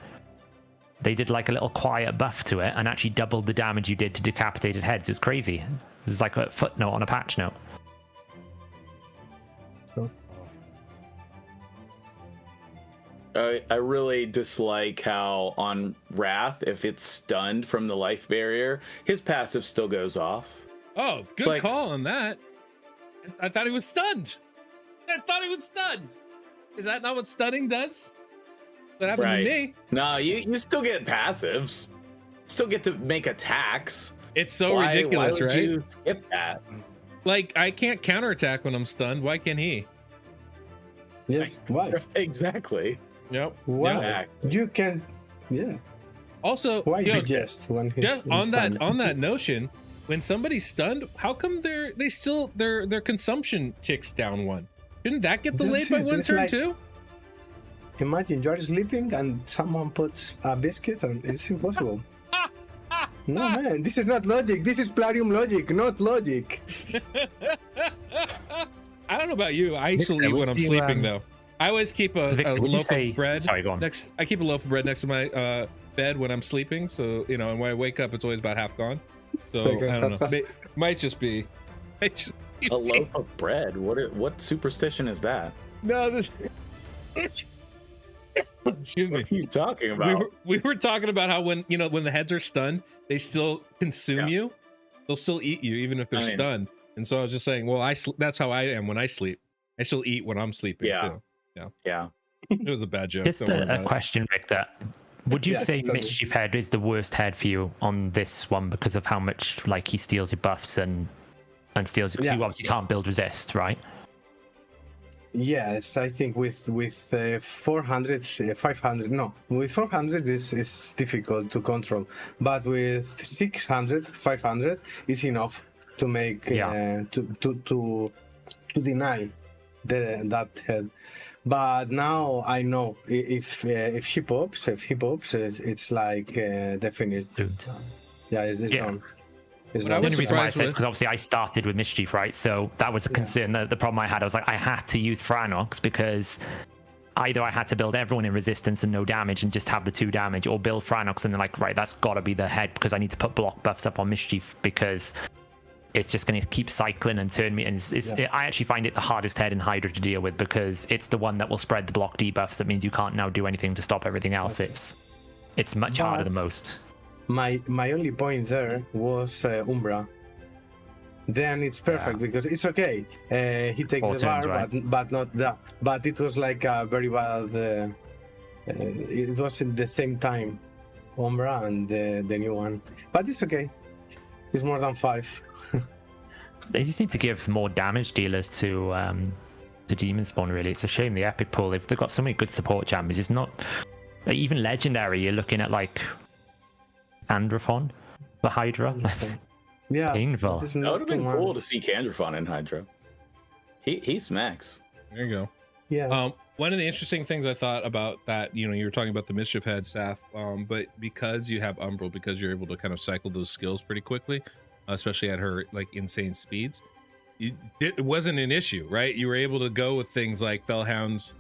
D: They did like a little quiet buff to it and actually doubled the damage you did to decapitated heads. It was crazy. It was like a footnote on a patch note.
B: I really dislike how on Wrath, if it's stunned from the life barrier, his passive still goes off.
A: Oh, good
B: like-
A: call on that. I thought he was stunned. I thought he was stunned. Is that not what stunning does? That happened to
B: Right.
A: me.
B: No, you still get passives. Still get to make attacks.
A: It's so
B: Why
A: ridiculous,
B: would
A: right?
B: you skip that?
A: Like I can't counterattack when I'm stunned. Why can he?
C: Yes, why?
B: Exactly.
A: Yep.
C: Why?
B: Yeah.
C: You can, yeah.
A: Also,
C: Why
A: you know,
C: digest when he's
A: just on
C: stunned?
A: that notion, when somebody's stunned, how come their consumption ticks down one? Shouldn't that get delayed
C: That's
A: by
C: it.
A: one
C: It's
A: turn
C: like-
A: too?
C: Imagine you're sleeping and someone puts a biscuit and it's impossible. No man, this is not logic. This is Plarium logic, not logic.
A: I don't know about you. I still
D: Victor,
A: eat when
D: would
A: I'm
D: you,
A: sleeping though. I always keep a
D: Victor, would you
A: loaf
D: say-
A: of bread
D: Sorry, go on.
A: next. I keep a loaf of bread next to my bed when I'm sleeping. So you know, and when I wake up, it's always about half gone. So
C: Okay.
A: I don't know. Might just be. Might just be
B: A loaf of bread. What superstition is that?
A: No, this. Excuse me.
B: What are you talking about?
A: We were talking about how when the heads are stunned, they still consume
B: Yeah.
A: you. They'll still eat you even if they're
B: I mean-
A: stunned. And so I was just saying, well, that's how I am when I sleep. I still eat when I'm sleeping
B: Yeah.
A: too.
B: Yeah.
A: It was a bad joke.
D: Just
A: Don't worry
D: a
A: about it.
D: question, Victor. Would you
C: Yeah,
D: say
C: tell me.
D: Mischief Head is the worst head for you on this one because of how much like he steals your buffs and steals? Because
C: Yeah.
D: you obviously can't build resist, right?
C: Yes, I think with 400, 500, no, with 400 is difficult to control, but with 600, 500, it's enough to make
D: Yeah.
C: to deny that head. But now I know if he pops, it's like the finish.
D: Dude.
C: Yeah, it's
D: Yeah.
C: done. It's
A: But I
C: done.
D: The only reason why I
A: surprised
D: said is
A: with-
D: because obviously I started with Mischief, right? So that was a concern. The problem I had, I was like, I had to use Franox because either I had to build everyone in resistance and no damage and just have the 2 damage, or build Franox and then like, right, that's got to be the head because I need to put block buffs up on Mischief because it's just going to keep cycling and turn me. And I actually find it the hardest head in Hydra to deal with because it's the one that will spread the block debuffs. That means you can't now do anything to stop everything else. It's much harder than most.
C: My only point there was Umbra. Then it's perfect because it's okay. He takes
D: 4
C: the
D: turns,
C: bar,
D: right?
C: but not that. But it was like a very bad. It was in the same time, Umbra and the new one. But it's okay. It's more than 5.
D: They just need to give more damage dealers to Demon Spawn. Really, it's a shame the Epic pool. They've got so many good support champions. It's not even legendary. You're looking at like Andraphon for Hydra.
C: Yeah,
D: Painful.
C: it's
B: That
C: not
B: would have
C: too
B: been
C: much.
B: cool to see Candrafon in Hydra. He smacks.
A: There you go.
C: Yeah.
A: One of the interesting things I thought about that, you were talking about the Mischief Head, Saf, but because you have Umbral, because you're able to kind of cycle those skills pretty quickly, especially at her like insane speeds, it wasn't an issue, right? You were able to go with things like Fellhound's,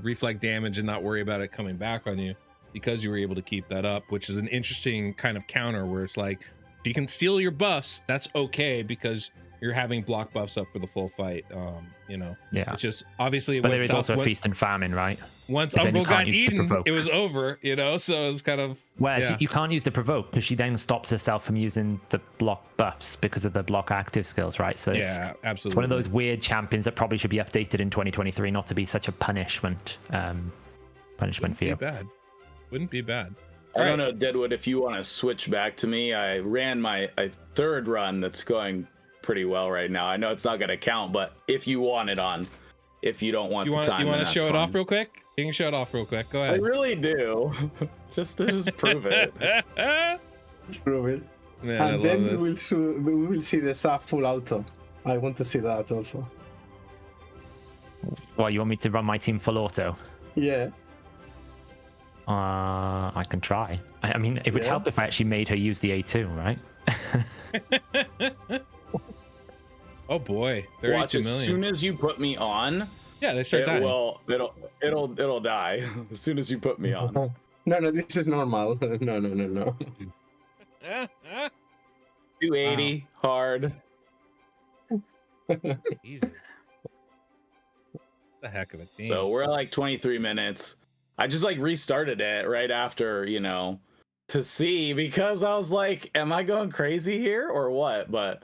A: reflect damage and not worry about it coming back on you because you were able to keep that up, which is an interesting kind of counter where it's like, you can steal your buffs, that's okay because you're having block buffs up for the full fight.
D: Yeah.
A: It's just obviously,
D: But there is also a feast and famine, right?
A: once
D: 'Cause then you
A: Umbral
D: can't
A: got
D: use the
A: eaten,
D: provoke.
A: it was over, so it's kind of.
D: Whereas
A: Yeah.
D: you can't use the provoke because she then stops herself from using the block buffs because of the block active skills, right? So it's
A: Absolutely.
D: it's one of those weird champions that probably should be updated in 2023, not to be such a punishment
A: Wouldn't
D: for
A: be
D: you.
A: bad. Wouldn't be bad.
B: I don't know, Deadwood, if you want to switch back to me. I ran my 3rd run that's going pretty well right now. I know it's not going to count, but if you want it on, if you don't want the time.
A: You want to show it
B: fine.
A: off real quick? You can show it off real quick. Go ahead.
B: I really do. just prove it.
C: Prove it.
A: Man, I
C: And
A: love
C: then
A: this.
C: we will see the sub full auto. I want to see that also.
D: Well, you want me to run my team full auto?
C: Yeah.
D: I can try. I mean, it would
C: Yeah.
D: help if I actually made her use the A2, right?
A: Oh boy, 32
B: Watch, as
A: million.
B: soon as you put me on,
A: Yeah, they start dying.
B: it'll die as soon as you put me on.
C: No, this is normal. No.
B: 280 hard.
A: Jesus. The heck of a team.
B: So we're at like 23 minutes. I just like restarted it right after, to see, because I was like, am I going crazy here or what? But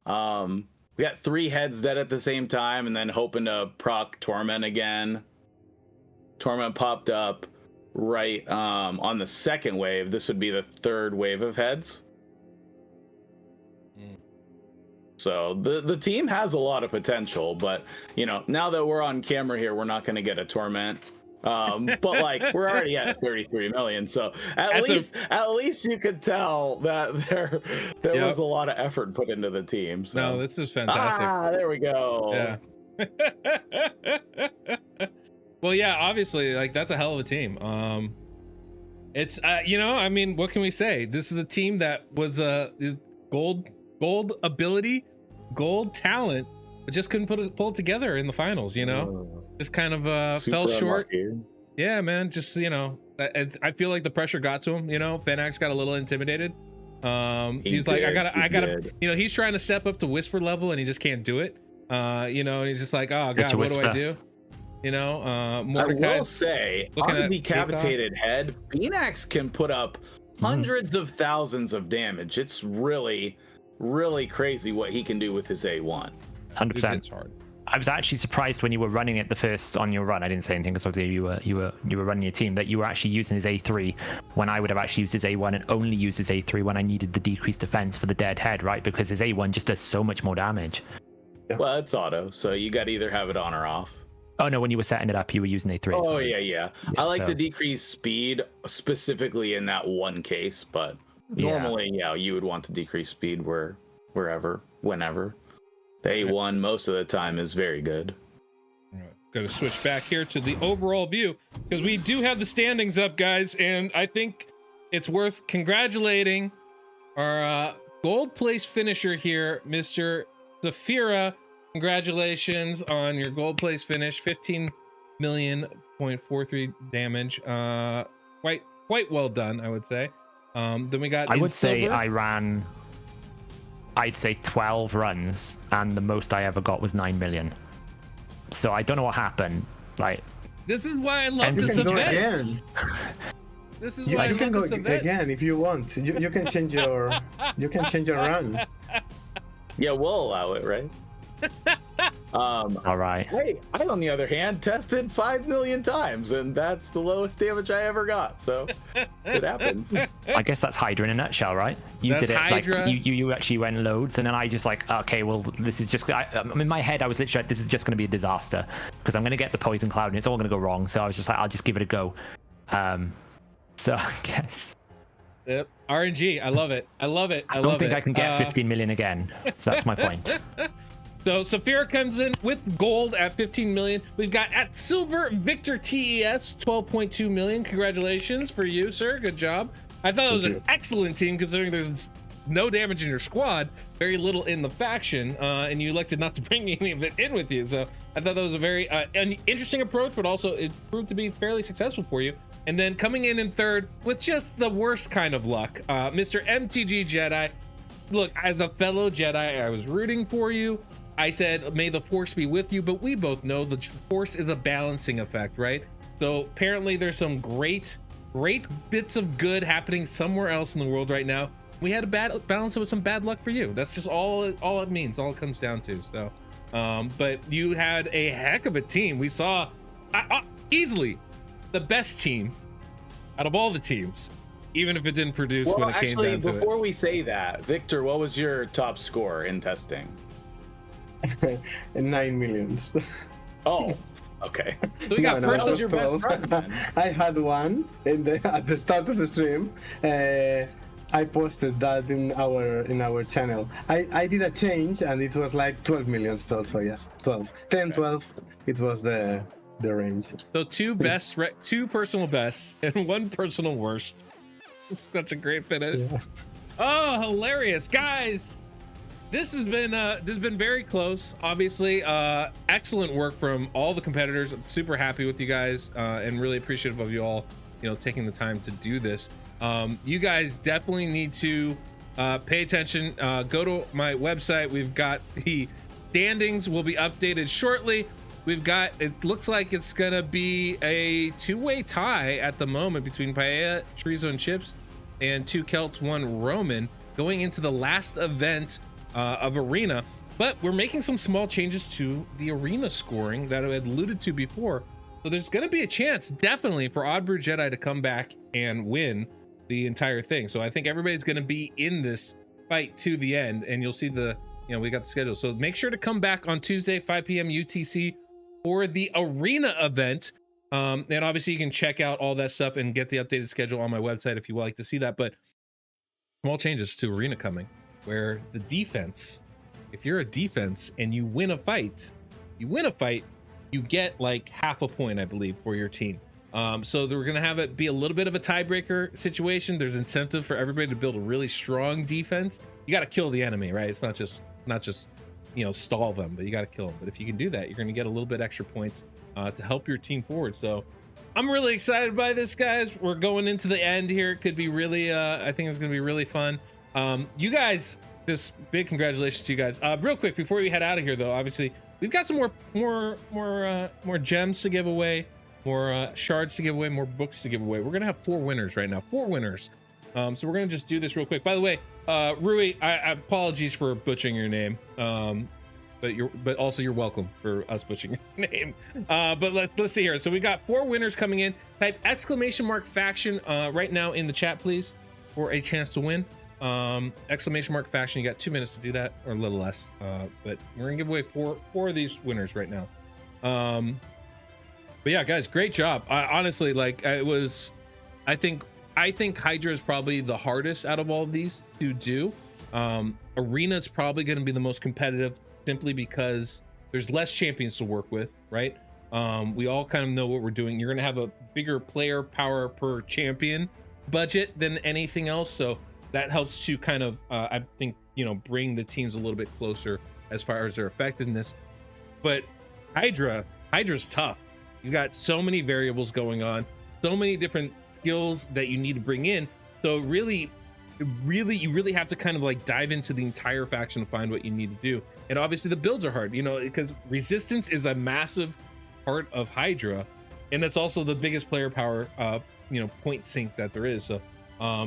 B: we got 3 heads dead at the same time, and then hoping to proc Torment again. Torment popped up right on the second wave. This would be the 3rd wave of heads. So the team has a lot of potential, but now that we're on camera here, we're not going to get a Torment. But like we're already at 33 million, so at least you could tell that there was a lot of effort put into the team. So.
A: No, this is fantastic.
B: There we go.
A: Yeah. Well, yeah, obviously, like that's a hell of a team. It's I mean, what can we say? This is a team that was gold ability, gold talent, but just couldn't pull it together in the finals. Just kind of fell short.
B: Unlucky.
A: Yeah, man. Just I feel like the pressure got to him. Fenax got a little intimidated. He's like, I gotta. He's trying to step up to whisper level, and he just can't do it. And he's just like, oh god, what do I do? Mordecai.
B: I will say, on a decapitated head, Fenax can put up hundreds of thousands of damage. It's really, really crazy what he can do with his A1.
D: 100%.
A: Hard.
D: I was actually surprised when you were running it the first on your run. I didn't say anything because obviously you were running your team, that you were actually using his A3 when I would have actually used his A1 and only used his A3 when I needed the decreased defense for the dead head, right? Because his A1 just does so much more damage.
C: Yeah.
B: Well, it's auto, so you got to either have it on or off.
D: Oh no, when you were setting it up, you were using A3.
B: Oh yeah. I like the decreased speed specifically in that one case, but normally, you would want to decrease speed wherever, whenever. The A1 most of the time is very good.
A: All right. Going to switch back here to the overall view because we do have the standings up, guys, and I think it's worth congratulating our gold place finisher here, Mr. Saphyra. Congratulations on your gold place finish, 15,000,043 damage. Quite well done, I would say. Then we got.
D: I would say I'd say 12 runs, and the most I ever got was 9 million. So I don't know what happened. Like,
A: this is why I love this
C: You can go
A: event.
C: again.
A: This is
C: You
A: why I
C: can
A: love
C: go
A: this event.
C: again if you want. You can change your run.
B: Yeah, we'll allow it, right?
D: all right.
B: Hey, I on the other hand tested 5 million times, and that's the lowest damage I ever got. So it happens.
D: I guess that's Hydra in a nutshell, right? You
A: That's
D: did it
A: Hydra.
D: like you actually went loads, and then I just like, okay, well, this is just. In my head, I was literally like, this is just going to be a disaster because I'm going to get the poison cloud, and it's all going to go wrong. So I was just like, I'll just give it a go. So I guess.
A: Yep. RNG. I love it. I love it.
D: I don't think I can get 15 million again. So that's my point.
A: So Saphyra comes in with gold at 15 million. We've got at silver VictorTES 12.2 million. Congratulations for you, sir. Good job. I thought it was an excellent team considering there's no damage in your squad, very little in the faction, and you elected not to bring any of it in with you. So I thought that was a very an interesting approach, but also it proved to be fairly successful for you. And then coming in third with just the worst kind of luck, Mr. MTGJedi. Look, as a fellow Jedi, I was rooting for you. I said, may the force be with you, but we both know the force is a balancing effect, right? So apparently there's some great bits of good happening somewhere else in the world right now. We had to balance it with some bad luck for you. That's just all it means, all it comes down to. So, but you had a heck of a team. We saw easily the best team out of all the teams, even if it didn't produce when it came down to it.
B: Actually, before we say that, Victor, what was your top score in testing?
C: 9 million.
B: Oh, okay.
A: So we got
C: No,
A: personal.
B: was your best
C: 12.
B: run, man.
C: I had one at the start of the stream. I posted that in our channel. I did a change and it was like 12 million also, yes. 12. 10, 12. It was the range.
A: So two personal bests and one personal worst. It's such a great finish.
C: Yeah.
A: Oh, hilarious, guys! This has been very close. Obviously, excellent work from all the competitors. I'm super happy with you guys, and really appreciative of you all, taking the time to do this. You guys definitely need to pay attention. Go to my website. We've got the standings will be updated shortly. We've got, it looks like it's gonna be a two-way tie at the moment between Paella, Chorizo, and Chips, and 2 Celts, 1 Roman, going into the last event of Arena. But we're making some small changes to the Arena scoring that I had alluded to before. So there's gonna be a chance, definitely, for OddOneGaming to come back and win the entire thing. So I think everybody's gonna be in this fight to the end, and you'll see we got the schedule. So make sure to come back on Tuesday, 5 p.m. UTC, for the Arena event. And obviously you can check out all that stuff and get the updated schedule on my website if you would like to see that. But small changes to Arena coming, where the defense, if you're a defense and you win a fight, you get like half a point, I believe, for your team. So we're gonna have it be a little bit of a tiebreaker situation. There's incentive for everybody to build a really strong defense. You got to kill the enemy, right? It's not just stall them, but you got to kill them. But if you can do that, you're going to get a little bit extra points to help your team forward. So I'm really excited by this, guys. We're going into the end here. It could be really, I think it's going to be really fun. You guys, just big congratulations to you guys. Real quick, before we head out of here, though, obviously we've got some more gems to give away, more shards to give away, more books to give away. We're going to have 4 winners right now, 4 winners. So we're going to just do this real quick. By the way, Rui, I apologies for butchering your name, but also you're welcome for us butchering your name. But let's see here. So we got 4 winners coming in. Type !faction right now in the chat, please, for a chance to win. !faction. You got 2 minutes to do that, or a little less. But we're gonna give away four of these winners right now. But yeah, guys, great job. Honestly, I think Hydra is probably the hardest out of all of these to do. Arena is probably going to be the most competitive, simply because there's less champions to work with, right? We all kind of know what we're doing. You're going to have a bigger player power per champion budget than anything else, so that helps to kind of, I think, bring the teams a little bit closer as far as their effectiveness. But Hydra's tough. You got so many variables going on, so many different skills that you need to bring in. So you really have to kind of like dive into the entire faction to find what you need to do. And obviously the builds are hard, because resistance is a massive part of Hydra, and it's also the biggest player power point sink that there is. So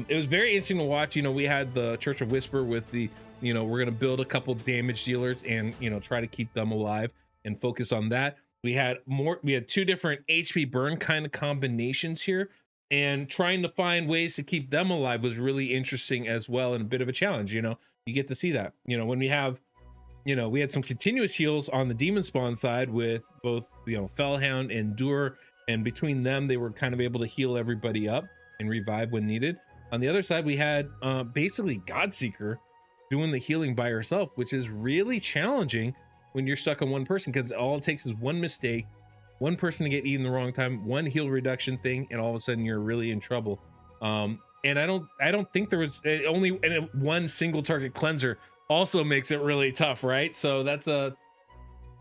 A: it was very interesting to watch. We had the Church of Whisper with the we're gonna build a couple damage dealers and try to keep them alive and focus on that. We had 2 different HP burn kind of combinations here, and trying to find ways to keep them alive was really interesting as well, and a bit of a challenge. You get to see that, when we have, we had some continuous heals on the demon spawn side with both, Fellhound and Dur, and between them, they were kind of able to heal everybody up and revive when needed. On the other side, we had basically Godseeker doing the healing by herself, which is really challenging when you're stuck on one person, because all it takes is one mistake, one person to get eaten the wrong time, one heal reduction thing, and all of a sudden you're really in trouble. And I don't think there was only one single target cleanser also makes it really tough, right? So that's a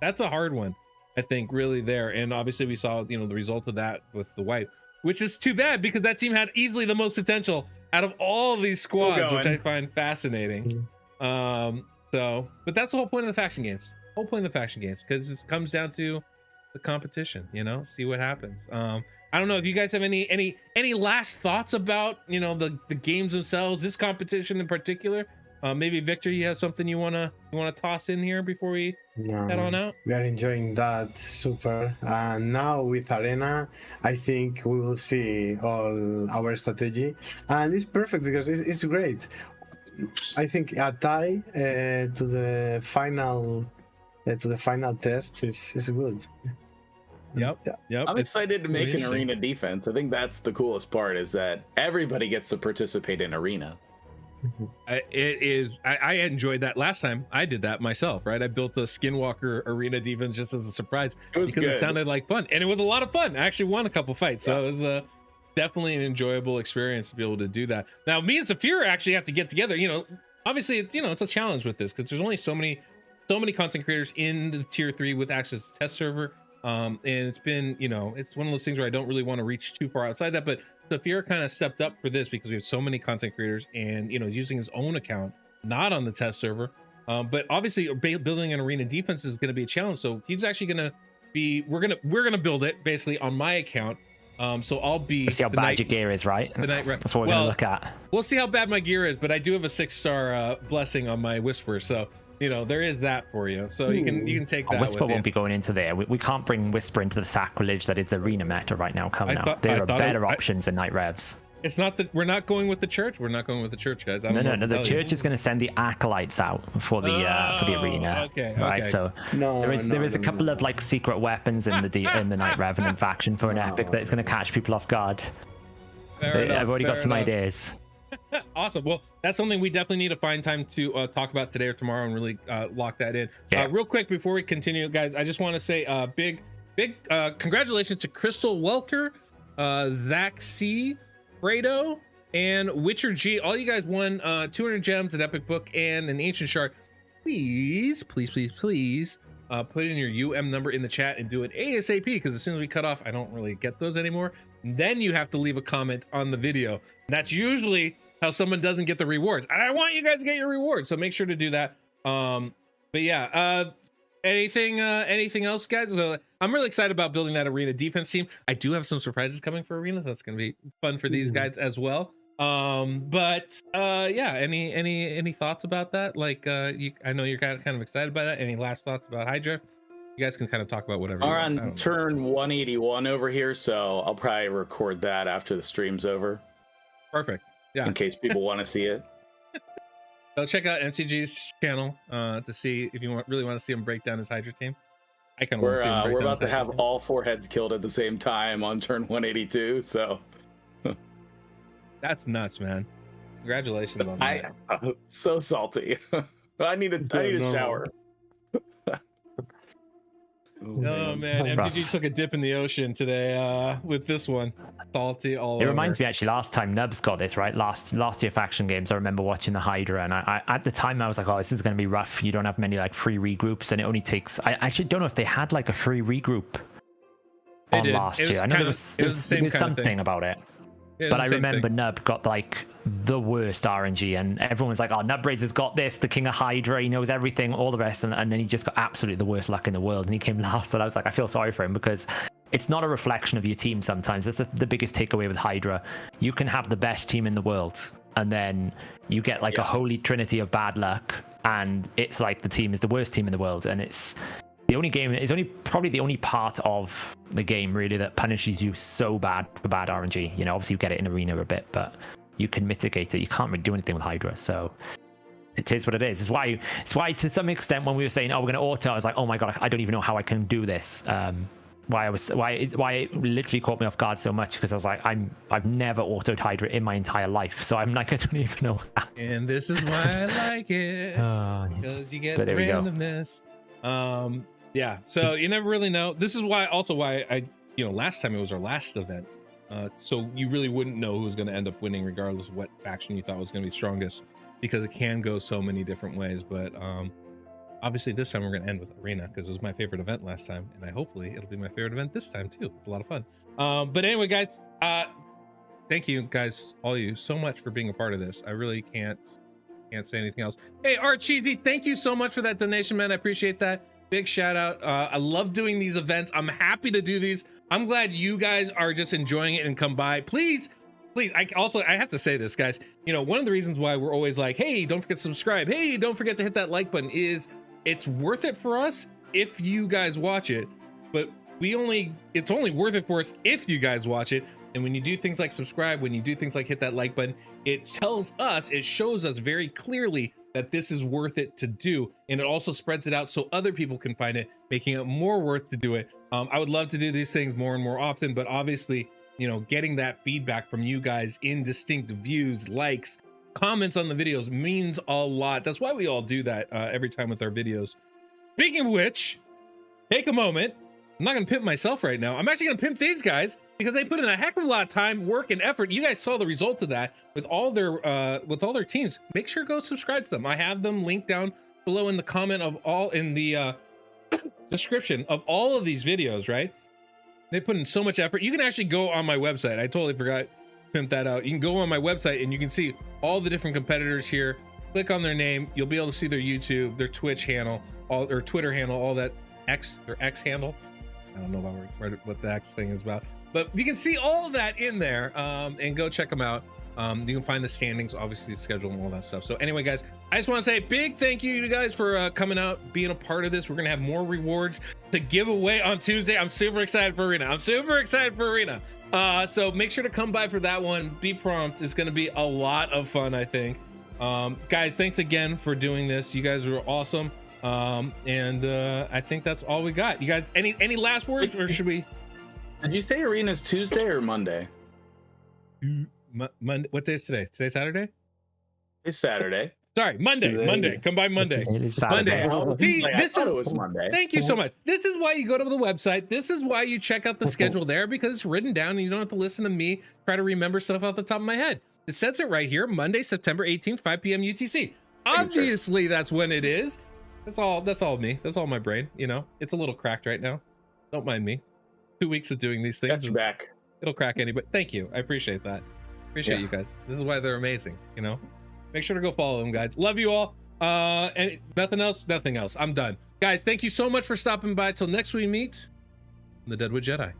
A: hard one, I think, really there. And obviously we saw the result of that with the wipe, which is too bad, because that team had easily the most potential out of all of these squads, which I find fascinating. But that's the whole point of the faction games. Because it comes down to the competition, see what happens. I don't know if you guys have any last thoughts about the games themselves, this competition in particular. Maybe Victor, you have something you wanna toss in here before we head on out?
C: We are enjoying that super, and now with Arena I think we will see all our strategy, and it's perfect because it's great. I think a tie to the final test is good.
A: Yep.
C: Yeah.
A: Yep.
B: I'm excited to make an
A: interesting.
B: arena defense. I think that's the coolest part, is that everybody gets to participate in arena.
A: It is. I enjoyed that last time. I did that myself, right? I built a Skinwalker arena defense just as a surprise because
B: good.
A: it sounded like fun, and it was a lot of fun. I actually won a couple fights, so it was definitely an enjoyable experience to be able to do that. Now, me and Saphyra actually have to get together. You know, obviously, it's a challenge with this because there's only so many content creators in the tier 3 with access to test server. And it's been, it's one of those things where I don't really want to reach too far outside that, but Saphyra kind of stepped up for this because we have so many content creators, and he's using his own account, not on the test server. But obviously building an arena defense is going to be a challenge. So he's actually going to be, we're going to build it basically on my account. So I'll be.
D: Let's see how bad your gear is, right? That's what we're going to look at.
A: We'll see how bad my gear is, but I do have a 6-star blessing on my Whisper, so there is that for you. So you can take that.
D: Whisper
A: with
D: won't be going into there. We can't bring Whisper into the sacrilege that is the arena meta right now coming out. There are better options than Night Revs.
A: It's not that we're not going with the church. We're not going with the church, guys.
D: No. The church is going to send the acolytes out for the arena.
A: Okay.
D: Right. So there is a couple of like secret weapons in the Night Revenant faction for an epic that is going to catch people off guard. I've already got some ideas.
A: Awesome. Well, that's something we definitely need to find time to talk about today or tomorrow and really lock that in. Real quick before we continue, guys, I just want to say big congratulations to Crystal Welker, Zach C, Fredo, and Witcher G. All you guys won 200 gems, an epic book, and an ancient shard. Please put in your UM number in the chat and do it ASAP, because as soon as we cut off, I don't really get those anymore. Then you have to leave a comment on the video. And that's usually how someone doesn't get the rewards. And I want you guys to get your rewards, so make sure to do that. But yeah, anything else, guys? I'm really excited about building that arena defense team. I do have some surprises coming for arena. That's going to be fun for these guys as well. But yeah, any thoughts about that? Like, I know you're kind of excited about that. Any last thoughts about Hydra? You guys can kind of talk about whatever.
B: We're on turn 181 over here, so I'll probably record that after the stream's over.
A: Perfect. Yeah.
B: In case people want to see it.
A: So check out MTG's channel to see if you really want to see him break down his Hydra team. I kind of want to see him break down.
B: We're about to have all 4 heads killed at the same time on turn 182. So
A: that's nuts, man. Congratulations on that.
B: I'm so salty. I need a shower.
A: Oh man, MTG took a dip in the ocean today with this one. Salty all over.
D: It reminds me actually, last time Nubs got this, right? Last year faction games, I remember watching the Hydra, and I at the time I was like, oh, this is going to be rough. You don't have many like free regroups, and it only takes. I actually don't know if they had like a free regroup on last year. I know there was something about it. Yeah, but I remember Nub got like the worst RNG, and everyone's like, oh, Nub Raids has got this, the king of Hydra, he knows everything, all the rest, and then he just got absolutely the worst luck in the world, and he came last. And I was like, I feel sorry for him, because it's not a reflection of your team sometimes. That's the biggest takeaway with Hydra. You can have the best team in the world, and then you get like a holy trinity of bad luck, and it's like the team is the worst team in the world, and it's the only game, is probably the only part of the game really that punishes you so bad for bad RNG. You know, obviously you get it in arena a bit, but you can mitigate it. You can't really do anything with Hydra, so it is what it is. It's why to some extent when we were saying, oh, we're going to auto, I was like, oh my god, I don't even know how I can do this. Why it literally caught me off guard so much, because I was like, I've never autoed Hydra in my entire life, so I'm like, I don't even know how.
A: And this is why I like it, because you get randomness. Yeah, so you never really know. This is why I last time it was our last event, so you really wouldn't know who was going to end up winning regardless of what faction you thought was going to be strongest, because it can go so many different ways. But obviously this time we're going to end with arena, because it was my favorite event last time, and hopefully it'll be my favorite event this time too. It's a lot of fun. But anyway, guys, thank you guys, all you, so much for being a part of this. I really can't say anything else. Hey, Art Cheesy, thank you so much for that donation, man. I appreciate that. Big shout out. I love doing these events. I'm happy to do these. I'm glad you guys are just enjoying it and come by. Please. I have to say this, guys. One of the reasons why we're always like, hey, don't forget to subscribe. Hey, don't forget to hit that like button, is it's worth it for us if you guys watch it. But it's only worth it for us if you guys watch it. And when you do things like subscribe, when you do things like hit that like button, it shows us very clearly that this is worth it to do, and it also spreads it out so other people can find it, making it more worth to do it. I would love to do these things more and more often, but obviously, you know, getting that feedback from you guys in distinct views, likes, comments on the videos means a lot. That's why we all do that every time with our videos. Speaking of which, take a moment. I'm not gonna pimp myself right now. I'm actually gonna pimp these guys because they put in a heck of a lot of time, work, and effort. You guys saw the result of that with all their teams. Make sure to go subscribe to them. I have them linked down below in the comment of all in the description of all of these videos, right? They put in so much effort. You can actually go on my website. I totally forgot to pimp that out. You can go on my website and you can see all the different competitors here. Click on their name. You'll be able to see their YouTube, their Twitch handle, their Twitter handle, all that their X handle. I don't know about what the X thing is about, but you can see all of that in there, and go check them out. You can find the standings, obviously the schedule and all that stuff. So anyway, guys, I just want to say a big thank you to you guys for coming out, being a part of this. We're gonna have more rewards to give away on Tuesday. I'm super excited for Arena. So make sure to come by for that one. Be prompt. It's gonna be a lot of fun, I think. Guys, thanks again for doing this. You guys were awesome. I think that's all we got. You guys, any last words, or should we?
B: Did you say Arena's Tuesday or Monday?
A: Monday. What day is today? Today's Saturday?
B: It's Saturday.
A: Sorry, Monday. Come by Monday.
D: It is Saturday.
A: See,
B: I thought it was Monday.
A: Thank you so much. This is why you go to the website. This is why you check out the schedule there, because it's written down and you don't have to listen to me try to remember stuff off the top of my head. It says it right here, Monday, September 18th, 5 p.m. UTC. Obviously, that's when it is. That's all me. That's all my brain. You know, it's a little cracked right now. Don't mind me. 2 weeks of doing these things.
B: That's back.
A: It'll crack anybody. Thank you. I appreciate that. Appreciate you guys. This is why they're amazing. You know, make sure to go follow them, guys. Love you all. And nothing else. I'm done. Guys, thank you so much for stopping by. Till next we meet, the Deadwood Jedi.